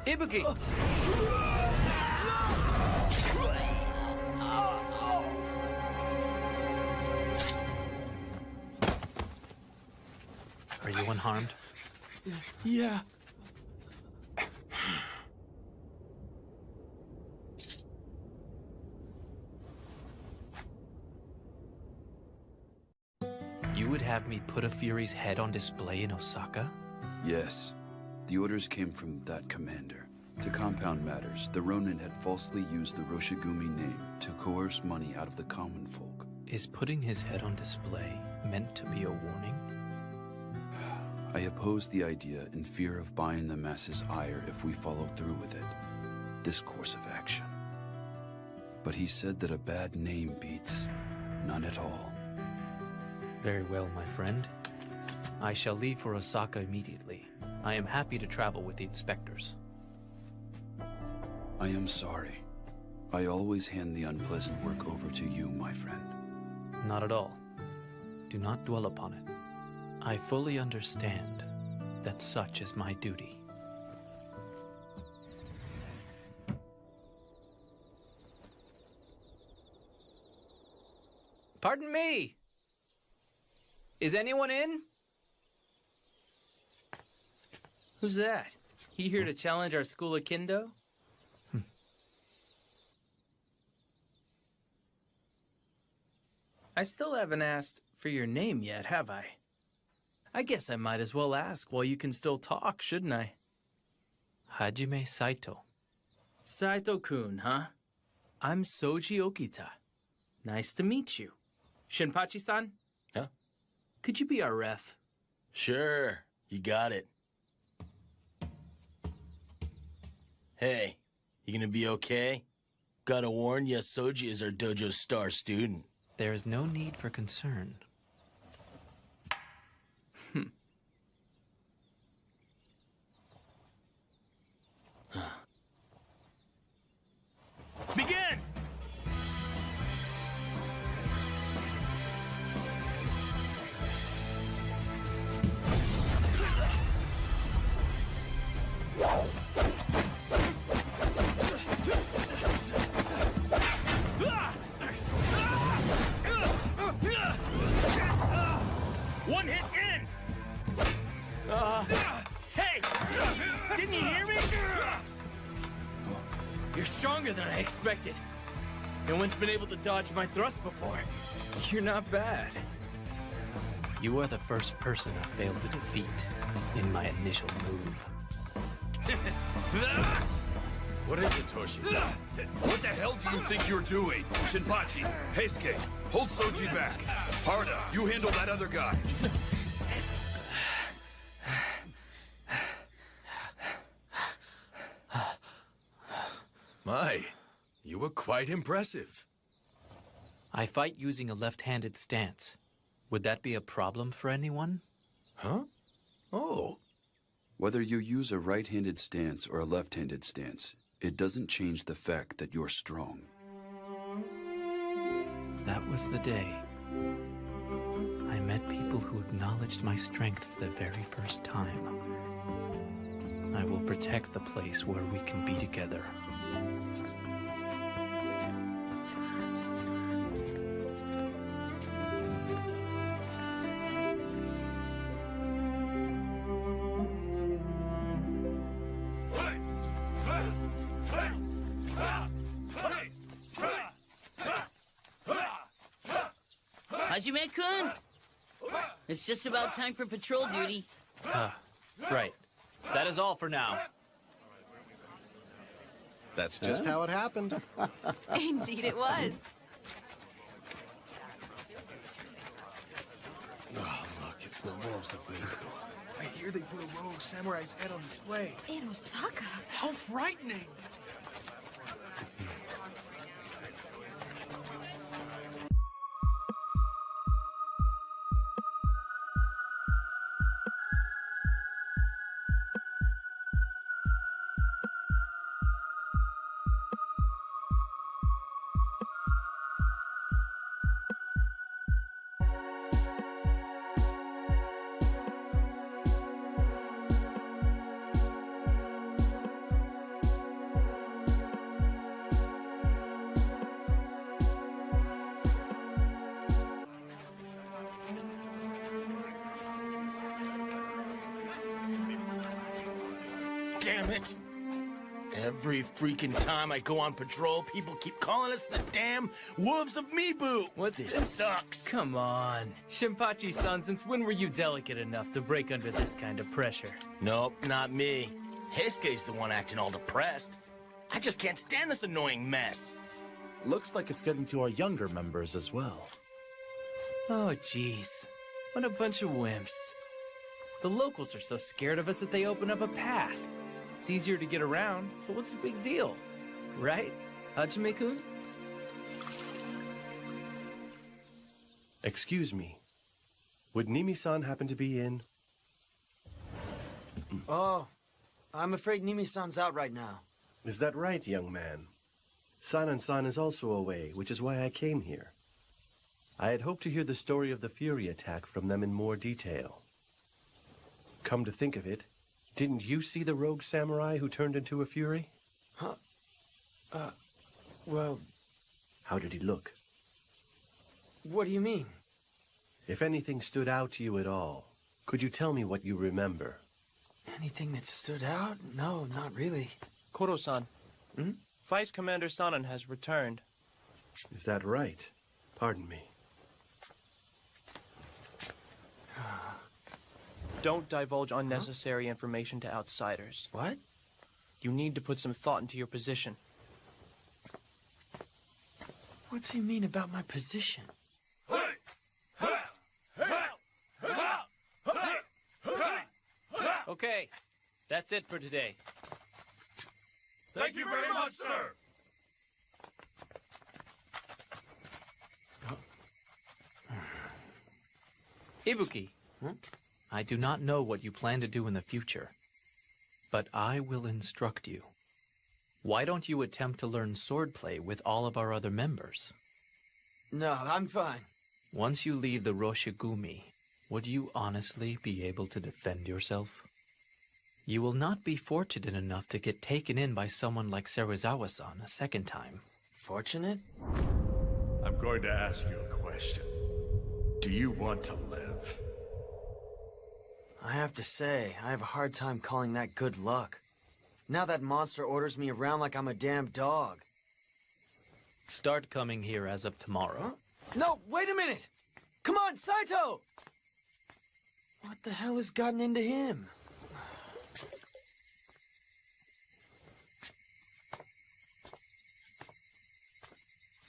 Ibuki! Are you unharmed? Yeah. You would have me put a Fury's head on display in Osaka? Yes. The orders came from that commander. To compound matters, the Ronin had falsely used the Roshigumi name to coerce money out of the common folk. Is putting his head on display meant to be a warning? I opposed the idea in fear of buying the masses' ire if we followed through with it. This course of action. But he said that a bad name beats none at all. Very well, my friend. I shall leave for Osaka immediately. I am happy to travel with the inspectors. I am sorry. I always hand the unpleasant work over to you, my friend. Not at all. Do not dwell upon it. I fully understand that such is my duty. Pardon me! Is anyone in? Who's that? He here to challenge our school of Kendo? I still haven't asked for your name yet, have I? I guess I might as well ask while you can still talk, shouldn't I? Hajime Saito. Saito-kun, huh? I'm Soji Okita. Nice to meet you. Shinpachi-san? Huh? Could you be our ref? Sure, you got it. Hey, you gonna be okay? Gotta warn ya, Soji is our dojo's star student. There is no need for concern. Begin! stronger than I expected. No one's been able to dodge my thrust before. You're not bad. You are the first person I failed to defeat in my initial move. What is it, Toshi? What the hell do you think you're doing? Shinpachi, Heisuke, hold Soji back. Harda, you handle that other guy. My, you were quite impressive. I fight using a left-handed stance. Would that be a problem for anyone? Huh? Oh. Whether you use a right-handed stance or a left-handed stance, it doesn't change the fact that you're strong. That was the day I met people who acknowledged my strength for the very first time. I will protect the place where we can be together. Hajime-kun! It's just about time for patrol duty. Right. That is all for now. That's just how it happened. Indeed it was. Oh, look, it's the wolves of Miku. I hear they put a rogue samurai's head on display. In Osaka? How frightening! Damn it! Every freaking time I go on patrol, people keep calling us the damn wolves of Mibu. What's this? Sucks. Come on. Shinpachi-san, since when were you delicate enough to break under this kind of pressure? Nope, not me. Heisuke's the one acting all depressed. I just can't stand this annoying mess. Looks like it's getting to our younger members as well. Oh, jeez. What a bunch of wimps. The locals are so scared of us that they open up a path. It's easier to get around, so what's the big deal? Right, Hajime-kun? Excuse me. Would Nimi-san happen to be in? Oh, I'm afraid Nimi-san's out right now. Is that right, young man? Sanan-san is also away, which is why I came here. I had hoped to hear the story of the Fury attack from them in more detail. Come to think of it, didn't you see the rogue samurai who turned into a Fury? Huh? Well... How did he look? What do you mean? If anything stood out to you at all, could you tell me what you remember? Anything that stood out? No, not really. Koro-san. Vice Commander Sanan has returned. Is that right? Pardon me. Don't divulge unnecessary information to outsiders. What? You need to put some thought into your position. What do you mean about my position? Okay, that's it for today. Thank you very much, sir. Ibuki, I do not know what you plan to do in the future, but I will instruct you. Why don't you attempt to learn swordplay with all of our other members? No, I'm fine. Once you leave the Roshigumi, would you honestly be able to defend yourself? You will not be fortunate enough to get taken in by someone like Serizawa-san a second time. Fortunate? I'm going to ask you a question. Do you want to live? I have to say, I have a hard time calling that good luck. Now that monster orders me around like I'm a damn dog. Start coming here as of tomorrow. Huh? No, wait a minute! Come on, Saito! What the hell has gotten into him?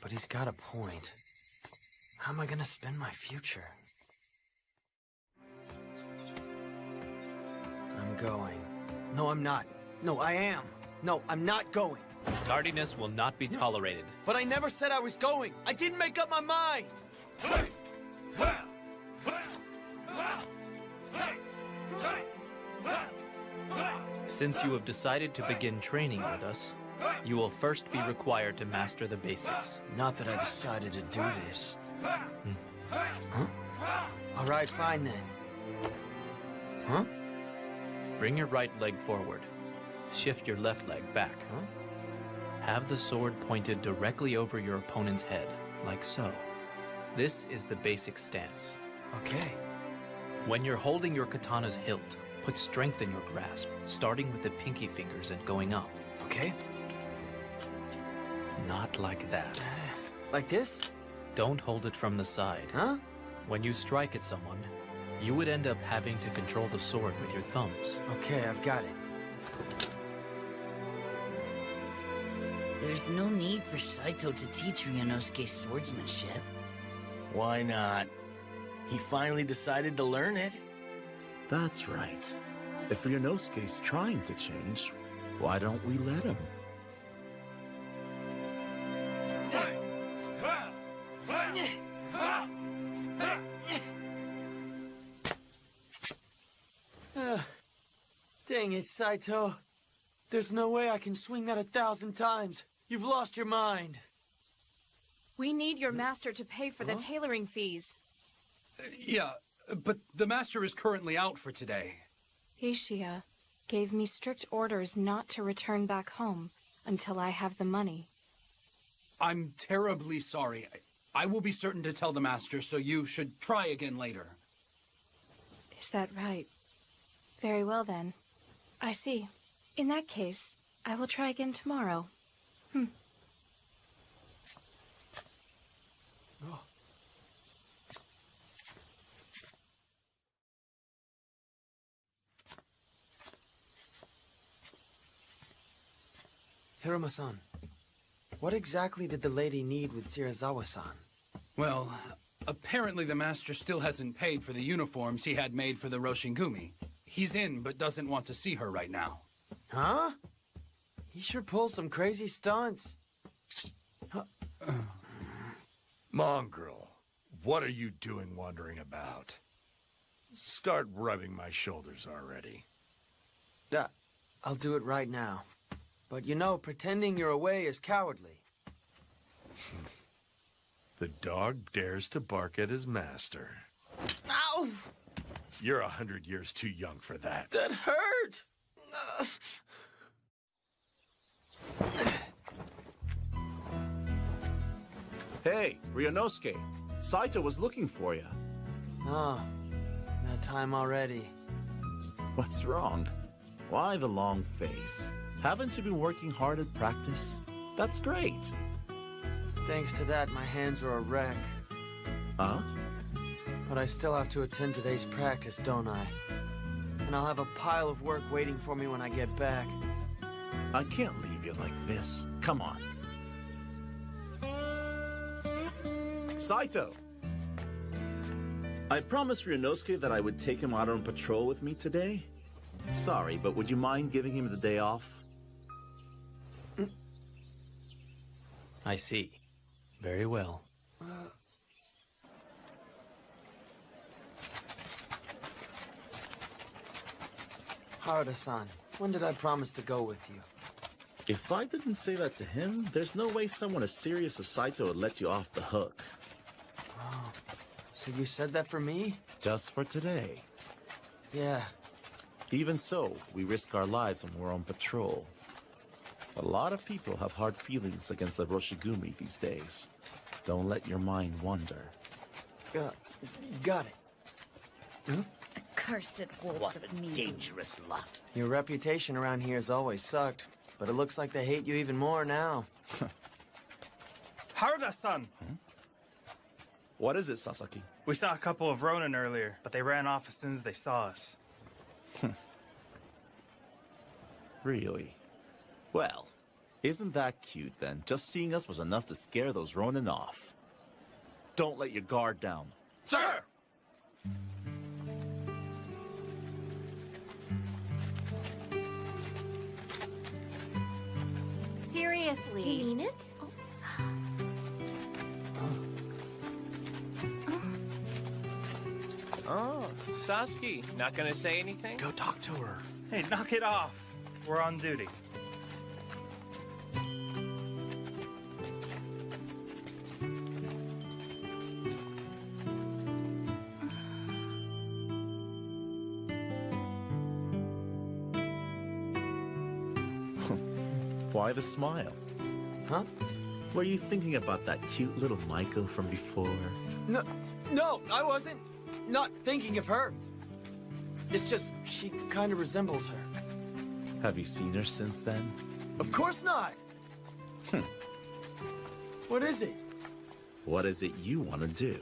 But he's got a point. How am I gonna spend my future? I'm going. No, I'm not. No, I am. No, I'm not going. Tardiness will not be tolerated. But I never said I was going. I didn't make up my mind. Since you have decided to begin training with us, you will first be required to master the basics. Not that I decided to do this. Huh? All right, fine then. Huh? Bring your right leg forward. Shift your left leg back. Huh? Have the sword pointed directly over your opponent's head, like so. This is the basic stance. Okay. When you're holding your katana's hilt, put strength in your grasp, starting with the pinky fingers and going up. Okay. Not like that. Like this? Don't hold it from the side. Huh? When you strike at someone, you would end up having to control the sword with your thumbs. Okay, I've got it. There's no need for Saito to teach Ryunosuke swordsmanship. Why not? He finally decided to learn it. That's right. If Ryunosuke's trying to change, why don't we let him? Dang it, Saito. There's no way I can swing that 1,000 times. You've lost your mind. We need your master to pay for the tailoring fees. Yeah, but the master is currently out for today. Ishia gave me strict orders not to return back home until I have the money. I'm terribly sorry. I will be certain to tell the master, so you should try again later. Is that right? Very well then. I see. In that case, I will try again tomorrow. Hiruma-san, what exactly did the lady need with Shirazawa-san? Well, apparently the master still hasn't paid for the uniforms he had made for the Roshingumi. He's in, but doesn't want to see her right now. Huh? He sure pulls some crazy stunts. Mongrel, what are you doing wandering about? Start rubbing my shoulders already. I'll do it right now. But you know, pretending you're away is cowardly. The dog dares to bark at his master. Ow! You're 100 years too young for that. That hurt! Hey, Ryunosuke. Saito was looking for you. Oh, that time already. What's wrong? Why the long face? Haven't you been working hard at practice? That's great. Thanks to that, my hands are a wreck. Huh? But I still have to attend today's practice, don't I? And I'll have a pile of work waiting for me when I get back. I can't leave you like this. Come on. Saito! I promised Ryunosuke that I would take him out on patrol with me today. Sorry, but would you mind giving him the day off? I see. Very well. Harada-san, when did I promise to go with you? If I didn't say that to him, there's no way someone as serious as Saito would let you off the hook. Oh, so you said that for me? Just for today. Yeah. Even so, we risk our lives when we're on patrol. A lot of people have hard feelings against the Roshigumi these days. Don't let your mind wander. Got it. Cursed wolves What of a me. dangerous lot. Your reputation around here has always sucked, but it looks like they hate you even more now. Haruda-san! What is it, Sasaki? We saw a couple of Ronin earlier, but they ran off as soon as they saw us. Really? Well, isn't that cute then? Just seeing us was enough to scare those Ronin off. Don't let your guard down. Sir! Seriously. You mean it? Oh, Sasuke, not gonna say anything? Go talk to her. Hey, knock it off. We're on duty. Why the smile? Huh? Were you thinking about that cute little Maiko from before? No, I wasn't. Not thinking of her. It's just, she kind of resembles her. Have you seen her since then? Of course not! What is it? What is it you want to do?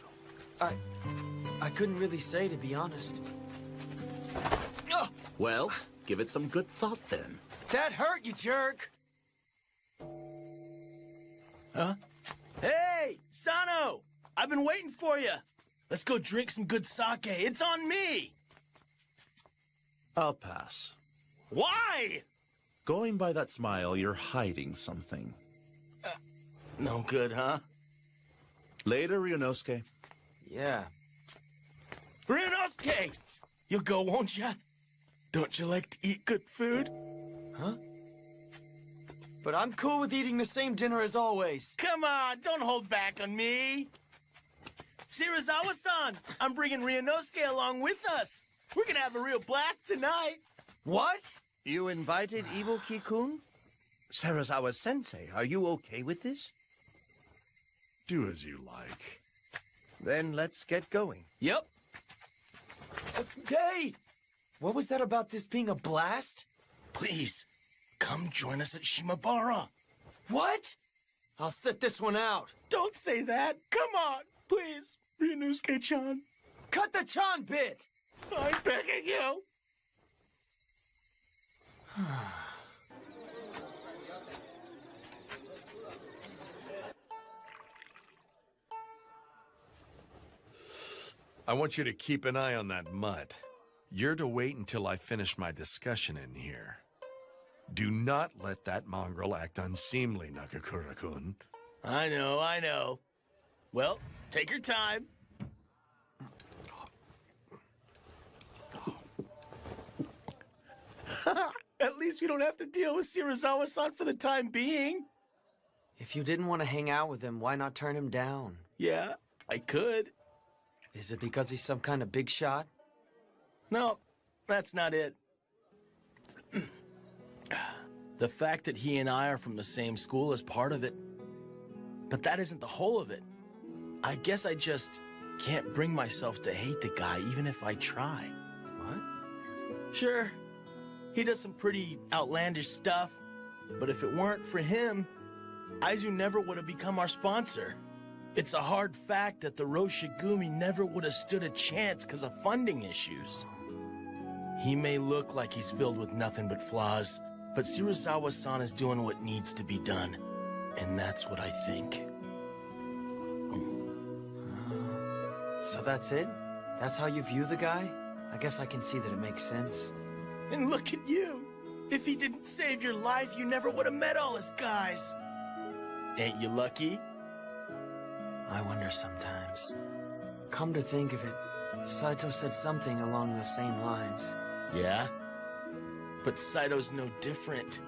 I couldn't really say, to be honest. Ugh! Well, give it some good thought then. That hurt, you jerk! Huh? Hey, Sano! I've been waiting for you. Let's go drink some good sake. It's on me. I'll pass. Why? Going by that smile, you're hiding something. No good, huh? Later, Ryunosuke. Yeah. Ryunosuke! You'll go, won't you? Don't you like to eat good food? Huh? But I'm cool with eating the same dinner as always. Come on, don't hold back on me. Shirazawa-san, I'm bringing Ryunosuke along with us. We're gonna have a real blast tonight. What? You invited Ibuki-kun? Serizawa-sensei, are you okay with this? Do as you like. Then let's get going. Yep. Hey! What was that about this being a blast? Please, come join us at Shimabara. What? I'll sit this one out. Don't say that. Come on, please, Ryunosuke-chan. Cut the Chan bit! I'm begging you. I want you to keep an eye on that mutt. You're to wait until I finish my discussion in here. Do not let that mongrel act unseemly, Nakakura-kun. I know. Well, take your time. At least we don't have to deal with Shirazawa-san for the time being. If you didn't want to hang out with him, why not turn him down? Yeah, I could. Is it because he's some kind of big shot? No, that's not it. The fact that he and I are from the same school is part of it. But that isn't the whole of it. I guess I just can't bring myself to hate the guy, even if I try. What? Sure, he does some pretty outlandish stuff, but if it weren't for him, Aizu never would have become our sponsor. It's a hard fact that the Roshigumi never would have stood a chance because of funding issues. He may look like he's filled with nothing but flaws, but Shirazawa-san is doing what needs to be done. And that's what I think. So that's it? That's how you view the guy? I guess I can see that it makes sense. And look at you! If he didn't save your life, you never would have met all his guys. Ain't you lucky? I wonder sometimes. Come to think of it, Saito said something along the same lines. Yeah? But Saito's no different.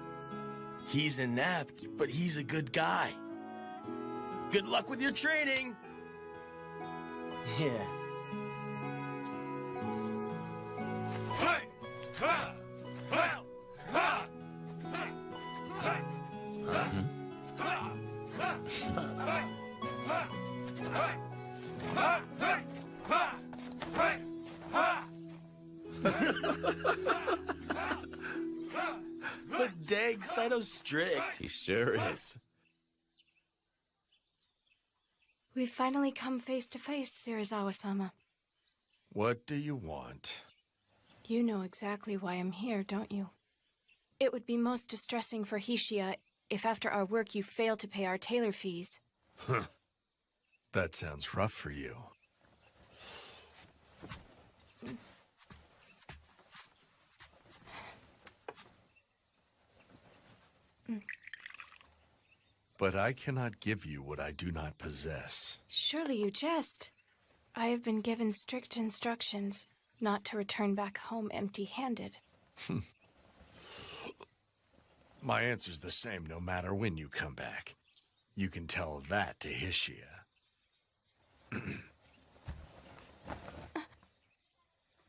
He's inept, but he's a good guy. Good luck with your training! Yeah. But dang, Saito's strict. He sure is. We've finally come face to face, Serizawa-sama. What do you want? You know exactly why I'm here, don't you? It would be most distressing for Hishiya if after our work you fail to pay our tailor fees. Huh. That sounds rough for you. But I cannot give you what I do not possess. Surely you jest. I have been given strict instructions not to return back home empty-handed. My answer's the same no matter when you come back. You can tell that to Hishiya.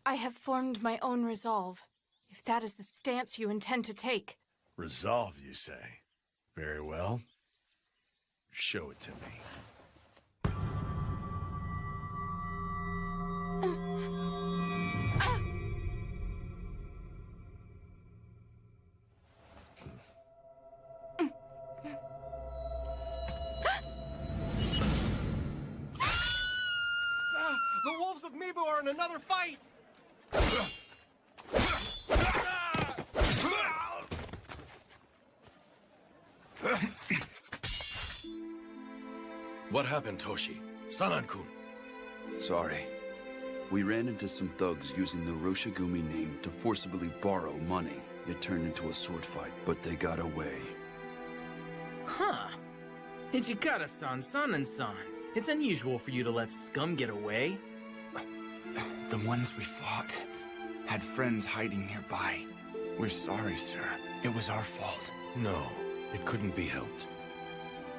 I have formed my own resolve, if that is the stance you intend to take. Resolve, you say? Very well. Show it to me. The wolves of Mibu are in another fight! What happened, Toshi? Sanan-kun. Sorry. We ran into some thugs using the Roshigumi name to forcibly borrow money. It turned into a sword fight, but they got away. Huh. Ichikata-san, Sanan-san. It's unusual for you to let scum get away. The ones we fought had friends hiding nearby. We're sorry, sir. It was our fault. No, it couldn't be helped.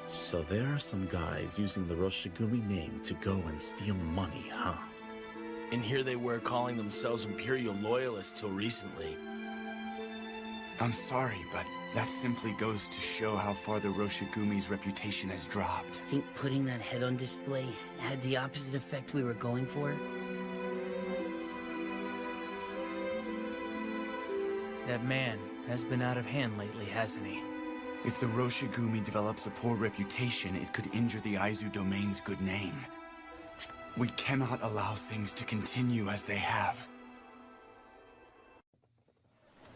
So there are some guys using the Roshigumi name to go and steal money, huh? And here they were calling themselves Imperial Loyalists till recently. I'm sorry, but that simply goes to show how far the Roshigumi's reputation has dropped. Think putting that head on display had the opposite effect we were going for? That man has been out of hand lately, hasn't he? If the Roshigumi develops a poor reputation, it could injure the Aizu domain's good name. We cannot allow things to continue as they have.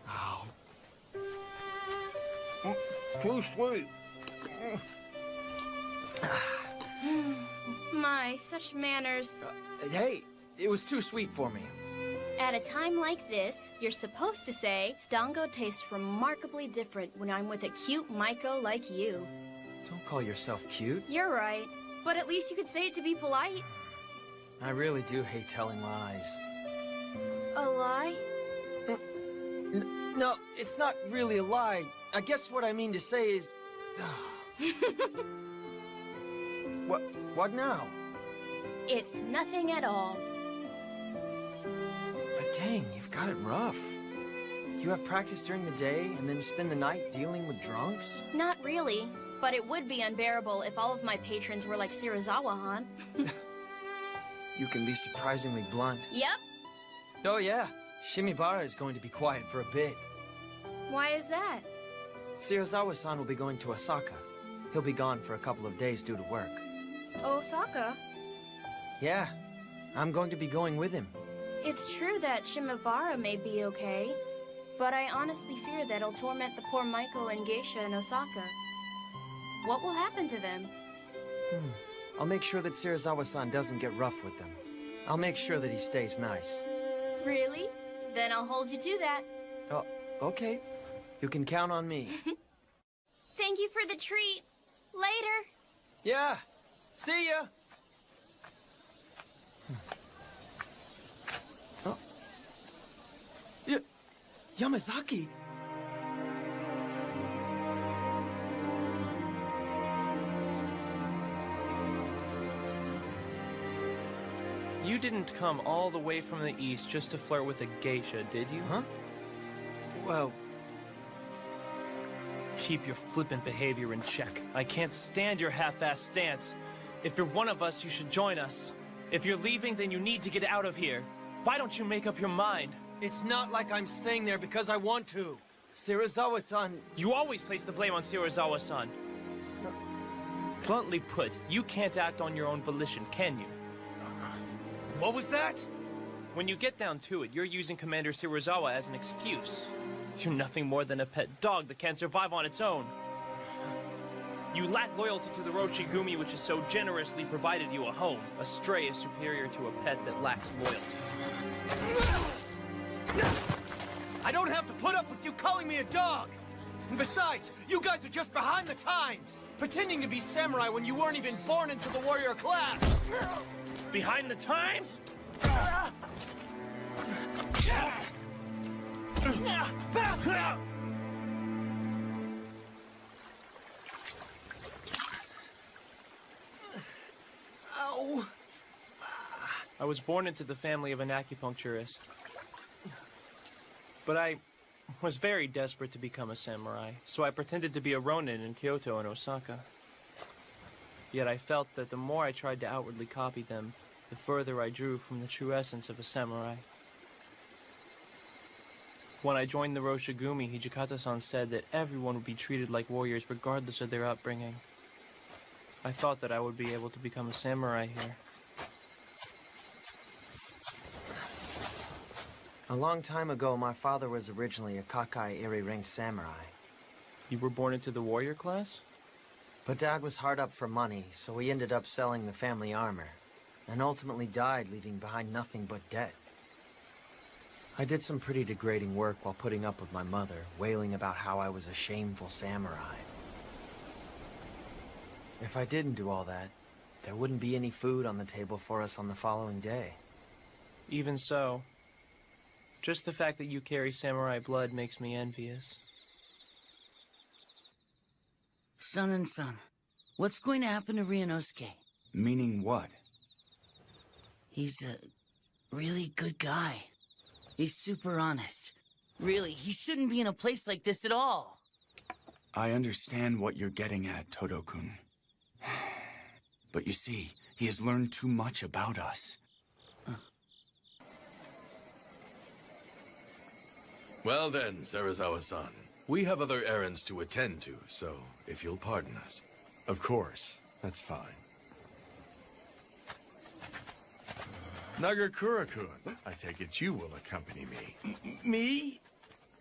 Ow. Too sweet. My, such manners. Hey, it was too sweet for me. At a time like this, you're supposed to say, Dango tastes remarkably different when I'm with a cute Maiko like you. Don't call yourself cute. You're right, but at least you could say it to be polite. I really do hate telling lies. A lie? No, it's not really a lie. I guess what I mean to say is... What now? It's nothing at all. But dang, you've got it rough. You have practice during the day and then spend the night dealing with drunks? Not really, but it would be unbearable if all of my patrons were like Serizawa-han. You can be surprisingly blunt. Yep. Oh yeah, Shimibara is going to be quiet for a bit. Why is that? Serizawa-san will be going to Osaka. He'll be gone for a couple of days due to work. Osaka? Yeah, I'm going to be going with him. It's true that Shimabara may be okay, but I honestly fear that it'll torment the poor Maiko and Geisha in Osaka. What will happen to them? I'll make sure that Serizawa-san doesn't get rough with them. I'll make sure that he stays nice. Really? Then I'll hold you to that. Oh, okay. You can count on me. Thank you for the treat. Later. Yeah. See ya. Oh. Yamazaki. You didn't come all the way from the east just to flirt with a geisha, did you? Huh? Well... Keep your flippant behavior in check. I can't stand your half-assed stance. If you're one of us, you should join us. If you're leaving, then you need to get out of here. Why don't you make up your mind? It's not like I'm staying there because I want to. Serizawa-san... You always place the blame on Serizawa-san. Bluntly put, you can't act on your own volition, can you? What was that? When you get down to it, you're using Commander Serizawa as an excuse. You're nothing more than a pet dog that can't survive on its own. You lack loyalty to the Roshigumi, which has so generously provided you a home. A stray is superior to a pet that lacks loyalty. I don't have to put up with you calling me a dog! And besides, you guys are just behind the times! Pretending to be samurai when you weren't even born into the warrior class! Behind the times? Ow! I was born into the family of an acupuncturist. But I was very desperate to become a samurai, so I pretended to be a ronin in Kyoto and Osaka. Yet I felt that the more I tried to outwardly copy them, the further I drew from the true essence of a samurai. When I joined the Roshigumi, Hijikata-san said that everyone would be treated like warriors regardless of their upbringing. I thought that I would be able to become a samurai here. A long time ago, my father was originally a Kakai Iri-ring samurai. You were born into the warrior class? But Dad was hard up for money, so he ended up selling the family armor, and ultimately died, leaving behind nothing but debt. I did some pretty degrading work while putting up with my mother, wailing about how I was a shameful samurai. If I didn't do all that, there wouldn't be any food on the table for us on the following day. Even so, just the fact that you carry samurai blood makes me envious. Son, what's going to happen to Ryunosuke? Meaning what? He's a really good guy. He's super honest. Really, he shouldn't be in a place like this at all. I understand what you're getting at, Todo-kun. But you see, he has learned too much about us. Well then, Serizawa-san, we have other errands to attend to, so if you'll pardon us. Of course, that's fine. Nagakura-kun, I take it you will accompany me. Me?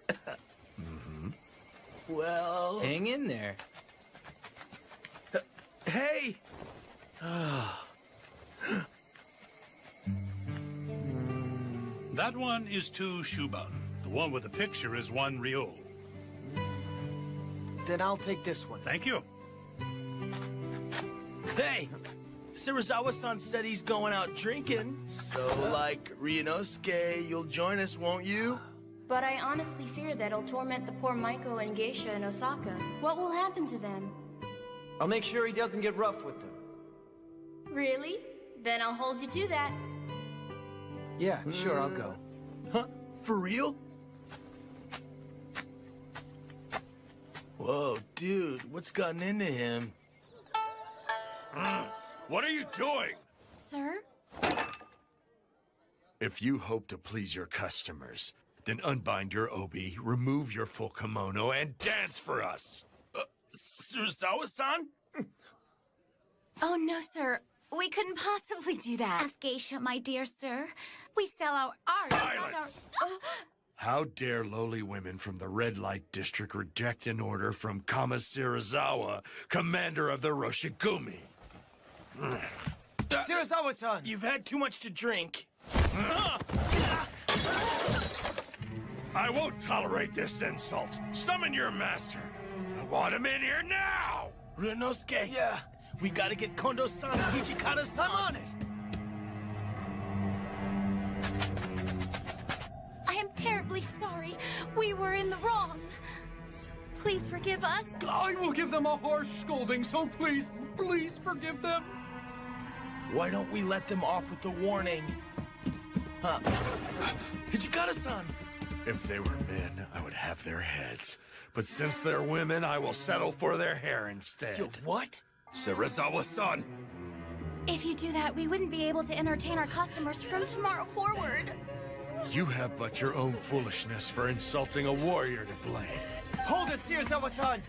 Mm-hmm. Well... Hang in there. Hey! That one is 2 Shuban. The one with the picture is 1 Ryo. Then I'll take this one. Thank you. Hey! Serizawa-san said he's going out drinking. So, like, Ryunosuke, you'll join us, won't you? But I honestly fear that it'll torment the poor Maiko and Geisha in Osaka. What will happen to them? I'll make sure he doesn't get rough with them. Really? Then I'll hold you to that. Yeah, sure, I'll go. Huh? For real? Whoa, dude, what's gotten into him? What are you doing? Sir? If you hope to please your customers, then unbind your obi, remove your full kimono, and dance for us! Serizawa-san? Oh, no, sir. We couldn't possibly do that. Ask Geisha, my dear sir. We sell our art, Silence! not our... How dare lowly women from the Red Light District reject an order from Kama Serizawa, commander of the Roshigumi? Serizawa-san! You've had too much to drink. I won't tolerate this insult. Summon your master. I want him in here now! Ryunosuke, yeah, we gotta get Kondo-san and Hijikata-san. I'm on it! I am terribly sorry. We were in the wrong. Please forgive us. I will give them a harsh scolding, so please, please forgive them. Why don't we let them off with a warning? Huh? Hijikata-san! If they were men, I would have their heads. But since they're women, I will settle for their hair instead. Yo, what? Serizawa-san! If you do that, we wouldn't be able to entertain our customers from tomorrow forward. You have but your own foolishness for insulting a warrior to blame. Hold it, Searzawa-san!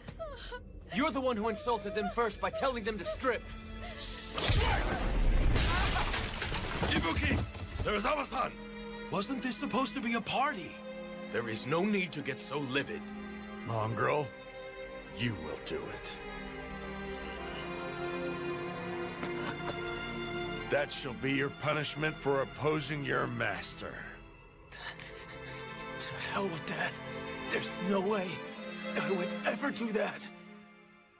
You're the one who insulted them first by telling them to strip. Ibuki! Searzawa-san! Wasn't this supposed to be a party? There is no need to get so livid. Mongrel, you will do it. That shall be your punishment for opposing your master. To hell with that. There's no way I would ever do that.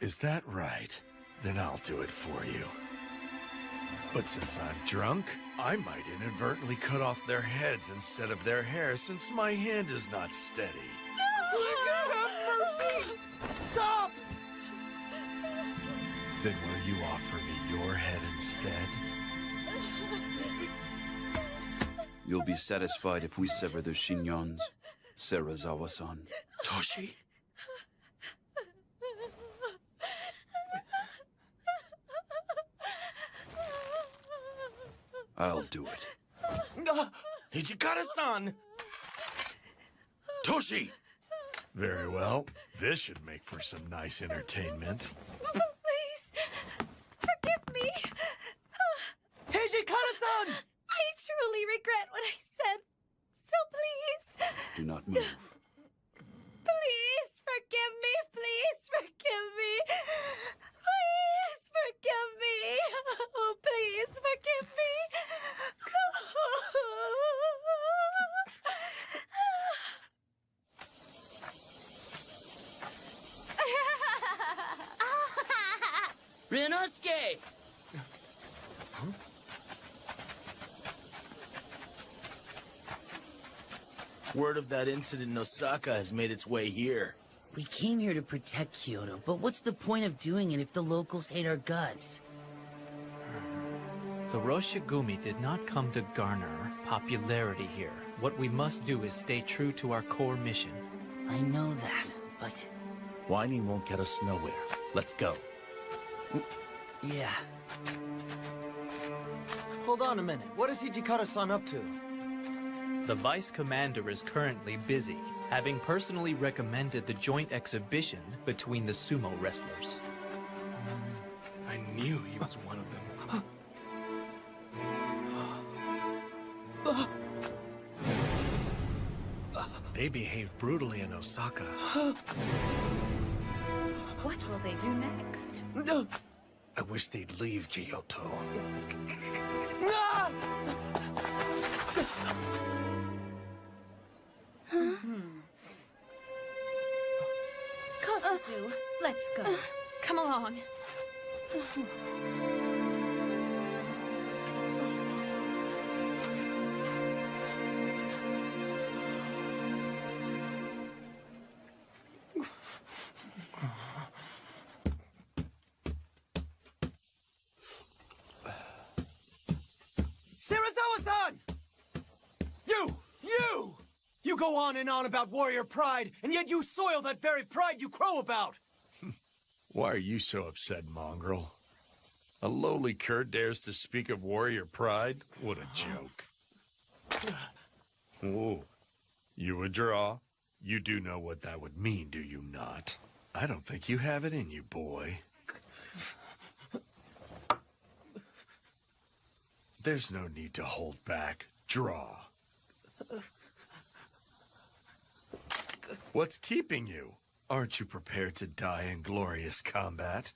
Is that right? Then I'll do it for you. But since I'm drunk, I might inadvertently cut off their heads instead of their hair since my hand is not steady. Mercy! Stop! Then will you offer me your head instead? You'll be satisfied if we sever their shinyons, Searzawa-san. Toshi? I'll do it. Hijikata-san! Toshi! Very well. This should make for some nice entertainment. Please, forgive me. Hijikata-san! I truly regret what I said. So please. Do not move. Please forgive me. Please forgive me. Please forgive me. Oh, please forgive me. Rinosuke! Word of that incident in Osaka has made its way here. We came here to protect Kyoto, but what's the point of doing it if the locals hate our guts? The Roshigumi did not come to garner popularity here. What we must do is stay true to our core mission. I know that, but... Whining won't get us nowhere. Let's go. Yeah. Hold on a minute. What is Hijikata-san up to? The Vice Commander is currently busy, having personally recommended the joint exhibition between the sumo wrestlers. I knew he was one of them. They behaved brutally in Osaka. What will they do next? I wish they'd leave Kyoto. Kosuzu, let's go. Come along. Searzawa-san! You go on and on about warrior pride, and yet you soil that very pride you crow about! Why are you so upset, Mongrel? A lowly cur dares to speak of warrior pride? What a joke. Oh, you would draw? You do know what that would mean, do you not? I don't think you have it in you, boy. There's no need to hold back. Draw. What's keeping you? Aren't you prepared to die in glorious combat?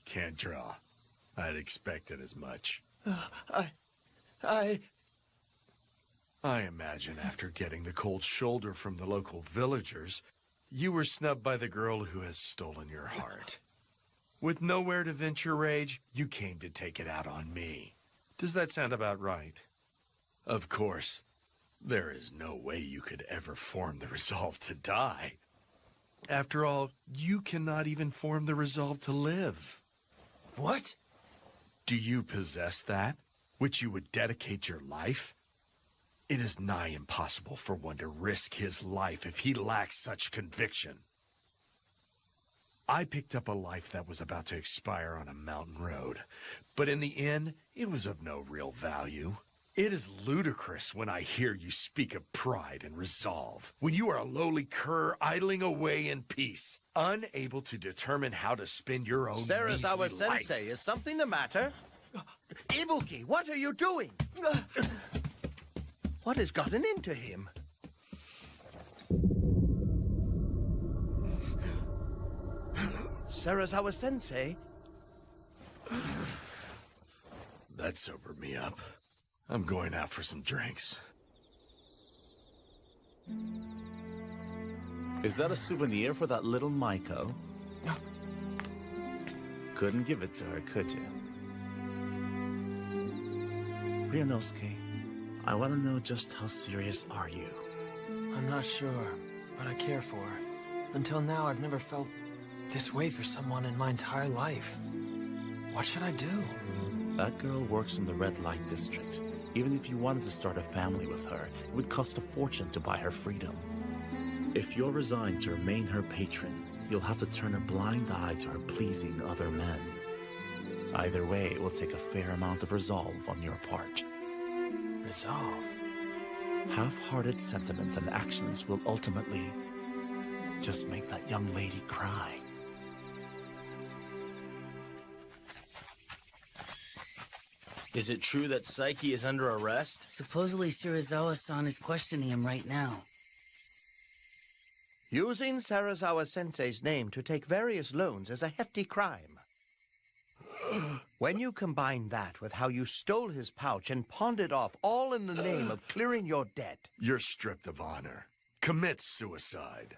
Can't draw. I'd expected as much. I imagine after getting the cold shoulder from the local villagers, you were snubbed by the girl who has stolen your heart. With nowhere to vent your rage, you came to take it out on me. Does that sound about right? Of course, there is no way you could ever form the resolve to die. After all, you cannot even form the resolve to live. What? Do you possess that, which you would dedicate your life? It is nigh impossible for one to risk his life if he lacks such conviction. I picked up a life that was about to expire on a mountain road. But in the end, it was of no real value. It is ludicrous when I hear you speak of pride and resolve, when you are a lowly cur idling away in peace, unable to determine how to spend your own Sarazawa measly life. Sensei, is something the matter? Ibuki, what are you doing? What has gotten into him? Sarazawa Sensei? That sobered me up. I'm going out for some drinks. Is that a souvenir for that little Maiko? Couldn't give it to her, could you? Ryunosuke, I want to know just how serious are you? I'm not sure, but I care for her. Until now, I've never felt this way for someone in my entire life. What should I do? That girl works in the red light district. Even if you wanted to start a family with her, it would cost a fortune to buy her freedom. If you're resigned to remain her patron, you'll have to turn a blind eye to her pleasing other men. Either way, it will take a fair amount of resolve on your part. Resolve? Half-hearted sentiment and actions will ultimately just make that young lady cry. Is it true that Saiki is under arrest? Supposedly Shirazawa-san is questioning him right now. Using Sarazawa Sensei's name to take various loans is a hefty crime. When you combine that with how you stole his pouch and pawned it off, all in the name of clearing your debt... You're stripped of honor. Commit suicide.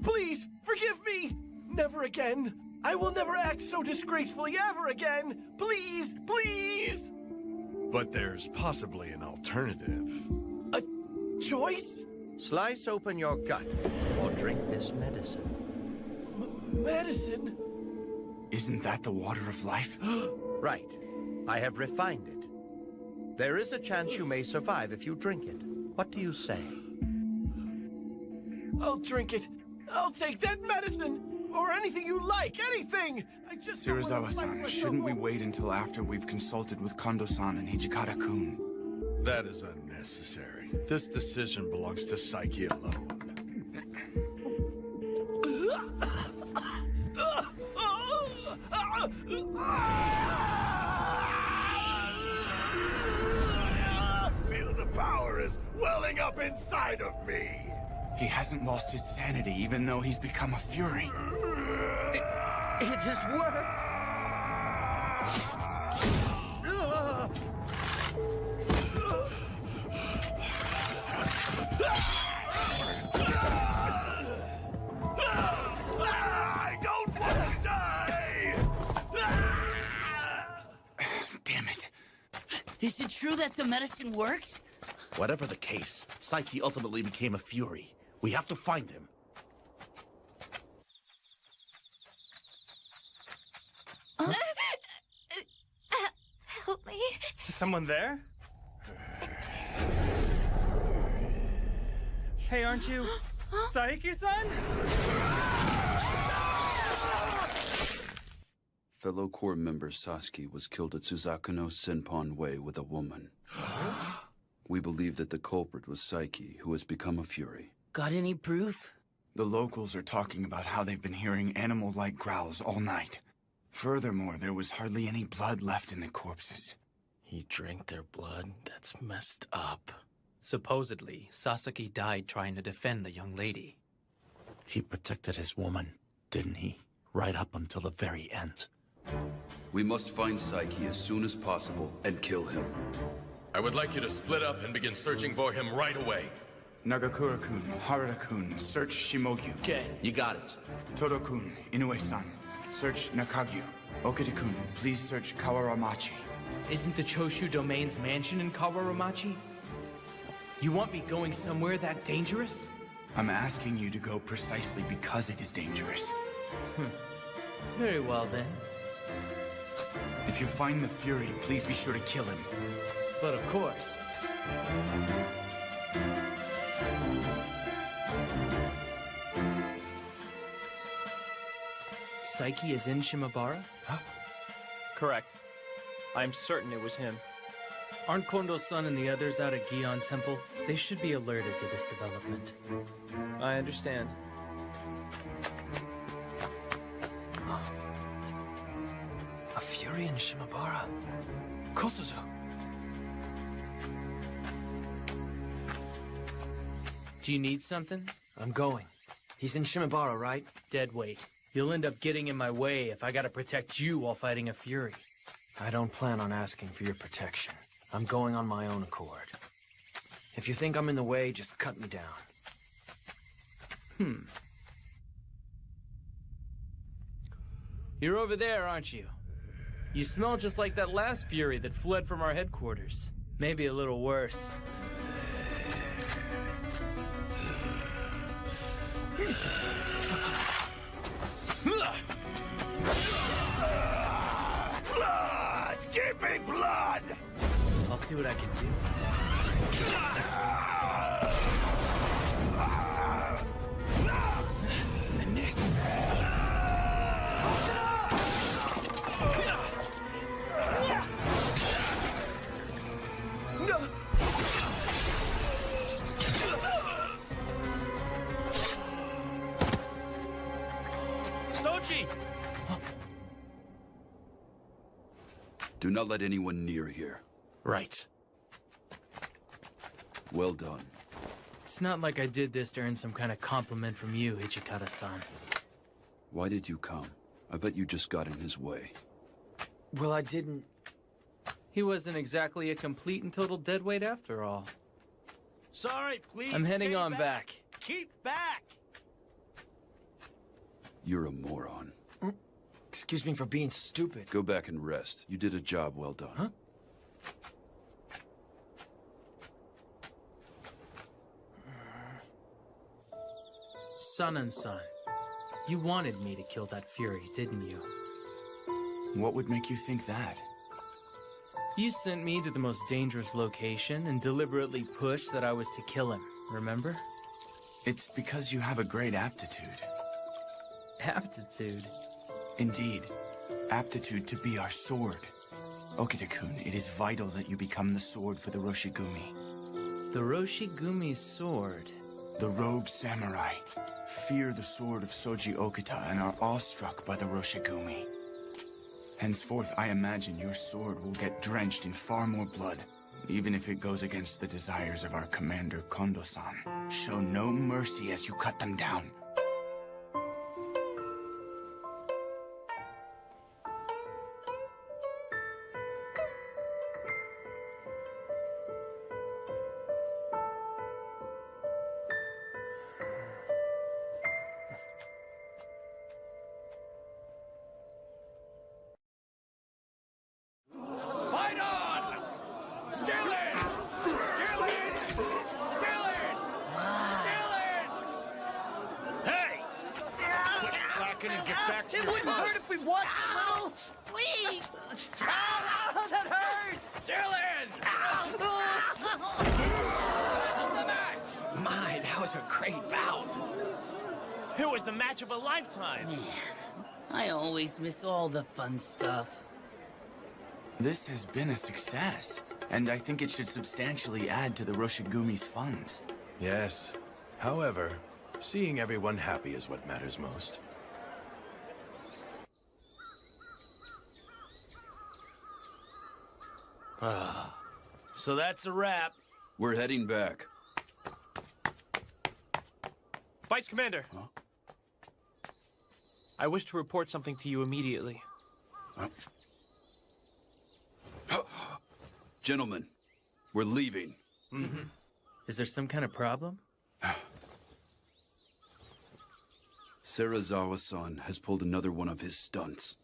Please, forgive me! Never again! I will never act so disgracefully ever again! Please, please! But there's possibly an alternative. A choice? Slice open your gut, or drink this medicine. Medicine? Isn't that the water of life? Right. I have refined it. There is a chance you may survive if you drink it. What do you say? I'll drink it. I'll take that medicine! Or anything you like, anything! I just Shirazawa-san, shouldn't we wait until after we've consulted with Kondo-san and Hijikata-kun? That is unnecessary. This decision belongs to Saiki alone. Feel the power is welling up inside of me. He hasn't lost his sanity, even though he's become a fury. It has worked! I don't want to die! Damn it. Is it true that the medicine worked? Whatever the case, Saiki ultimately became a fury. We have to find him. Help me. Is someone there? Hey, aren't you Saiki-san? Fellow Corps member Sasuke was killed at Suzakuno Senpon Way with a woman. We believe that the culprit was Saiki, who has become a fury. Got any proof? The locals are talking about how they've been hearing animal-like growls all night. Furthermore, there was hardly any blood left in the corpses. He drank their blood? That's messed up. Supposedly, Sasaki died trying to defend the young lady. He protected his woman, didn't he? Right up until the very end. We must find Saiki as soon as possible and kill him. I would like you to split up and begin searching for him right away. Nagakura-kun, Harada-kun, search Shimogyu. Okay, you got it. Todo-kun, Inoue-san, search Nakagyu. Okita-kun, please search Kawaramachi. Isn't the Choshu Domain's mansion in Kawaramachi? You want me going somewhere that dangerous? I'm asking you to go precisely because it is dangerous. Very well then. If you find the Fury, please be sure to kill him. But of course. Saiki is in Shimabara? Huh? Correct. I'm certain it was him. Aren't Kondo-san and the others out at Gion Temple? They should be alerted to this development. I understand. A fury in Shimabara. Kosuzu! Do you need something? I'm going. He's in Shimabara, right? Dead weight. You'll end up getting in my way if I gotta protect you while fighting a fury. I don't plan on asking for your protection. I'm going on my own accord. If you think I'm in the way, just cut me down. You're over there, aren't you? You smell just like that last fury that fled from our headquarters. Maybe a little worse. Blood! Give me blood! I'll see what I can do. Soji! Do not let anyone near here. Right. Well done. It's not like I did this to earn some kind of compliment from you, Ichikata-san. Why did you come? I bet you just got in his way. Well, I didn't... He wasn't exactly a complete and total deadweight after all. Sorry, please. I'm heading on back. Keep back! You're a moron. Excuse me for being stupid. Go back and rest. You did a job well done. Huh? Son and son, you wanted me to kill that fury, didn't you? What would make you think that? You sent me to the most dangerous location and deliberately pushed that I was to kill him, remember? It's because you have a great aptitude. Aptitude? Indeed. Aptitude to be our sword. Okita-kun, it is vital that you become the sword for the Roshigumi. The Roshigumi's sword? The rogue samurai fear the sword of Soji Okita and are awestruck by the Roshigumi. Henceforth, I imagine your sword will get drenched in far more blood, even if it goes against the desires of our commander Kondo-san. Show no mercy as you cut them down. It wouldn't hurt if we watched a little. Please! Ow, that hurts! Dylan! The match! My, that was a great bout. It was the match of a lifetime. Man, I always miss all the fun stuff. This has been a success, and I think it should substantially add to the Roshigumi's funds. Yes. However, seeing everyone happy is what matters most. So that's a wrap. We're heading back. Vice Commander! Huh? I wish to report something to you immediately. Gentlemen, we're leaving. Mm-hmm. Is there some kind of problem? Serizawa-san has pulled another one of his stunts.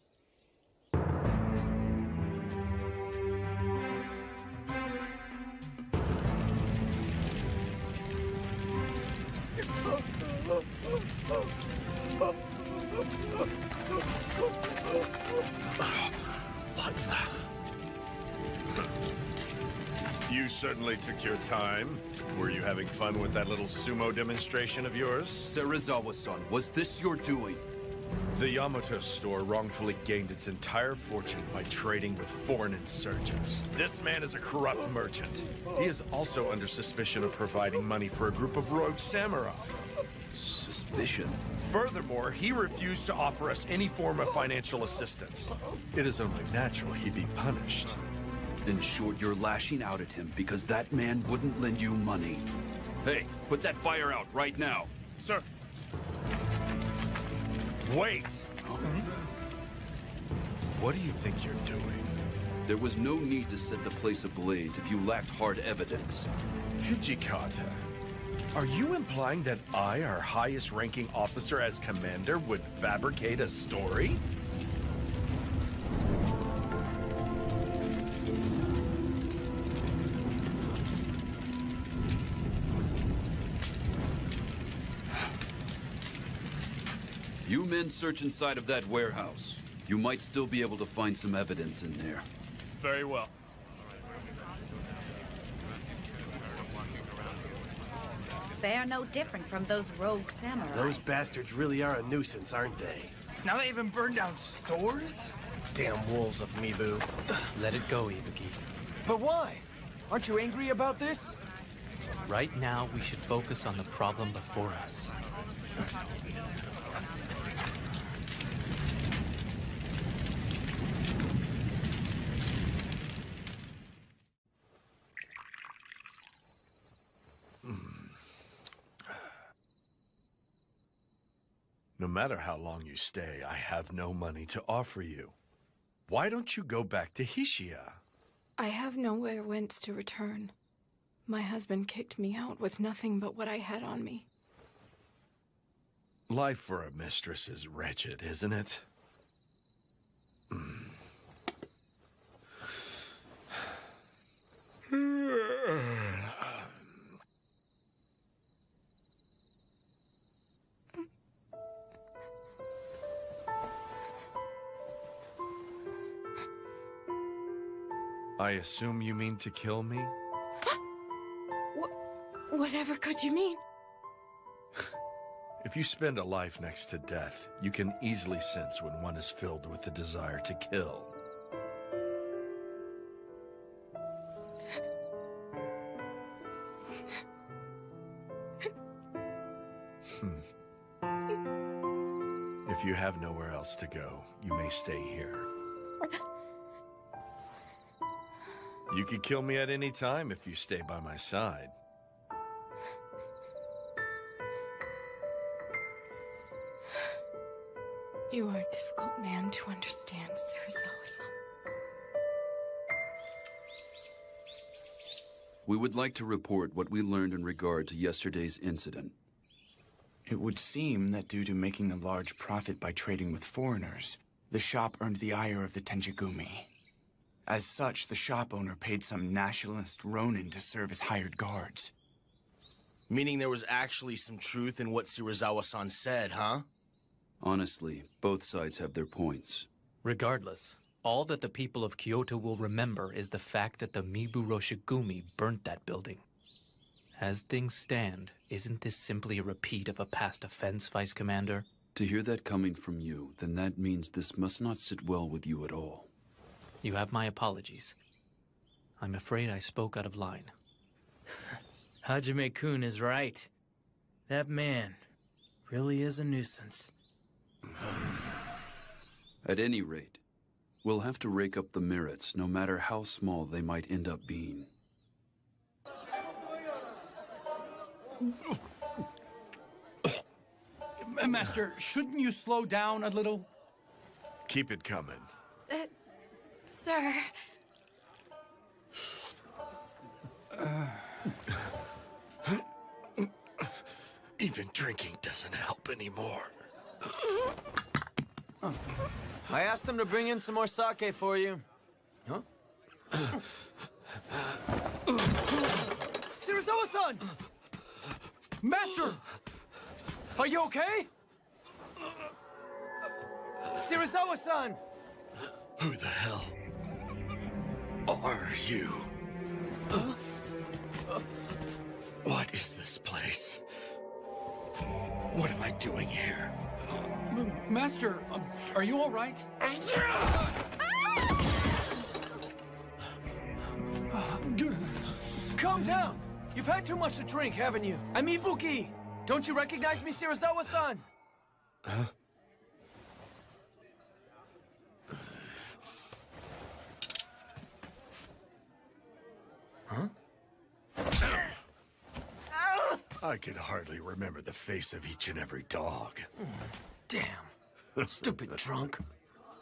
You certainly took your time. Were you having fun with that little sumo demonstration of yours? Serizawa-san, was this your doing? The Yamato store wrongfully gained its entire fortune by trading with foreign insurgents. This man is a corrupt merchant. He is also under suspicion of providing money for a group of rogue samurai. Suspicion? Furthermore, he refused to offer us any form of financial assistance. It is only natural he be punished. In short, you're lashing out at him because that man wouldn't lend you money. Hey, put that fire out right now. Sir. Wait! What do you think you're doing? There was no need to set the place ablaze if you lacked hard evidence. Hijikata, are you implying that I, our highest-ranking officer as commander, would fabricate a story? You men search inside of that warehouse. You might still be able to find some evidence in there. Very well. They are no different from those rogue samurai. Those bastards really are a nuisance, aren't they? Now they even burned down stores? Damn wolves of Mibu. Let it go, Ibuki. But why? Aren't you angry about this? Right now, we should focus on the problem before us. No matter how long you stay, I have no money to offer you. Why don't you go back to Hishia? I have nowhere whence to return. My husband kicked me out with nothing but what I had on me. Life for a mistress is wretched, isn't it? I assume you mean to kill me? Whatever could you mean? If you spend a life next to death, you can easily sense when one is filled with the desire to kill. If you have nowhere else to go, you may stay here. You could kill me at any time if you stay by my side. You are a difficult man to understand, Serizawa-san. We would like to report what we learned in regard to yesterday's incident. It would seem that due to making a large profit by trading with foreigners, the shop earned the ire of the Tenjigumi. As such, the shop owner paid some nationalist ronin to serve as hired guards. Meaning there was actually some truth in what Serizawa-san said, huh? Honestly, both sides have their points. Regardless, all that the people of Kyoto will remember is the fact that the Mibu Roshigumi burnt that building. As things stand, isn't this simply a repeat of a past offense, Vice Commander? To hear that coming from you, then that means this must not sit well with you at all. You have my apologies. I'm afraid I spoke out of line. Hajime-kun is right. That man really is a nuisance. At any rate, we'll have to rake up the merits, no matter how small they might end up being. Master, shouldn't you slow down a little? Keep it coming. Sir. Even drinking doesn't help anymore. I asked them to bring in some more sake for you. Huh? Serizawa-san! Master! Are you okay? Serizawa-san! Who the hell are you? What is this place? What am I doing here? Master, are you all right? Calm down! You've had too much to drink, haven't you? I'm Ibuki! Don't you recognize me, Shirazawa-san? Huh? Huh? I could hardly remember the face of each and every dog. Damn. Stupid drunk.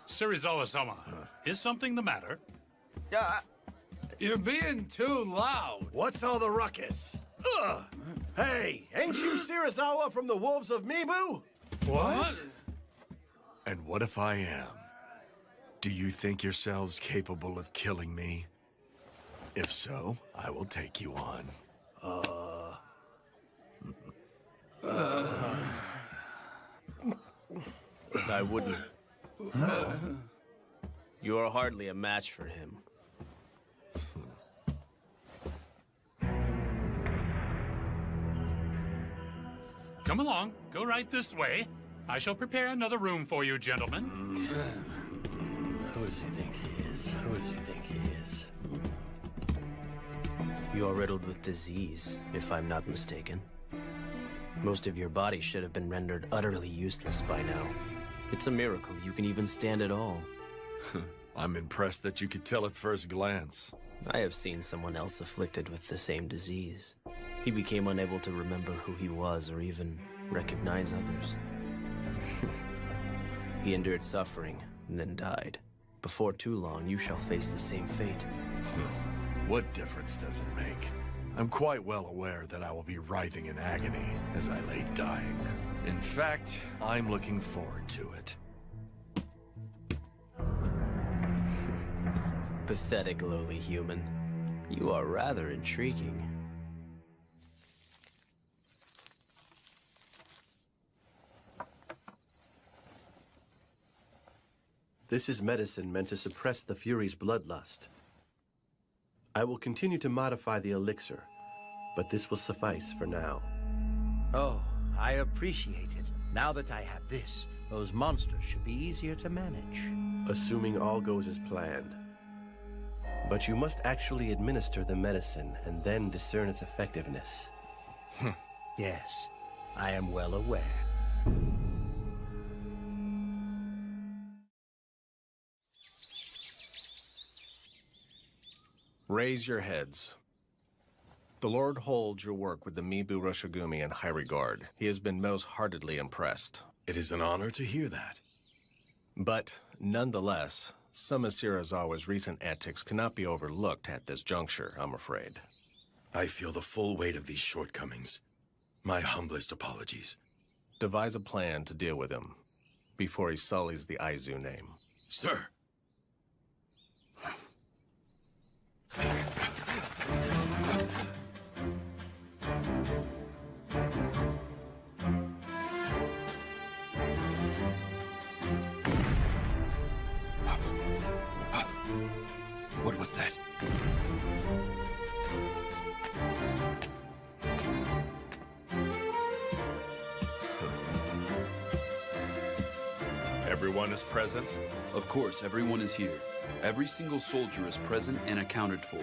Shirazawa-sama, is something the matter? You're being too loud. What's all the ruckus? Ugh! Hey, ain't you Shirazawa from the Wolves of Mibu? What? And what if I am? Do you think yourselves capable of killing me? If so, I will take you on. I wouldn't. You are hardly a match for him. Come along, go right this way. I shall prepare another room for you, gentlemen. Who does he think he is? Who does he think he is? You are riddled with disease, if I'm not mistaken. Most of your body should have been rendered utterly useless by now. It's a miracle you can even stand at all. I'm impressed that you could tell at first glance. I have seen someone else afflicted with the same disease. He became unable to remember who he was or even recognize others. He endured suffering and then died. Before too long, you shall face the same fate. What difference does it make? I'm quite well aware that I will be writhing in agony as I lay dying. In fact, I'm looking forward to it. Pathetic lowly human. You are rather intriguing. This is medicine meant to suppress the Fury's bloodlust. I will continue to modify the elixir, but this will suffice for now. Oh, I appreciate it. Now that I have this, those monsters should be easier to manage. Assuming all goes as planned. But you must actually administer the medicine and then discern its effectiveness. Yes, I am well aware. Raise your heads. The Lord holds your work with the Mibu Roshigumi in high regard. He has been most heartedly impressed. It is an honor to hear that. But, nonetheless, some of Shirazawa's recent antics cannot be overlooked at this juncture, I'm afraid. I feel the full weight of these shortcomings. My humblest apologies. Devise a plan to deal with him before he sullies the Aizu name. Sir! What was that? Everyone is present? Of course, everyone is here. Every single soldier is present and accounted for.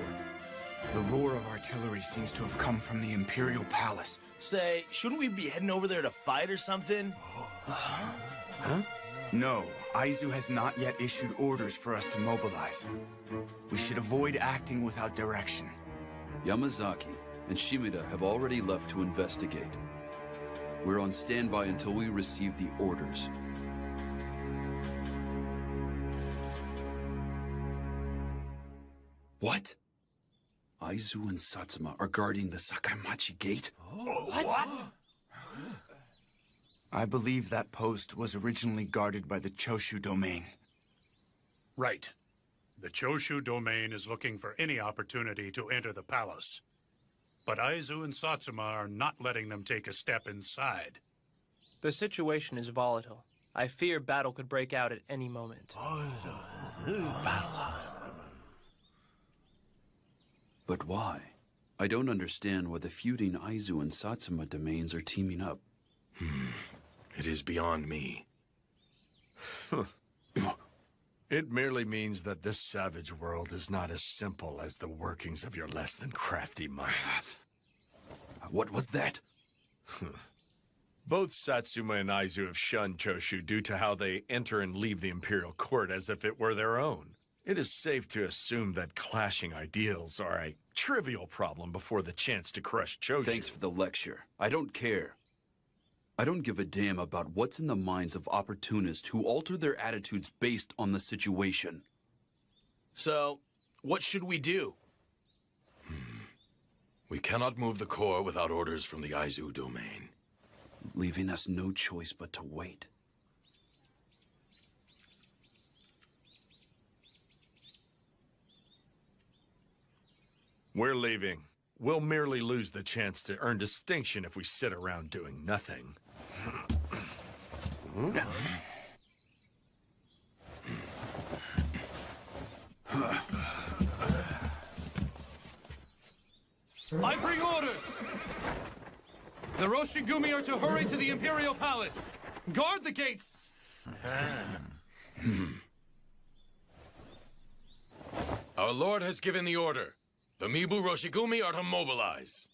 The roar of artillery seems to have come from the Imperial Palace. Say, shouldn't we be heading over there to fight or something? Huh? No, Aizu has not yet issued orders for us to mobilize. We should avoid acting without direction. Yamazaki and Shimida have already left to investigate. We're on standby until we receive the orders. What? Aizu and Satsuma are guarding the Sakaimachi Gate? What? I believe that post was originally guarded by the Choshu domain. Right. The Choshu domain is looking for any opportunity to enter the palace. But Aizu and Satsuma are not letting them take a step inside. The situation is volatile. I fear battle could break out at any moment. But why? I don't understand why the feuding Aizu and Satsuma domains are teaming up. It is beyond me. It merely means that this savage world is not as simple as the workings of your less than crafty minds. What was that? Both Satsuma and Aizu have shunned Choshu due to how they enter and leave the Imperial Court as if it were their own. It is safe to assume that clashing ideals are a trivial problem before the chance to crush Choshu. Thanks for the lecture. I don't care. I don't give a damn about what's in the minds of opportunists who alter their attitudes based on the situation. So, what should we do? We cannot move the core without orders from the Aizu domain. Leaving us no choice but to wait. We're leaving. We'll merely lose the chance to earn distinction if we sit around doing nothing. I bring orders! The Roshigumi are to hurry to the Imperial Palace. Guard the gates! Our Lord has given the order. The Mibu Roshigumi are to mobilize.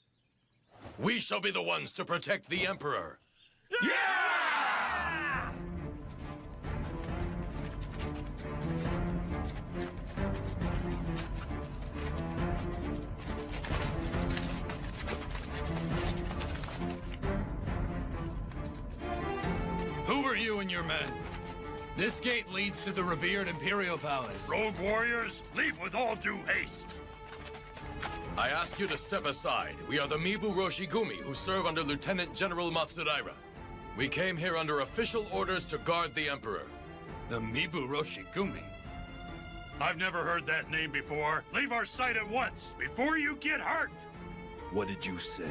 We shall be the ones to protect the Emperor. Yeah! Who are you and your men? This gate leads to the revered Imperial Palace. Rogue warriors, leave with all due haste. I ask you to step aside. We are the Mibu Roshigumi, who serve under Lieutenant General Matsudaira. We came here under official orders to guard the Emperor. The Mibu Roshigumi? I've never heard that name before. Leave our sight at once, before you get hurt! What did you say?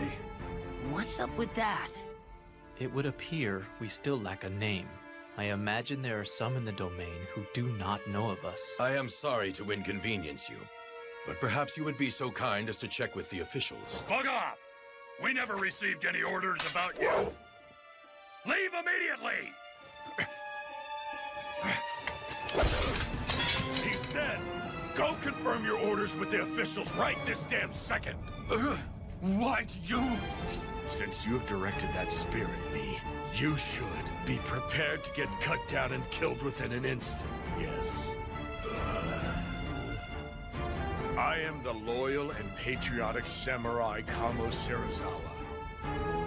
What's up with that? It would appear we still lack a name. I imagine there are some in the domain who do not know of us. I am sorry to inconvenience you, but perhaps you would be so kind as to check with the officials. Bug off! We never received any orders about you. Leave immediately! He said, go confirm your orders with the officials right this damn second. Why do you? Since you have directed that spear at me, you should be prepared to get cut down and killed within an instant, yes. I am the loyal and patriotic samurai Kamo Serizawa.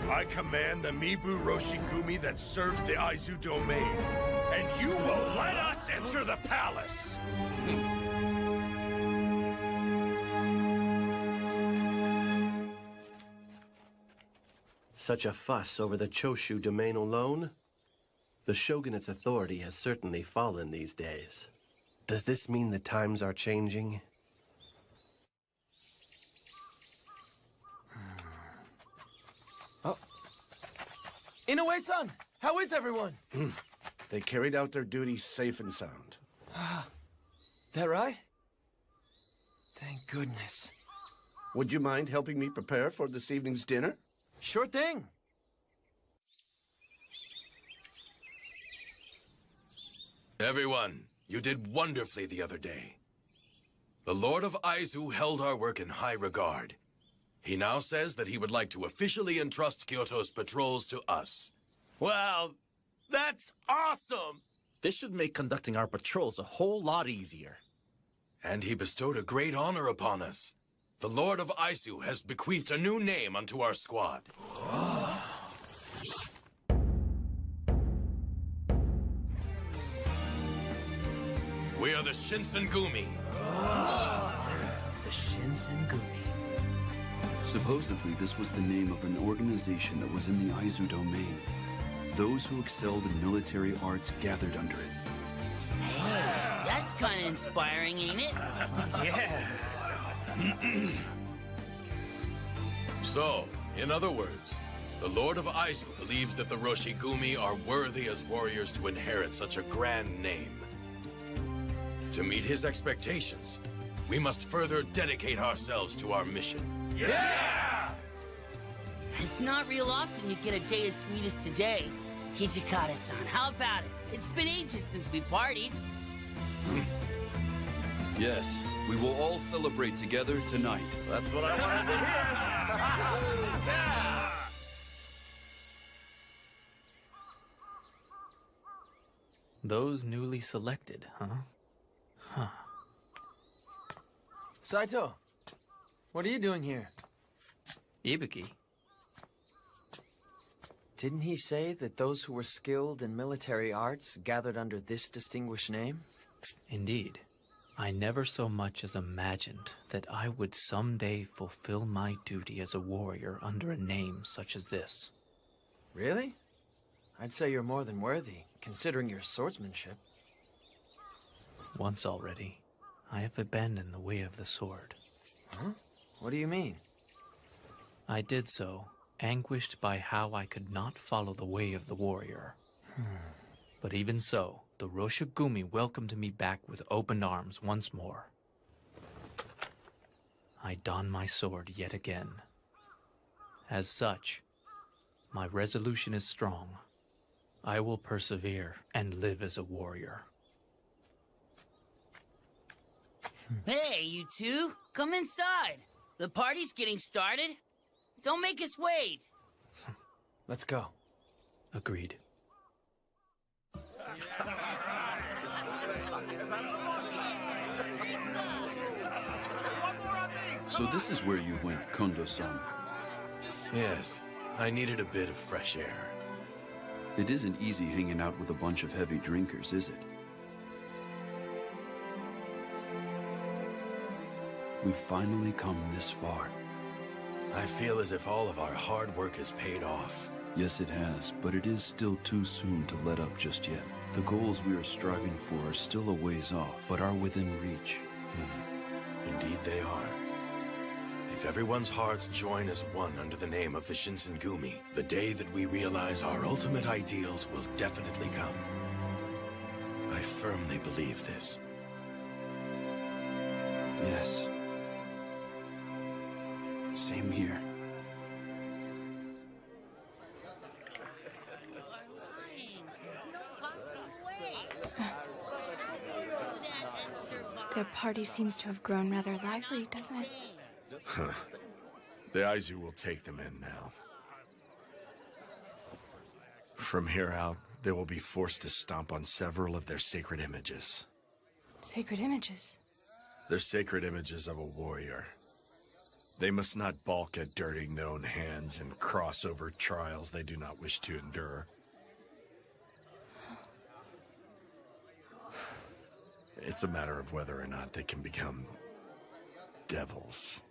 I command the Mibu Roshigumi that serves the Aizu domain, and you will let us enter the palace! Such a fuss over the Choshu domain alone? The shogunate's authority has certainly fallen these days. Does this mean the times are changing? Inoue-san, how is everyone? They carried out their duties safe and sound. That right? Thank goodness. Would you mind helping me prepare for this evening's dinner? Sure thing. Everyone, you did wonderfully the other day. The Lord of Aizu held our work in high regard. He now says that he would like to officially entrust Kyoto's patrols to us. Wow, that's awesome! This should make conducting our patrols a whole lot easier. And he bestowed a great honor upon us. The Lord of Aizu has bequeathed a new name unto our squad. We are the Shinsengumi. The Shinsengumi. Supposedly, this was the name of an organization that was in the Aizu domain. Those who excelled in military arts gathered under it. Hey, that's kind of inspiring, ain't it? Yeah. So, in other words, the Lord of Aizu believes that the Roshigumi are worthy as warriors to inherit such a grand name. To meet his expectations, we must further dedicate ourselves to our mission. Yeah! It's not real often you get a day as sweet as today. Hijikata-san, how about it? It's been ages since we partied. Yes, we will all celebrate together tonight. That's what I wanted to hear. Those newly selected, huh? Huh. Saito, what are you doing here? Ibuki? Didn't he say that those who were skilled in military arts gathered under this distinguished name? Indeed. I never so much as imagined that I would someday fulfill my duty as a warrior under a name such as this. Really? I'd say you're more than worthy, considering your swordsmanship. Once already, I have abandoned the way of the sword. Huh? What do you mean? I did so, anguished by how I could not follow the way of the warrior. But even so, the Roshigumi welcomed me back with open arms once more. I don my sword yet again. As such, my resolution is strong. I will persevere and live as a warrior. Hey, you two, come inside. The party's getting started. Don't make us wait. Let's go. Agreed. So this is where you went, Kondo-san. Yes, I needed a bit of fresh air. It isn't easy hanging out with a bunch of heavy drinkers, is it? We've finally come this far. I feel as if all of our hard work has paid off. Yes, it has, but it is still too soon to let up just yet. The goals we are striving for are still a ways off, but are within reach. Indeed they are. If everyone's hearts join as one under the name of the Shinsengumi, the day that we realize our ultimate ideals will definitely come. I firmly believe this. Yes. Same here. Their party seems to have grown rather lively, doesn't it? The Aizu will take them in now. From here out, they will be forced to stomp on several of their sacred images. Sacred images? They're sacred images of a warrior. They must not balk at dirtying their own hands and cross over trials they do not wish to endure. It's a matter of whether or not they can become devils.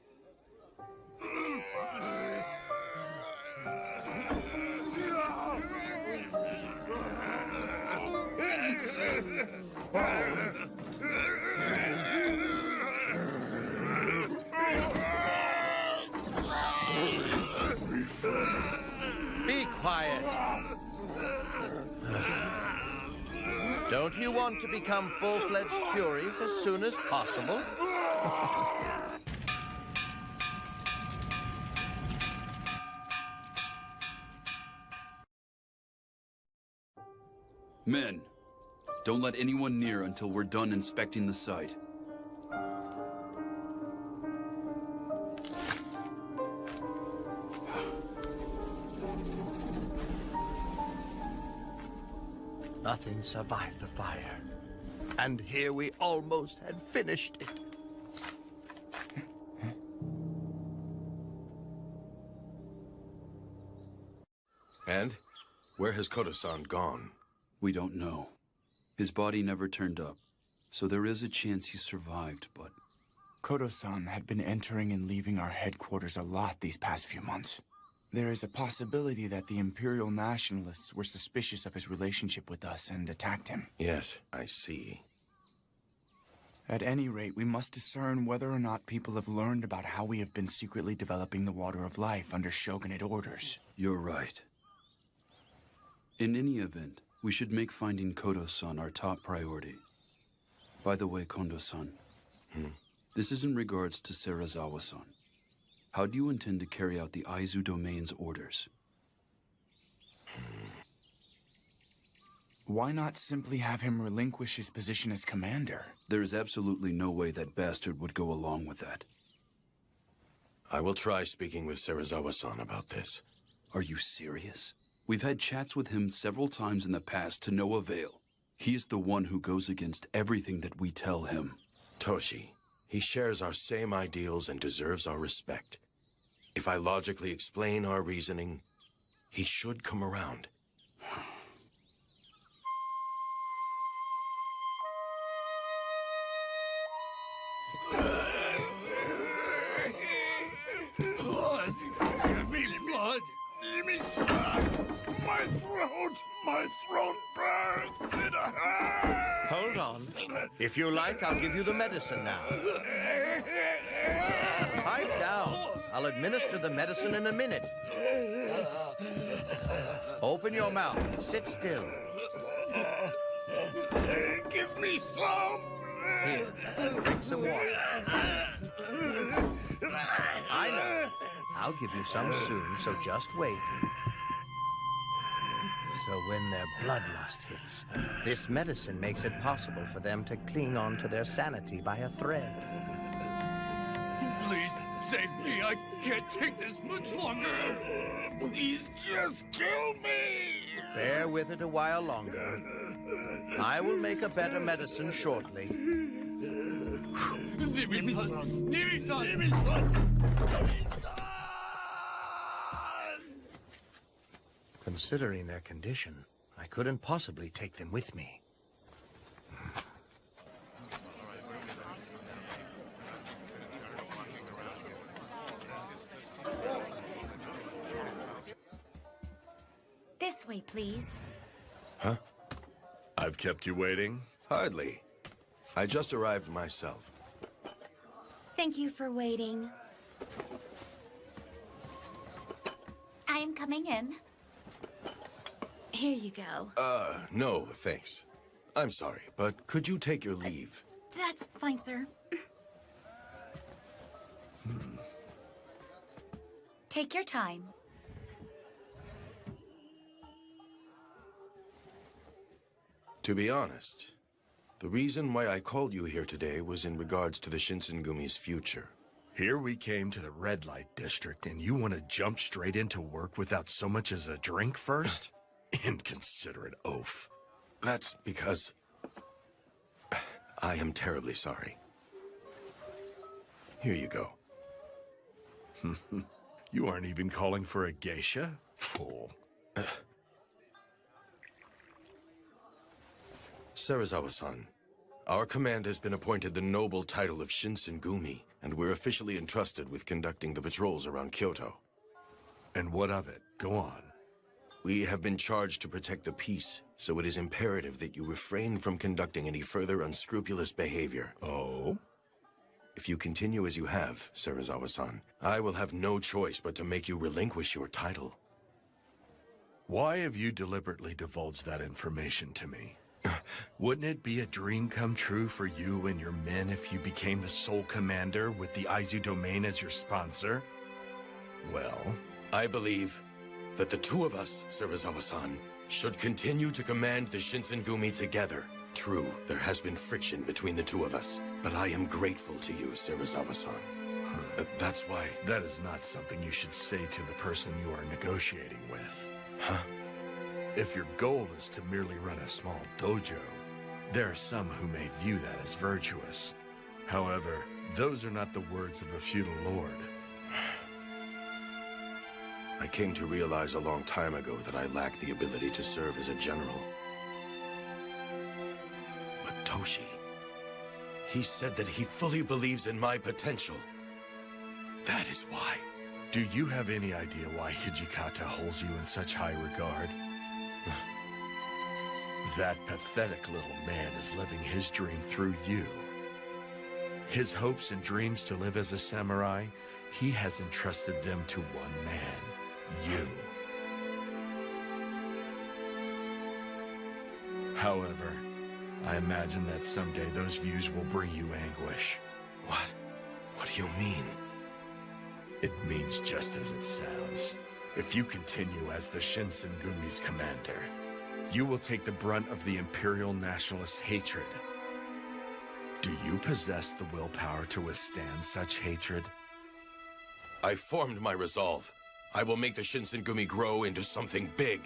Be quiet. Don't you want to become full-fledged Furies as soon as possible? Men, don't let anyone near until we're done inspecting the site. Nothing survived the fire. And here we almost had finished it. And? Where has Kodo-san gone? We don't know. His body never turned up, so there is a chance he survived, but... Kodo-san had been entering and leaving our headquarters a lot these past few months. There is a possibility that the Imperial Nationalists were suspicious of his relationship with us and attacked him. Yes, I see. At any rate, we must discern whether or not people have learned about how we have been secretly developing the Water of Life under shogunate orders. You're right. In any event, we should make finding Kodo-san our top priority. By the way, Kondo-san, this is in regards to Serizawa-san. How do you intend to carry out the Aizu Domain's orders? Why not simply have him relinquish his position as commander? There is absolutely no way that bastard would go along with that. I will try speaking with Serizawa-san about this. Are you serious? We've had chats with him several times in the past to no avail. He is the one who goes against everything that we tell him. Toshi, he shares our same ideals and deserves our respect. If I logically explain our reasoning, he should come around. Blood! Give me blood! Give me blood! My throat burns! It hurts! Hold on. If you like, I'll give you the medicine now. Pipe down. I'll administer the medicine in a minute. Open your mouth and sit still. Give me some! Here, drink some water. I know. I'll give you some soon, so just wait. So when their bloodlust hits, this medicine makes it possible for them to cling on to their sanity by a thread. Please, save me. I can't take this much longer. Please just kill me. Bear with it a while longer. I will make a better medicine shortly. Considering their condition, I couldn't possibly take them with me. This way, please. Huh? I've kept you waiting? Hardly. I just arrived myself. Thank you for waiting. I am coming in. Here you go. No, thanks. I'm sorry, but could you take your leave? That's fine, sir. Take your time. To be honest, the reason why I called you here today was in regards to the Shinsengumi's future. Here we came to the red light district, and you want to jump straight into work without so much as a drink first? Inconsiderate oaf. That's because I am terribly sorry. Here you go. You aren't even calling for a geisha? Fool. Serizawa-san, our command has been appointed the noble title of Shinsengumi, and we're officially entrusted with conducting the patrols around Kyoto. And what of it? Go on. We have been charged to protect the peace, so it is imperative that you refrain from conducting any further unscrupulous behavior. Oh? If you continue as you have, Serizawa-san, I will have no choice but to make you relinquish your title. Why have you deliberately divulged that information to me? Wouldn't it be a dream come true for you and your men if you became the sole commander with the Aizu domain as your sponsor? Well, I believe that the two of us, Serizawa-san, should continue to command the Shinsengumi together. True, there has been friction between the two of us, but I am grateful to you, Serizawa-san. That's why... That is not something you should say to the person you are negotiating with. Huh? If your goal is to merely run a small dojo, there are some who may view that as virtuous. However, those are not the words of a feudal lord. I came to realize a long time ago that I lacked the ability to serve as a general. But Toshi, he said that he fully believes in my potential. That is why. Do you have any idea why Hijikata holds you in such high regard? That pathetic little man is living his dream through you. His hopes and dreams to live as a samurai, he has entrusted them to one man, you. However, I imagine that someday those views will bring you anguish. What? What do you mean? It means just as it sounds. If you continue as the Shinsengumi's commander, You will take the brunt of the Imperial Nationalist hatred. Do you possess the willpower to withstand such hatred? I formed my resolve. I will make the Shinsengumi grow into something big.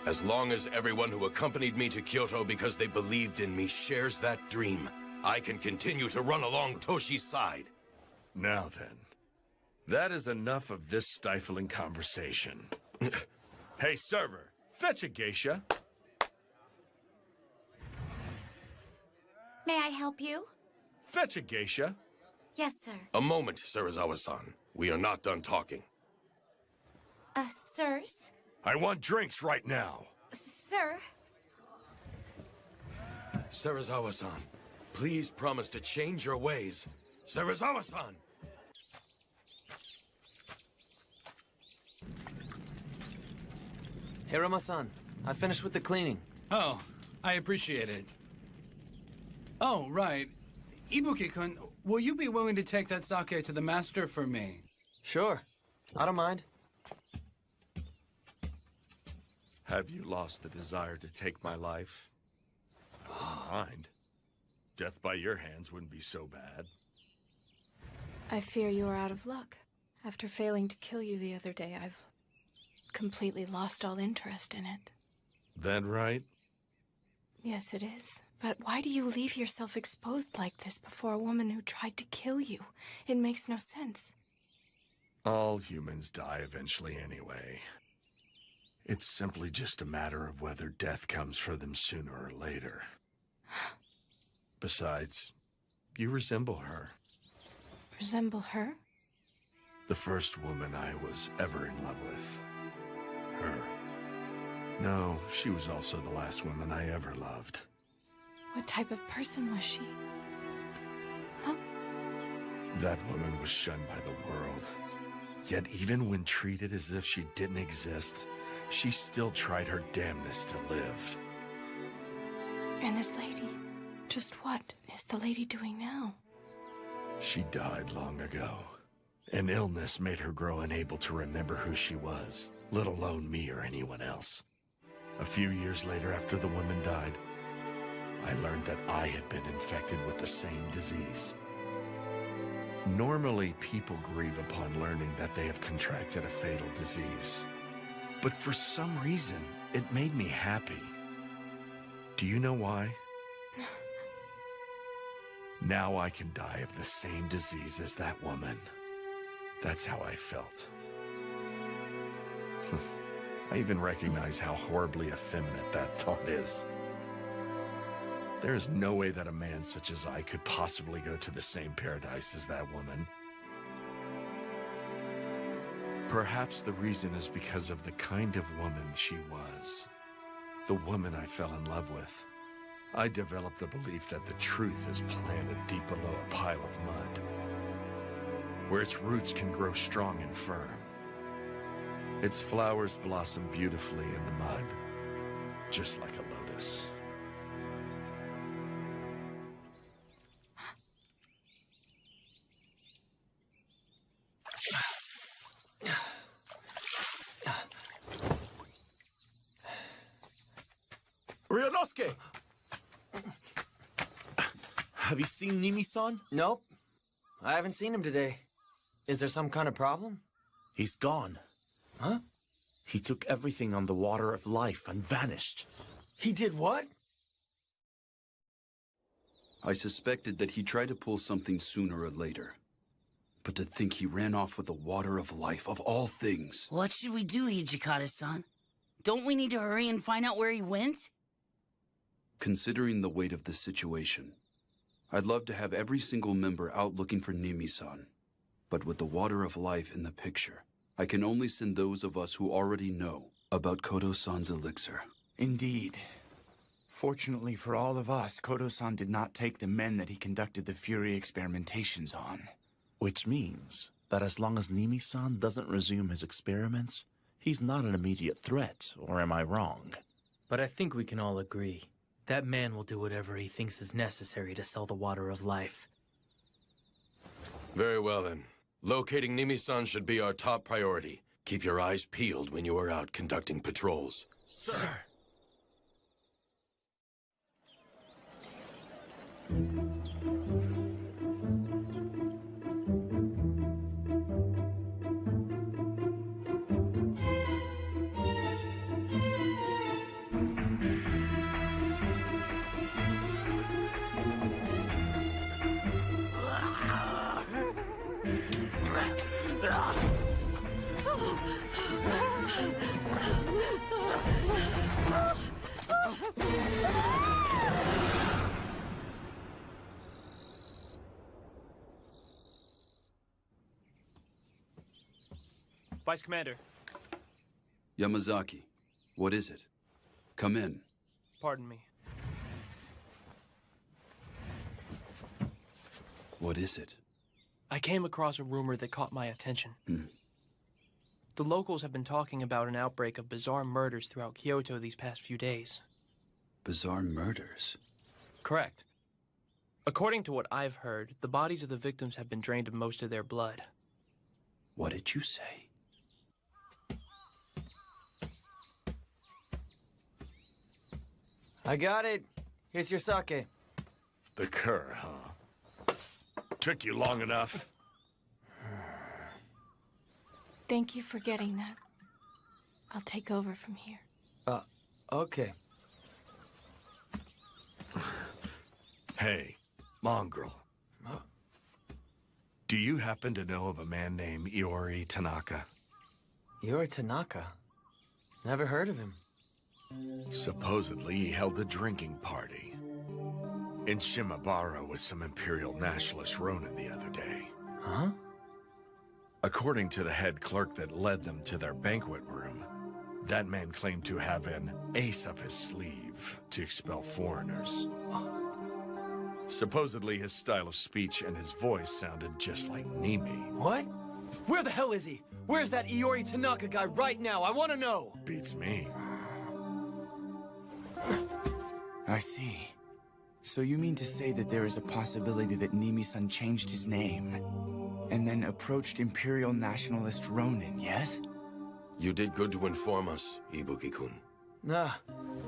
As long as everyone who accompanied me to Kyoto because they believed in me shares that dream, I can continue to run along Toshi's side. Now then, that is enough of this stifling conversation. Hey, server, fetch a geisha. May I help you? Fetch a geisha. Yes, sir. A moment, Serizawa-san. We are not done talking. Sirs? I want drinks right now. Sir? Serizawa-san, please promise to change your ways. Serizawa-san! Hirama-san, I finished with the cleaning. Oh, I appreciate it. Oh, right. Ibuki-kun, will you be willing to take that sake to the master for me? Sure. I don't mind. Have you lost the desire to take my life? I wouldn't mind. Death by your hands wouldn't be so bad. I fear you are out of luck. After failing to kill you the other day, I've completely lost all interest in it. That right? Yes, it is. But why do you leave yourself exposed like this before a woman who tried to kill you? It makes no sense. All humans die eventually anyway. It's simply just a matter of whether death comes for them sooner or later. Besides, you resemble her. Resemble her? The first woman I was ever in love with. Her. No, she was also the last woman I ever loved. What type of person was she? Huh? That woman was shunned by the world. Yet even when treated as if she didn't exist, she still tried her damnedest to live. And this lady? Just what is the lady doing now? She died long ago. An illness made her grow unable to remember who she was, let alone me or anyone else. A few years later, after the woman died, I learned that I had been infected with the same disease. Normally, people grieve upon learning that they have contracted a fatal disease. But for some reason, it made me happy. Do you know why? Now I can die of the same disease as that woman. That's how I felt. I even recognize how horribly effeminate that thought is. There is no way that a man such as I could possibly go to the same paradise as that woman. Perhaps the reason is because of the kind of woman she was. The woman I fell in love with. I developed the belief that the truth is planted deep below a pile of mud, where its roots can grow strong and firm. Its flowers blossom beautifully in the mud, just like a lotus. Ryunosuke! Have you seen Nimi-san? Nope. I haven't seen him today. Is there some kind of problem? He's gone. Huh? He took everything on the water of life and vanished. He did what? I suspected that he tried to pull something sooner or later. But to think he ran off with the water of life, of all things. What should we do, Hijikata-san? Don't we need to hurry and find out where he went? Considering the weight of the situation, I'd love to have every single member out looking for Nimi-san. But with the water of life in the picture, I can only send those of us who already know about Kodo-san's elixir. Indeed. Fortunately for all of us, Kodo-san did not take the men that he conducted the Fury experimentations on. Which means that as long as Nimi-san doesn't resume his experiments, he's not an immediate threat, or am I wrong? But I think we can all agree. That man will do whatever he thinks is necessary to sell the water of life. Very well, then. Locating Nimi-san should be our top priority. Keep your eyes peeled when you are out conducting patrols. Sir. Vice Commander. Yamazaki, what is it? Come in. Pardon me. What is it? I came across a rumor that caught my attention. The locals have been talking about an outbreak of bizarre murders throughout Kyoto these past few days. Bizarre murders? Correct. According to what I've heard, the bodies of the victims have been drained of most of their blood. What did you say? I got it. Here's your sake. The cur, huh? Took you long enough. Thank you for getting that. I'll take over from here. Okay. Hey, mongrel. Do you happen to know of a man named Iori Tanaka? Iori Tanaka? Never heard of him. Supposedly, he held a drinking party in Shimabara with some Imperial Nationalist Ronin the other day. Huh? According to the head clerk that led them to their banquet room, that man claimed to have an ace up his sleeve to expel foreigners. Supposedly, his style of speech and his voice sounded just like Nimi. What? Where the hell is he? Where's that Iori Tanaka guy right now? I want to know! Beats me. I see. So you mean to say that there is a possibility that Nimi-san changed his name and then approached Imperial Nationalist Ronin, yes? You did good to inform us, Ibuki-kun. Nah,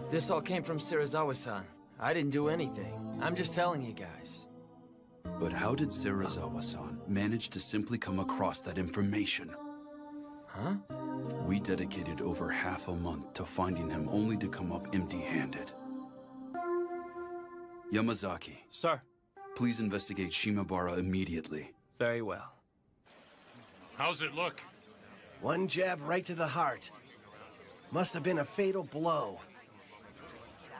this all came from Serizawa-san. I didn't do anything. I'm just telling you guys. But how did Serizawa-san manage to simply come across that information? Huh? We dedicated over half a month to finding him only to come up empty-handed. Yamazaki. Sir. Please investigate Shimabara immediately. Very well. How's it look? One jab right to the heart. Must have been a fatal blow.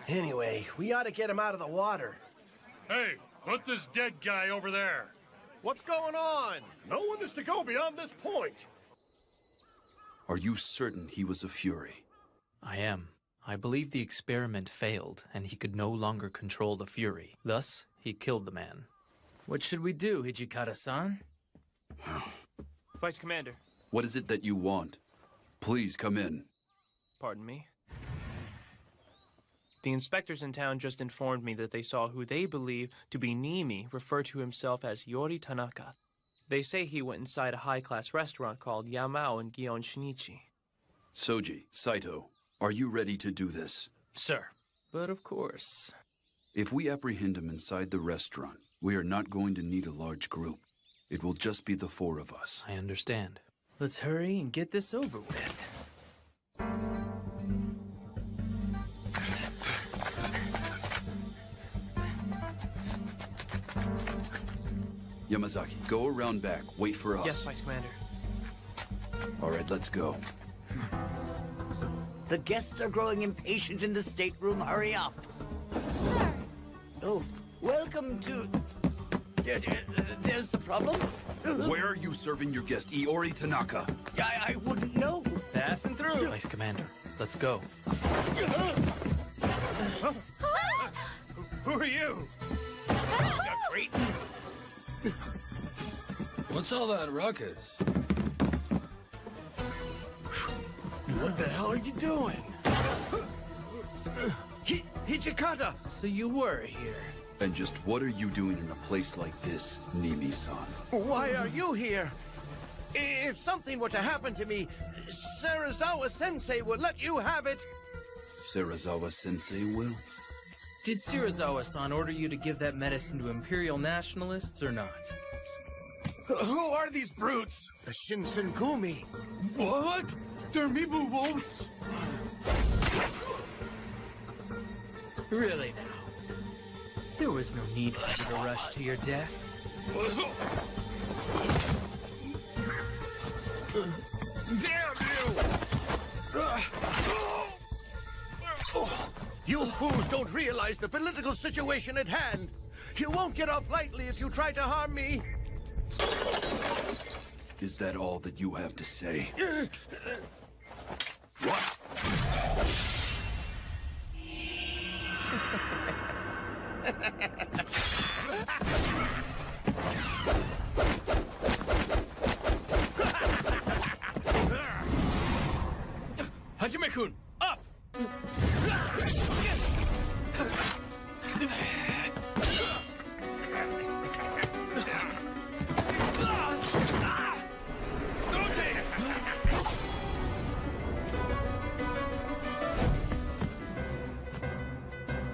Anyway, we ought to get him out of the water. Hey, put this dead guy over there. What's going on? No one is to go beyond this point. Are you certain he was a Fury? I am. I believe the experiment failed, and he could no longer control the Fury. Thus, he killed the man. What should we do, Hijikata-san? Vice Commander. What is it that you want? Please come in. Pardon me. The inspectors in town just informed me that they saw who they believe to be Nimi refer to himself as Iori Tanaka. They say he went inside a high-class restaurant called Yamao in Gion Shinichi. Soji, Saito, are you ready to do this? Sir. But of course. If we apprehend him inside the restaurant, we are not going to need a large group. It will just be the four of us. I understand. Let's hurry and get this over with. Yamazaki, go around back. Wait for us. Yes, Vice Commander. All right, let's go. The guests are growing impatient in the stateroom. Hurry up. Sir! Oh, welcome to... There's a problem? Where are you serving your guest, Iori Tanaka? I wouldn't know. Passing through. Vice Commander, let's go. Who are you? What's all that ruckus? What the hell are you doing? Hijikata! So you were here. And just what are you doing in a place like this, Nimi-san? Why are you here? If something were to happen to me, Serizawa-sensei would let you have it. Serizawa-sensei will. Did Serizawa-san order you to give that medicine to Imperial nationalists or not? Who are these brutes? The Shinsengumi. What? They're Mibu wolves? Really now? There was no need for you to rush to your death. Damn you! You fools don't realize the political situation at hand. You won't get off lightly if you try to harm me. Is that all that you have to say? What? Hajime-kun, up!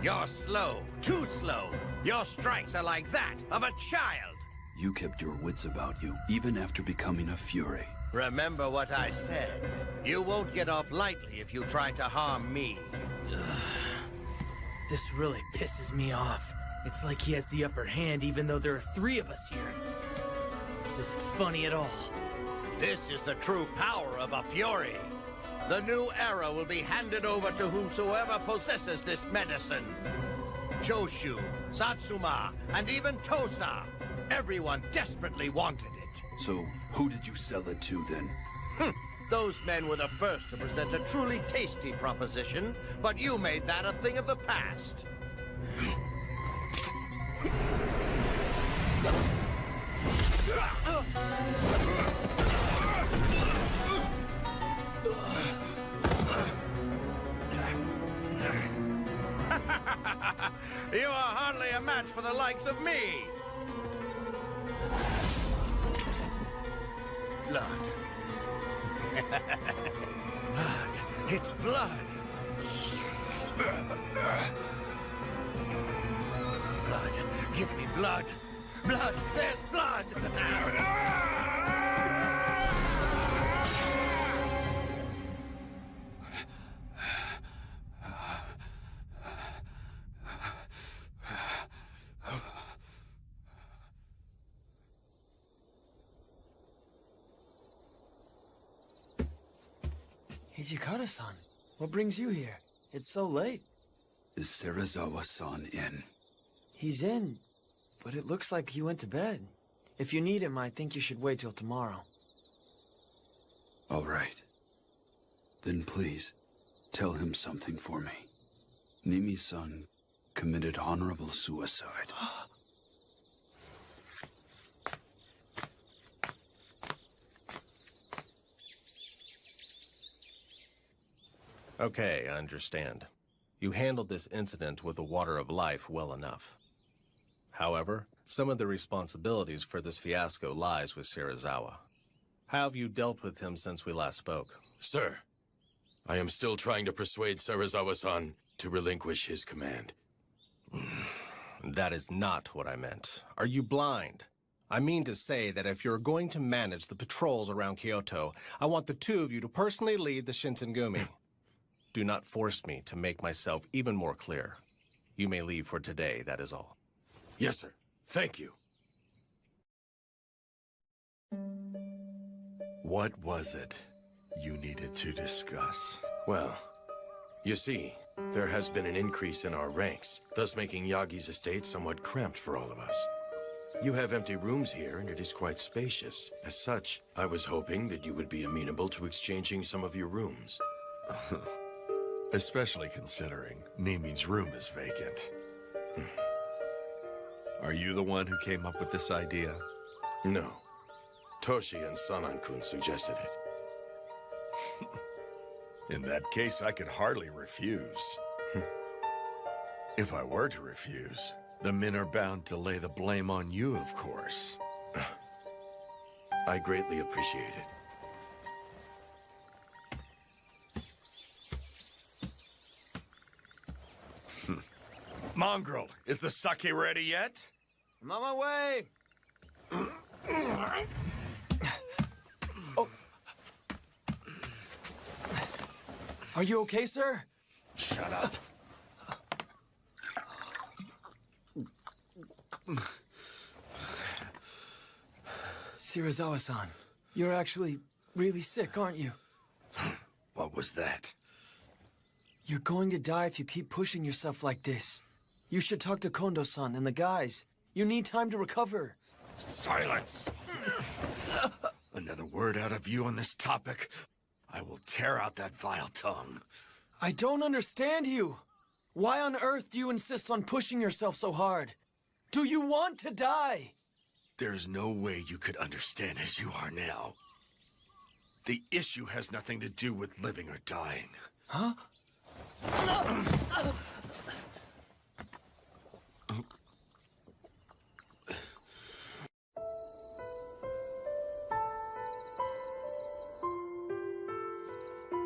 You're slow, too slow. Your strikes are like that of a child. You kept your wits about you, even after becoming a Fury. Remember what I said. You won't get off lightly if you try to harm me. This really pisses me off. It's like he has the upper hand even though there are 3 of us here. This isn't funny at all. This is the true power of a Fury. The new era will be handed over to whomsoever possesses this medicine. Choshu, Satsuma, and even Tosa. Everyone desperately wanted it. So, who did you sell it to then? Those men were the first to present a truly tasty proposition, but you made that a thing of the past. You are hardly a match for the likes of me. Blood. Blood. It's blood. Blood. Give me blood. Blood. There's blood. Hijikata-san, what brings you here? It's so late. Is Serizawa-san in? He's in, but it looks like he went to bed. If you need him, I think you should wait till tomorrow. All right. Then please, tell him something for me. Nimi-san committed honorable suicide. Okay, I understand. You handled this incident with the Water of Life well enough. However, some of the responsibilities for this fiasco lies with Serizawa. How have you dealt with him since we last spoke? Sir, I am still trying to persuade Serizawa-san to relinquish his command. That is not what I meant. Are you blind? I mean to say that if you're going to manage the patrols around Kyoto, I want the 2 of you to personally lead the Shinsengumi. Do not force me to make myself even more clear. You may leave for today, that is all. Yes, sir. Thank you. What was it you needed to discuss? Well, you see, there has been an increase in our ranks, thus making Yagi's estate somewhat cramped for all of us. You have empty rooms here, and it is quite spacious. As such, I was hoping that you would be amenable to exchanging some of your rooms. Especially considering Nimi's room is vacant. Are you the one who came up with this idea? No. Toshi and Sanan-kun suggested it. In that case, I could hardly refuse. If I were to refuse, the men are bound to lay the blame on you, of course. I greatly appreciate it. Mongrel, is the sake ready yet? I'm on my way. Oh. Are you okay, sir? Shut up. Shirazawa-san, you're actually really sick, aren't you? What was that? You're going to die if you keep pushing yourself like this. You should talk to Kondo-san and the guys. You need time to recover. Silence! Another word out of you on this topic, I will tear out that vile tongue. I don't understand you. Why on earth do you insist on pushing yourself so hard? Do you want to die? There's no way you could understand as you are now. The issue has nothing to do with living or dying. Huh?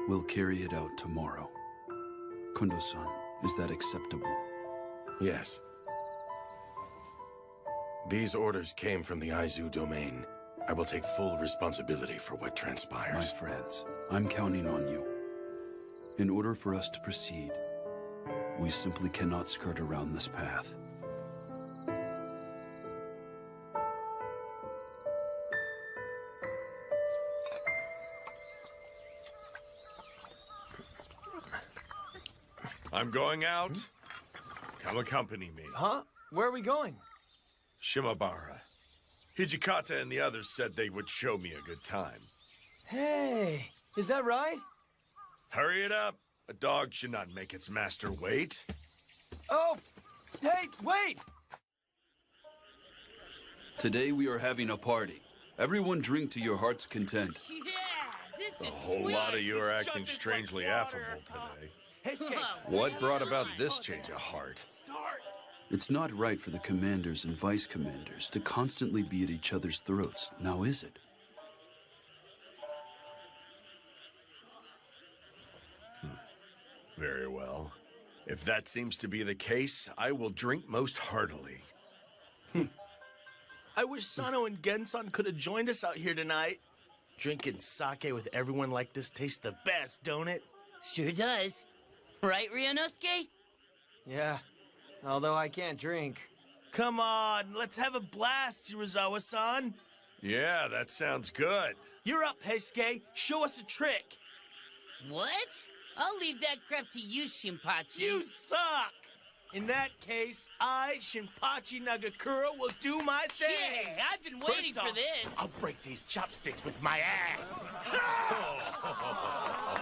We'll carry it out tomorrow. Kondo-san, is that acceptable? Yes. These orders came from the Aizu domain. I will take full responsibility for what transpires. My friends, I'm counting on you. In order for us to proceed, we simply cannot skirt around this path. I'm going out. Come accompany me. Huh? Where are we going? Shimabara. Hijikata and the others said they would show me a good time. Hey, is that right? Hurry it up. A dog should not make its master wait. Oh, hey, wait! Today we are having a party. Everyone drink to your heart's content. A whole lot of you are acting strangely affable today. What brought about this change of heart? It's not right for the commanders and vice commanders to constantly be at each other's throats, now is it? Very well. If that seems to be the case, I will drink most heartily. I wish Sano and Gensan could have joined us out here tonight. Drinking sake with everyone like this tastes the best, don't it? Sure does. Right, Ryunosuke? Yeah, although I can't drink. Come on, let's have a blast, Shirazawa-san. Yeah, that sounds good. You're up, Heisuke. Show us a trick. What? I'll leave that crap to you, Shinpachi. You suck! In that case, I, Shinpachi Nagakura, will do my thing. Yeah, I've been waiting for this. I'll break these chopsticks with my ass.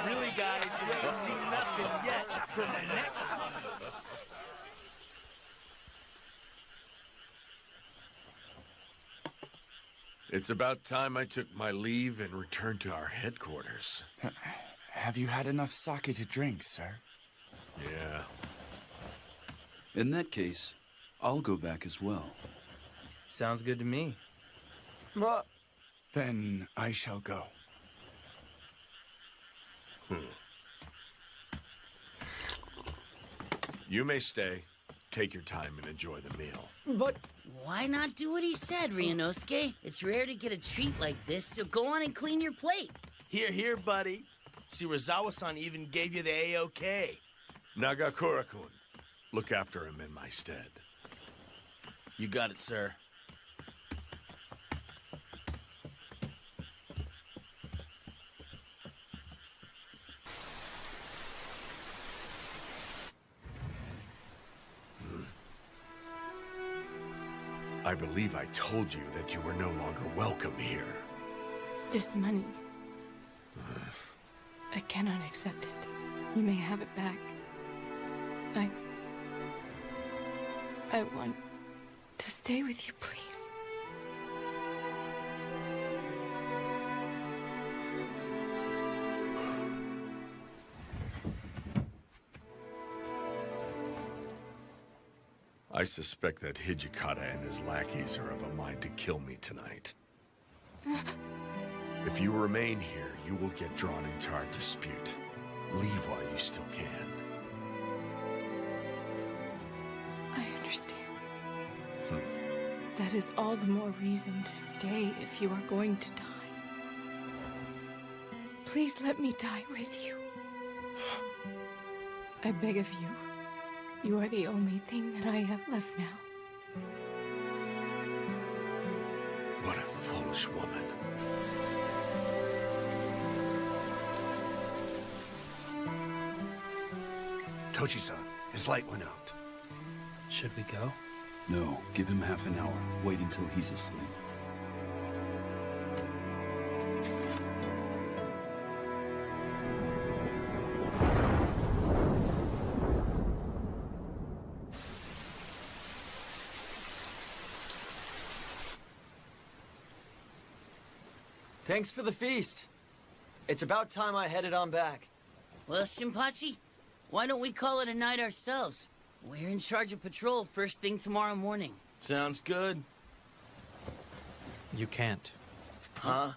Really, guys, you ain't seen nothing yet from the next one. It's about time I took my leave and returned to our headquarters. Have you had enough sake to drink, sir? Yeah. In that case, I'll go back as well. Sounds good to me. Then I shall go. You may stay. Take your time and enjoy the meal. But why not do what he said, Ryunosuke? It's rare to get a treat like this, so go on and clean your plate. Here, here, buddy. Shirazawa-san even gave you the A-OK. Nagakura-kun, look after him in my stead. You got it, sir. I believe I told you that you were no longer welcome here. This money. I cannot accept it. You may have it back. I want to stay with you, please. I suspect that Hijikata and his lackeys are of a mind to kill me tonight. If you remain here, you will get drawn into our dispute. Leave while you still can. That is all the more reason to stay if you are going to die. Please let me die with you. I beg of you. You are the only thing that I have left now. What a foolish woman. Tochi-san, his light went out. Should we go? No, give him half an hour. Wait until he's asleep. Thanks for the feast. It's about time I headed on back. Well, Shinpachi, why don't we call it a night ourselves? We're in charge of patrol first thing tomorrow morning. Sounds good. You can't. Huh?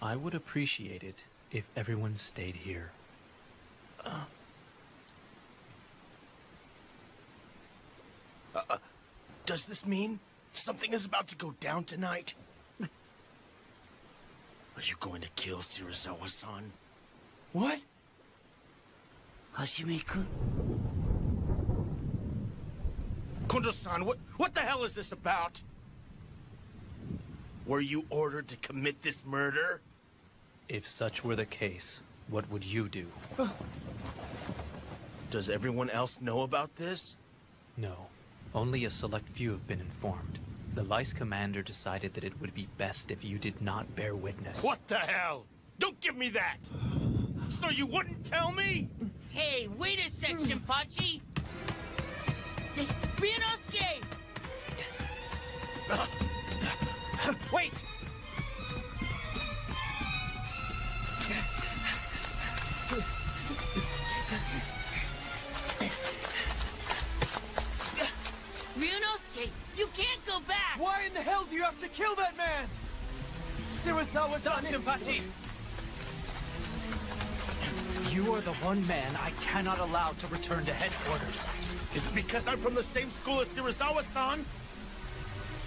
I would appreciate it if everyone stayed here. Does this mean something is about to go down tonight? Are you going to kill Shirazawa-san? What? Hashime-kun? Kundo-san, what the hell is this about? Were you ordered to commit this murder? If such were the case, what would you do? Does everyone else know about this? No. Only a select few have been informed. The Lice Commander decided that it would be best if you did not bear witness. What the hell? Don't give me that! So you wouldn't tell me? Hey, wait a sec, Shinpachi! Ryunosuke! Wait! Ryunosuke, you can't go back! Why in the hell do you have to kill that man? Shirazawa-san! Stop, Shinpachi! You are the one man I cannot allow to return to headquarters. Is it because I'm from the same school as Shirazawa-san?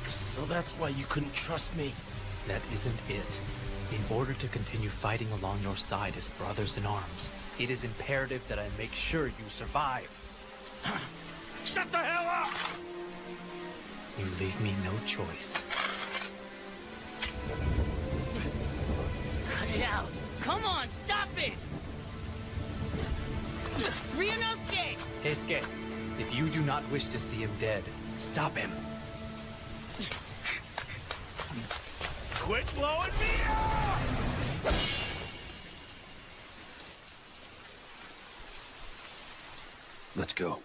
So that's why you couldn't trust me. That isn't it. In order to continue fighting along your side as brothers in arms, it is imperative that I make sure you survive. Shut the hell up! You leave me no choice. Cut it out! Come on, stop it! Ryunosuke! Keisuke, if you do not wish to see him dead, stop him. Quit blowing me up! Let's go.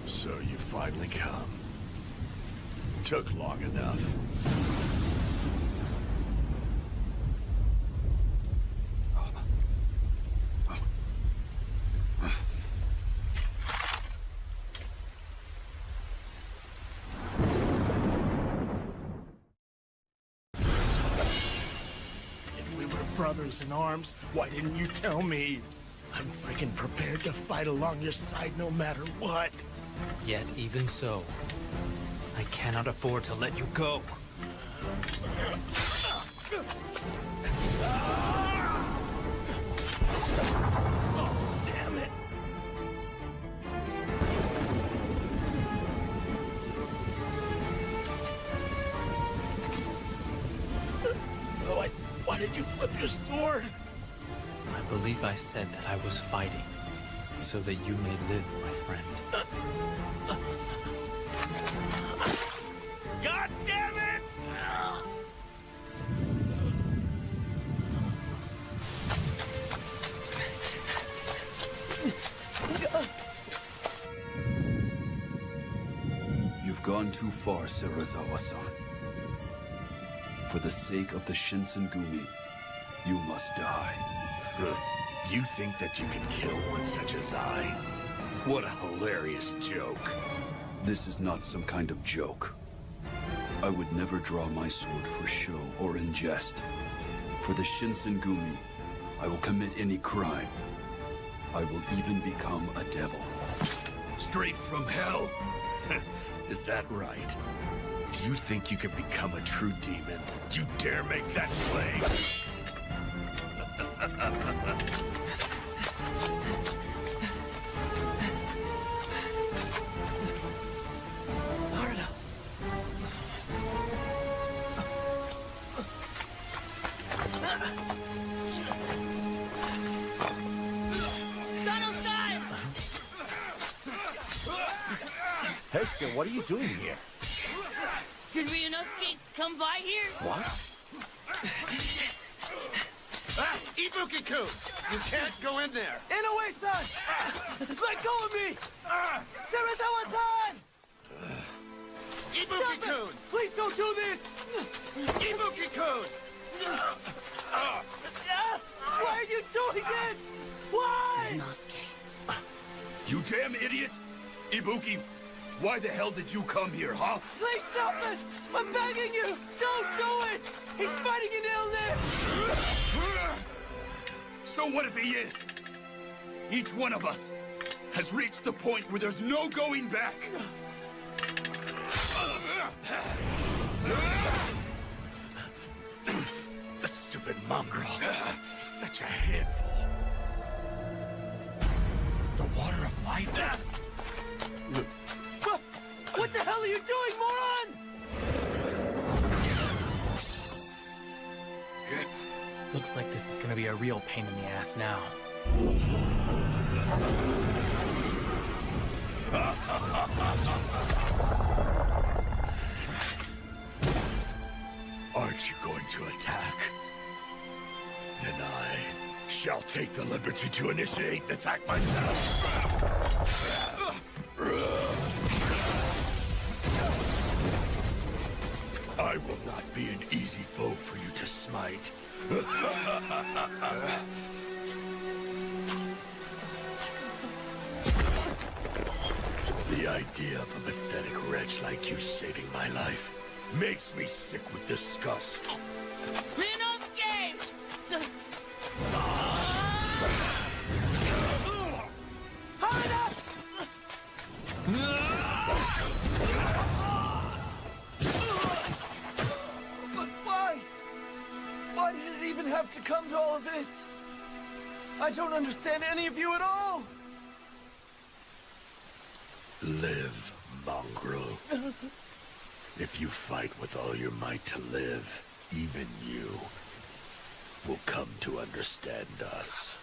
So you finally come. Took long enough. If we were brothers in arms, why didn't you tell me? I'm freaking prepared to fight along your side no matter what. Yet even so, I cannot afford to let you go. Oh, damn it. Why did you flip your sword? I believe I said that I was fighting, so that you may live, my friend. God damn it! You've gone too far, Shirazawa-san. For the sake of the Shinsengumi, You must die. You think that you can kill one such as I? What a hilarious joke. This is not some kind of joke. I would never draw my sword for show or in jest. For the Shinsengumi, I will commit any crime. I will even become a devil. Straight from hell? Is that right? Do you think you can become a true demon? You dare make that claim? Heisuke, what are you doing here? Did Ryunosuke come by here? What? Ibuki-kun! You can't go in there! Inoue-san! Let go of me! Serizawa-san! Ibuki-kun! Please don't do this! Ibuki-kun! Why are you doing this? Why? Ryunosuke. You damn idiot! Ibuki, why the hell did you come here, huh? Please stop it! I'm begging you! Don't do it! He's fighting an illness! So what if he is? Each one of us has reached the point where there's no going back. The stupid mongrel. Such a handful. The water of life? What the hell are you doing, moron? Looks like this is gonna be a real pain in the ass now. Aren't you going to attack? Then I shall take the liberty to initiate the attack myself. I will not be an easy foe for you to smite. The idea of a pathetic wretch like you saving my life makes me sick with disgust. Ryunosuke! Hurry But why? Why did it even have to come to all of this? I don't understand any of you at all! Live, mongrel. If you fight with all your might to live, even you will come to understand us.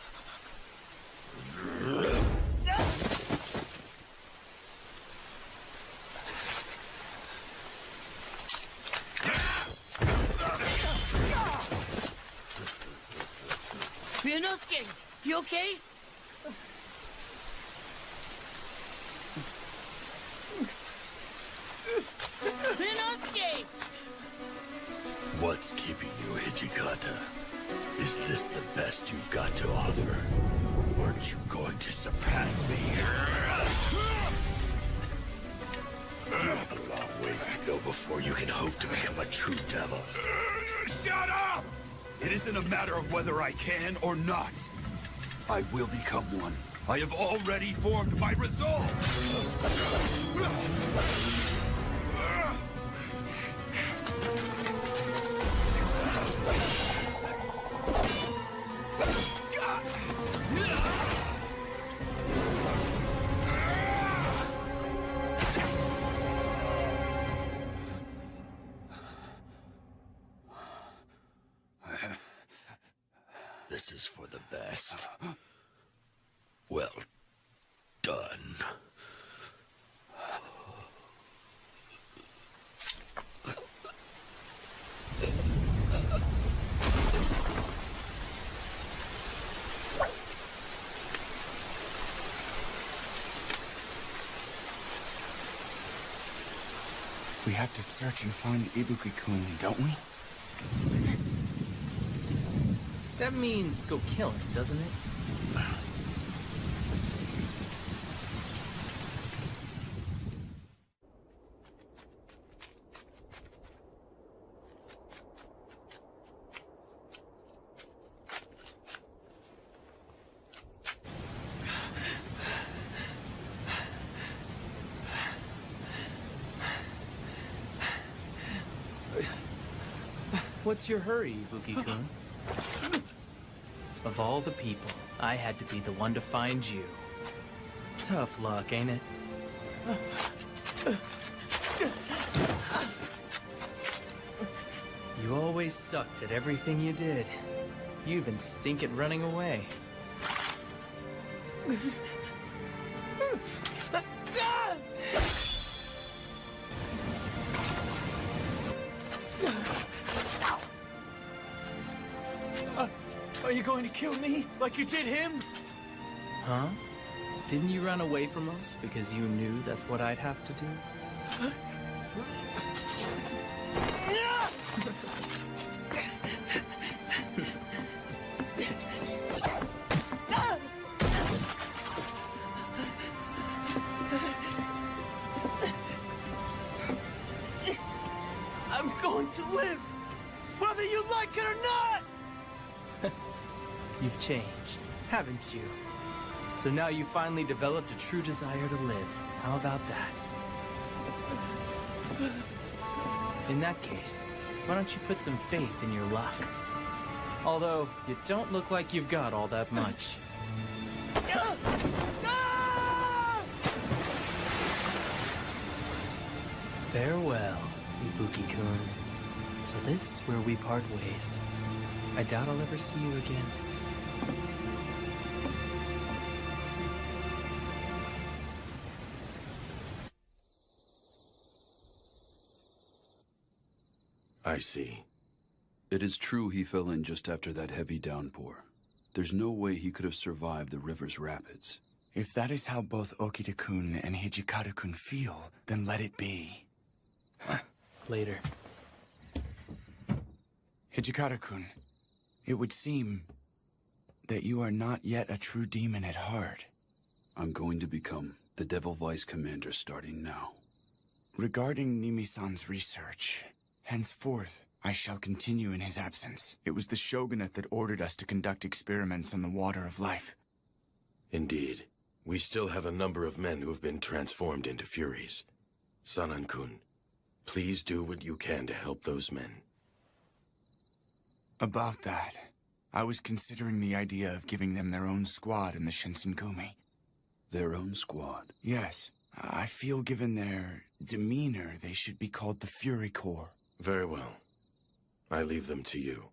Ryunosuke, you okay? Ryunosuke! What's keeping you, Hijikata? Is this the best you've got to offer? Aren't you going to surpass me? You have a long ways to go before you can hope to become a true devil. Shut up! It isn't a matter of whether I can or not. I will become one. I have already formed my resolve. This is for the best. Well done. We have to search and find Ibuki-kun, don't we? That means go kill him, doesn't it? What's your hurry, Ibuki-kun? Of all the people, I had to be the one to find you. Tough luck, ain't it? You always sucked at everything you did. You even stink at running away. Are you going to kill me like you did him? Huh? Didn't you run away from us because you knew that's what I'd have to do? I'm going to live, whether you like it or not! You've changed, haven't you? So now you finally developed a true desire to live. How about that? In that case, why don't you put some faith in your luck? Although, you don't look like you've got all that much. Farewell, Ibuki-kun. So this is where we part ways. I doubt I'll ever see you again. I see. It is true he fell in just after that heavy downpour. There's no way he could have survived the river's rapids. If that is how both Okita-kun and Hijikata-kun feel, then let it be. Later. Hijikata-kun, it would seem that you are not yet a true demon at heart. I'm going to become the Devil Vice Commander starting now. Regarding Nimi-san's research, henceforth, I shall continue in his absence. It was the shogunate that ordered us to conduct experiments on the water of life. Indeed. We still have a number of men who have been transformed into Furies. Sanan-kun, please do what you can to help those men. About that, I was considering the idea of giving them their own squad in the Shinsengumi. Their own squad? Yes. I feel given their demeanor, they should be called the Fury Corps. Very well. I leave them to you.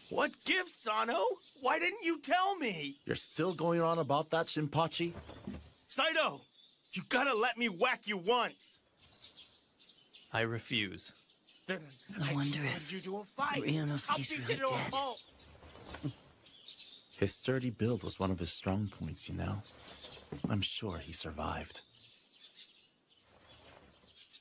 What gift, Sano? Why didn't you tell me? You're still going on about that, Shinpachi? Saito, you gotta let me whack you once. I refuse. Then I wonder challenge if you to a fight. Ryunosuke's I'll beat you really to a dead. pulp. His sturdy build was one of his strong points, you know. I'm sure he survived.